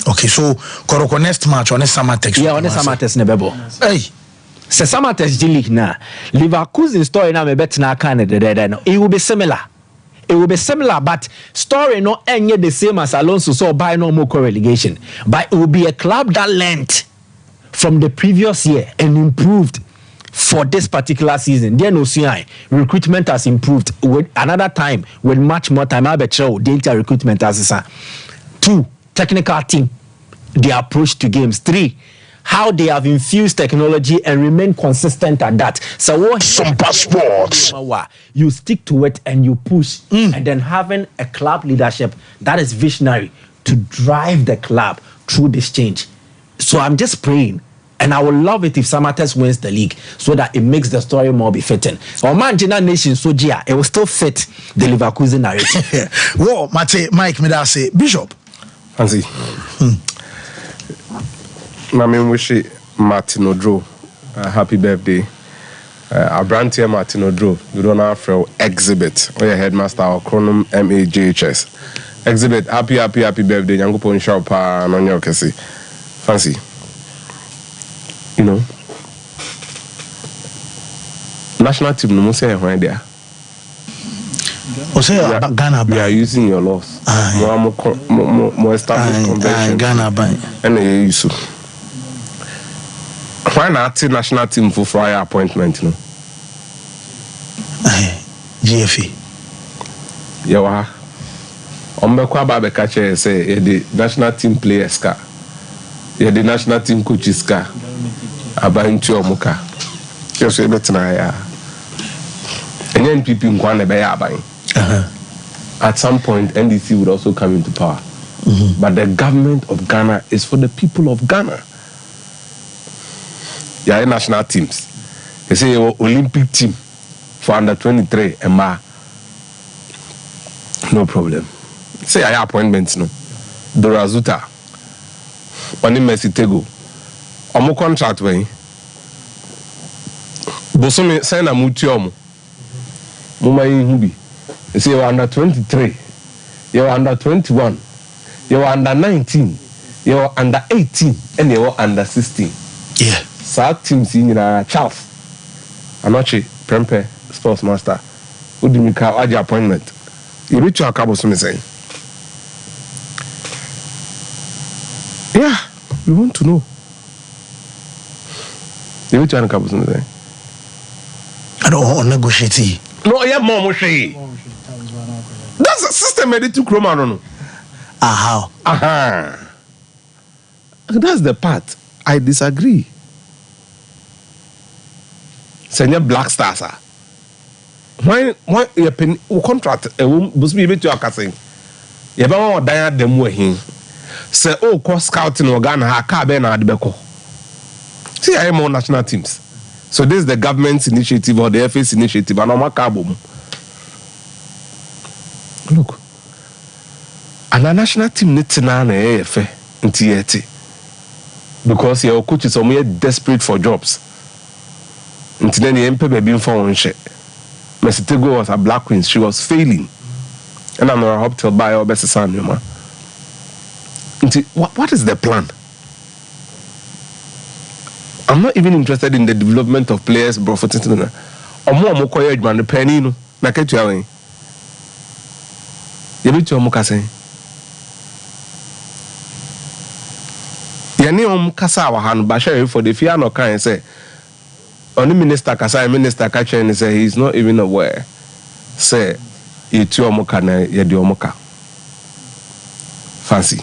[SPEAKER 1] Okay, so Koroko next match on the Samatex.
[SPEAKER 8] Yeah, on the Samatex Nebebo. Hey, se Samatex G League now. Leverkusen story now, me bet na it will be similar. It will be similar, but story not any the same as Alonso so by no more relegation. But it will be a club that learned from the previous year and improved for this particular season. Then OCI recruitment has improved with another time with much more time. I bet you data recruitment as a 2 technical team, the approach to games. 3, how they have infused technology and remain consistent at that. So what
[SPEAKER 7] Sompa Sports.
[SPEAKER 8] You stick to it and you push, and then having a club leadership that is visionary to drive the club through this change. So I'm just praying, and I would love it if Samatex wins the league so that it makes the story more befitting. Or Manchester Nation Sojia, it will still fit the Leverkusen narrative.
[SPEAKER 1] Well, Mike, me that say Bishop.
[SPEAKER 9] Fancy. I mean, wish Martin Odro happy birthday. Abrantia Martin Odro, you don't have to exhibit. Or your headmaster or Chronom MAJHS. Exhibit happy birthday. Yango pon shop and on your kasi. Fancy. You know. National team no say when there.
[SPEAKER 1] Ghana.
[SPEAKER 9] We are using your laws. More established convention.
[SPEAKER 1] Ghana by.
[SPEAKER 9] And they use. Why not national team for Friday appointment? No.
[SPEAKER 1] GFA.
[SPEAKER 9] Yeah, Ombekwa Babekache say the national team players car. Yeah, the national team coaches car. Abaintu Omuka. Just say better na ya. And then people in Kwane be abain. at some point NDC would also come into power. But the government of Ghana is for the people of Ghana. Yeah, national teams. They say Olympic team for under 23 and no problem. Say I have appointments no. Dorazuta. Oni Messi Tego. Omo contract way. Bosome sign a mutiomo. Muma hubi. They say you're under 23. You're under 21. You're under 19. You're under 18. And you're under 16.
[SPEAKER 1] Yeah.
[SPEAKER 9] So teams in Charles. Anoche Prempe sports master. Udimika Aja appointment. You reach your cabo saying. Yeah, we want to know. You reach your cabo saying.
[SPEAKER 1] I don't want to negotiate.
[SPEAKER 9] No, yeah, Mom. That's a system made to Chroma. No.
[SPEAKER 1] How?
[SPEAKER 9] That's the part I disagree. Senior Black Stars. Why you pen contract must be able to access. You ever die at them way. Say, oh, cross scouting or Ghana, ha, Kabe na Adbeko. See, I am on national teams. So this is the government's initiative or the FA's initiative, and I'm a carbon. Look, and a national team needs to know because your coaches are desperate for jobs. Until then, the MP baby for shit. Messi Tego was a black queen. She was failing, and I'm gonna hope to buy our best son, you man. What is the plan? I'm not even interested in the development of players, bro. For Titina, or more quiet man, the penny, no, na ketu yawe. Yebitu omukase. Yani omukasa wa hanu bashe for the fear no can say. Only minister kasa minister kache and say he's not even aware. Say itu omuka na yedi omuka. Fancy.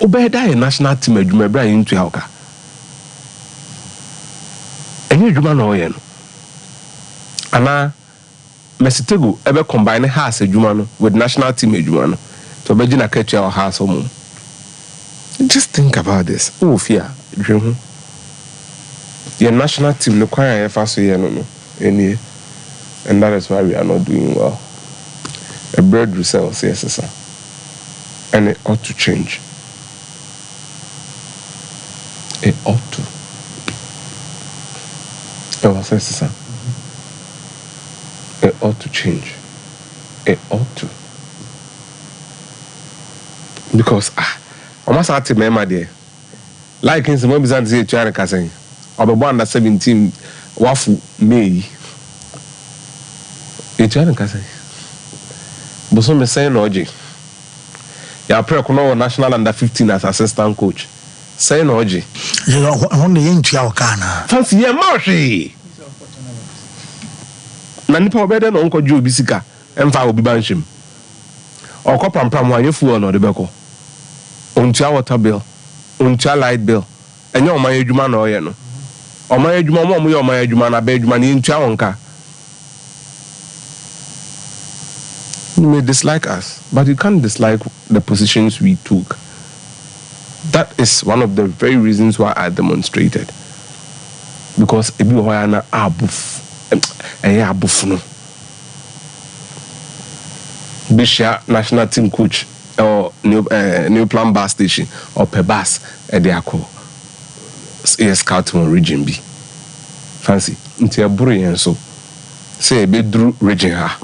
[SPEAKER 9] Obeda a national team adwuma bra into hawka. Enye adwuma na oye no. Ana Messi Tego ebe combine house adwuma no with national team adwuma no. To be na catch our house omo. Just think about this. Oh fear, dream. Your national team no kwaya efa so ye no any, and that is why we are not doing well. A bread resell yes sir. And it ought to change. It ought to. It ought to change. It ought to. Because almost at me my dear. Like in some ways, I say China Cassin. Or the one that 17 wafu May. It's China Cassin. But some saying OJ. Yeah, pray no national under 15 as assistant coach. Saying OJ.
[SPEAKER 1] You know, only into your Ghana.
[SPEAKER 9] Fancy yeah, Marshy. Nanipa obede no nko ju bisika emfa obi banshim. Okopam pam wanye fuel no de beko. Ontua water bill, ontua light bill. Enye oman adwuma na oye no. Oman adwuma mo ye oman adwuma na be adwuma ni ntua wonka. You may dislike us, but you can't dislike the positions we took. That is one of the very reasons why I demonstrated. Because ebi ho ya na abuf no. Bishia national team coach or new plan bus station or per bus ediako scout on region B. Fancy nti eburu yen so say be dru region ha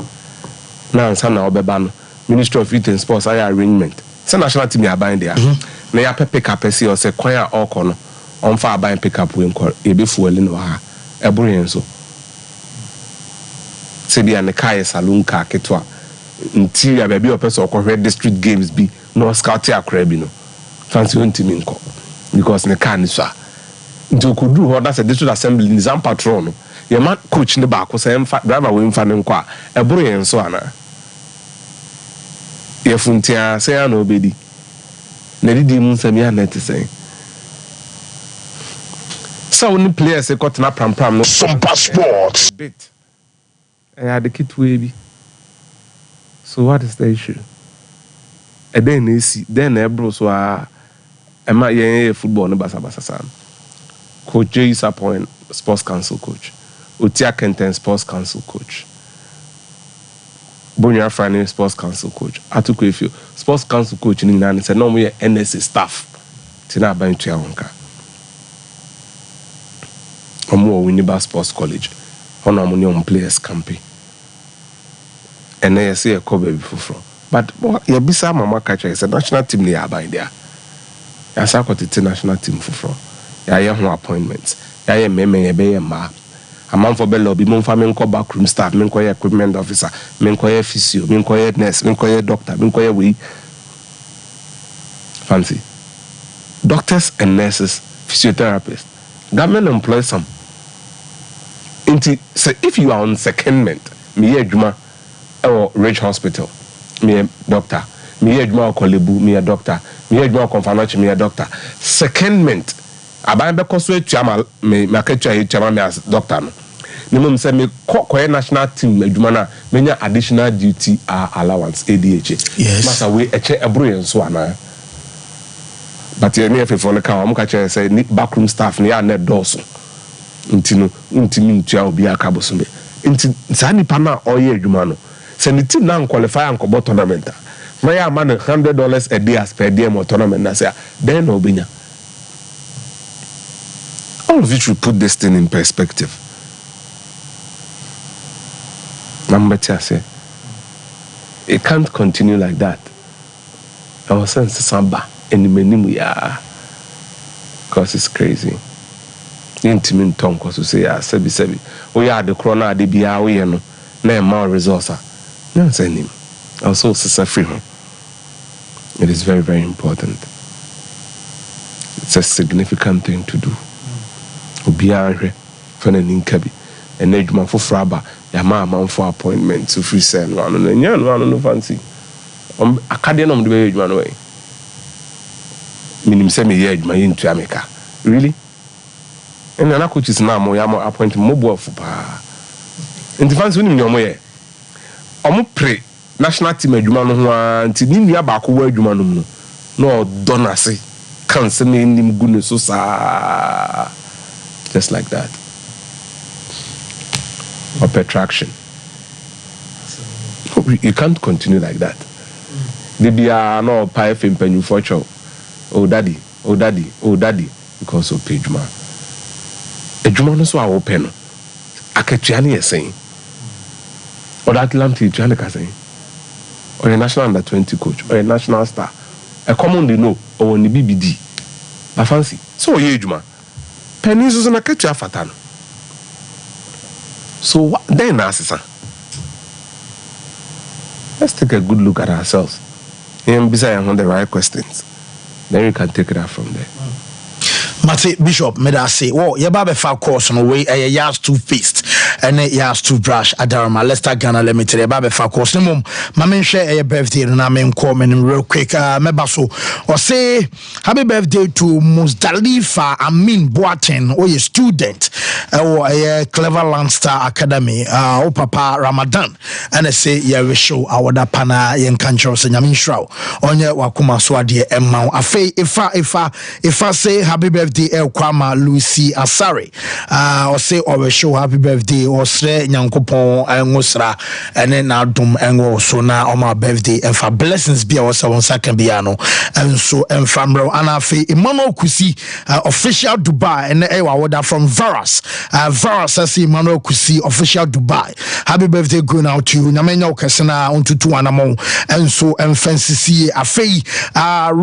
[SPEAKER 9] na ansa na obeba no Ministry of Youth and Sports aya arrangement say national team ya ban there na ya pick up say o say kwan a okọ no on fa ban pick up we nko e be fuel no ha eburu yen so say be an kai saloon car ketwa interior baby o person okọ district games be no scout akra bi no fancy on team nko because ne car ni so nti ko do ho that's a district assembly in Zam patron no ye man coach ne ba ko say driver we mfa ne nko a eburu yen so ana ye funtia say ana obedi na didi mu nsam ya net say so only players e got na pram no Sompa Sports bit I had the kit we be So what is the issue? And then you see, then Ebros were football no basa. Coach J is appointed sports council coach. Utia Kenten sports council coach. Bonya Frane sports council coach. Atuku Efio sports council coach in Nani said no we NSA staff. Tina Bantua Wonka. Omo Winneba Sports College. On Ammonium Players Camping. And they say a cover before. But Yabisa Mama Catcher is a national team near by there. Yasa got the national team for. Yaya no appointments. Yaya meme be ma. A man for bello be mon family call backroom staff, menkoye equipment officer, menkoye physio, menkoye nurse, menkoye doctor, menkoye we. Fancy. Doctors and nurses, physiotherapists. Government employs some. So if you are on secondment, me Juma or Ridge Hospital, me a doctor, me Juma Kolebu, me a doctor, me Juma Confanachi, me a doctor. Secondment, Abba Cosway Chama, me Makacha Chama as doctor. Nimum say me quite national team, Jumana, many additional duty allowance, ADH.
[SPEAKER 1] Yes.
[SPEAKER 9] Master, we a chair a brilliant swana. But you're near for the car, I'm catching say backroom staff near net dorsal. Intimi ntua obi akabosome inti sani pana oye adwuma no se ne team na qualify and go tournament na ya man $100 a day as per DM tournament na say then no obenya. All of you should put this thing in perspective. Number 2 say it can't continue like that. Our sense Sompa and menimu ya because it's crazy. Intimate tongue because you say, Sebi. We are the corona, the Bia, we know, no more resource. No, send him. Also, free. It is very, very important. It's a significant thing to do. Ubiare, Fenin Kabi, and Edman for Fraba, Yama for appointment to free send one and no fancy. Acadian the way one way. Minim semi yed my into America. Really? And then I coach is now more appointed mobile for pa. In the fans winning your way. Pray national team Jumano until Nimia Baku where Jumanum. No donasi. Can't say him goodness so just like that. Of attraction. You can't continue like that. They be no pie film pen you for show. Oh daddy, because of page man. A Jumano so open. Aketiani is saying. Or that Atlantic Janica saying. Or a national under 20 coach, or a national star. A common they know, or on the BBD. I fancy. So ye Juma. Pennies is an Aketia Fatan. So what then Assisa? Let's take a good look at ourselves. And besides on the right questions. Then we can take it out from there.
[SPEAKER 1] Mate Bishop made us say, "Oh, your baby far course on the way a yas toothpaste and a yas toothbrush Adarma Leicester Ghana Limited. A baby far course. No mum, my share a birthday and I mean comment real quick. Mebaso or say happy birthday to Musdalifa Amin Boaten or a student or a Clever Landstar Academy. Oh Papa Ramadan and I say yeah we show our pana yen kanchos and Yamin Shrow on your Wakuma Swadi Emma. If I say happy birthday. El Kwama Lucy Asari or say or show happy birthday or sre nyankopon ngosra and then adum engo so na on my birthday and for blessings be also on second piano and so and famro anafe Emmanuel Kusi official Dubai and ewa order from Varas as Emmanuel Kusi official Dubai happy birthday going out to you nyamenya okesena onto two anamo and so and fancy afi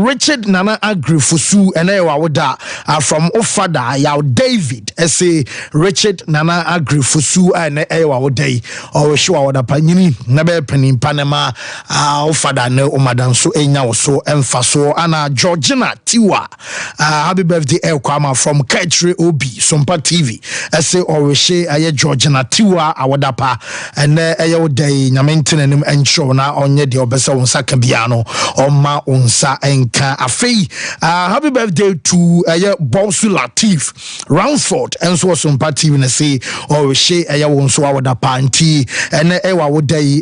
[SPEAKER 1] Richard Nana Agrifusu and ewa order from Ofada Yao David say Richard Nana Agrifusu and Ewa Day or show the panini never penny Panama Ofada no Umadan so enya so emphaso Anna Georgina Tiwa happy birthday El Kwama from Kaitri Obi Sompa TV say or she aye Georgina Tiwa awadapa and Eyo Day Nyamentin and show na onye de obesa unsa kabiano oma unsa enka afei happy birthday to Bonsu Latif Ransford and so some party when I say or she birthday ɛyɛ wo nso awoda panti ɛne ɛwa woda yi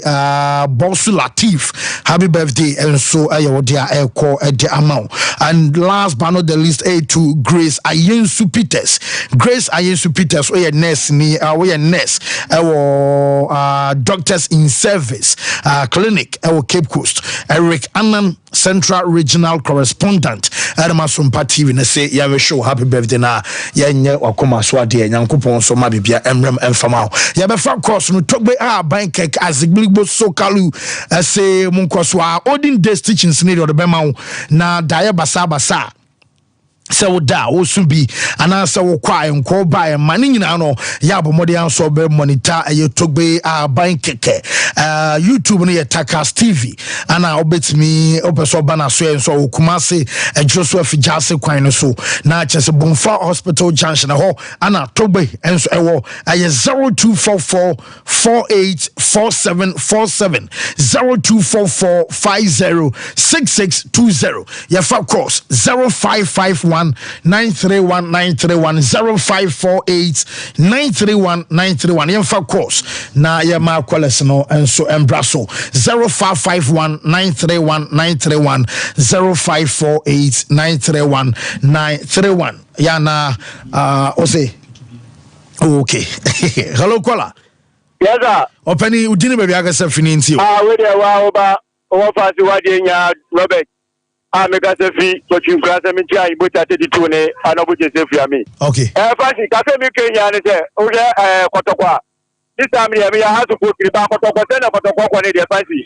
[SPEAKER 1] Bosu Latif happy birthday enso ɛyɛ wo dia ɛkɔ ɛde ama. And last but not the least to Grace Ayensu Peters oye nurse ni oye nurse doctors in service clinic Cape Coast. Eric Annan Central Regional Correspondent Adama Sompa TV na say ya show happy birthday na yenye wakoma so ade nyankopon so ma bibia emrem emfama ya be fa course no togbe bank azigligbo sokalu say munkoso odin day teachings need the bema na daye basa so da wo so bi ana so wo kwa enko ba e mane nyina no ya bomode anso be monitor togbe bank YouTube no Takas TV ana obetimi opeso bana so enso okumase ejroso afijase kwan no so na chese Bonfa Hospital Junction ho ana togbe enso ewo 0244 484747 0244506620 ya of course 0551 931 0548 931 Yemfa course na yema kwales no enso embraso 0551 931 0548 931 yana ose okay. Hello Kola.
[SPEAKER 4] Yes sir.
[SPEAKER 1] Openi udini baby agasa fininti
[SPEAKER 4] we dey wa oba o fa si wa de nya Robert mega sefi so chin class me tia ibo 32 ne anobu je sefi ami.
[SPEAKER 1] Okay.
[SPEAKER 4] Fancy cafe mi Kenya ne se o je kotokwa. This time me ya ha to go kiri ba kotokwa se na kotokwa ko ne de fancy.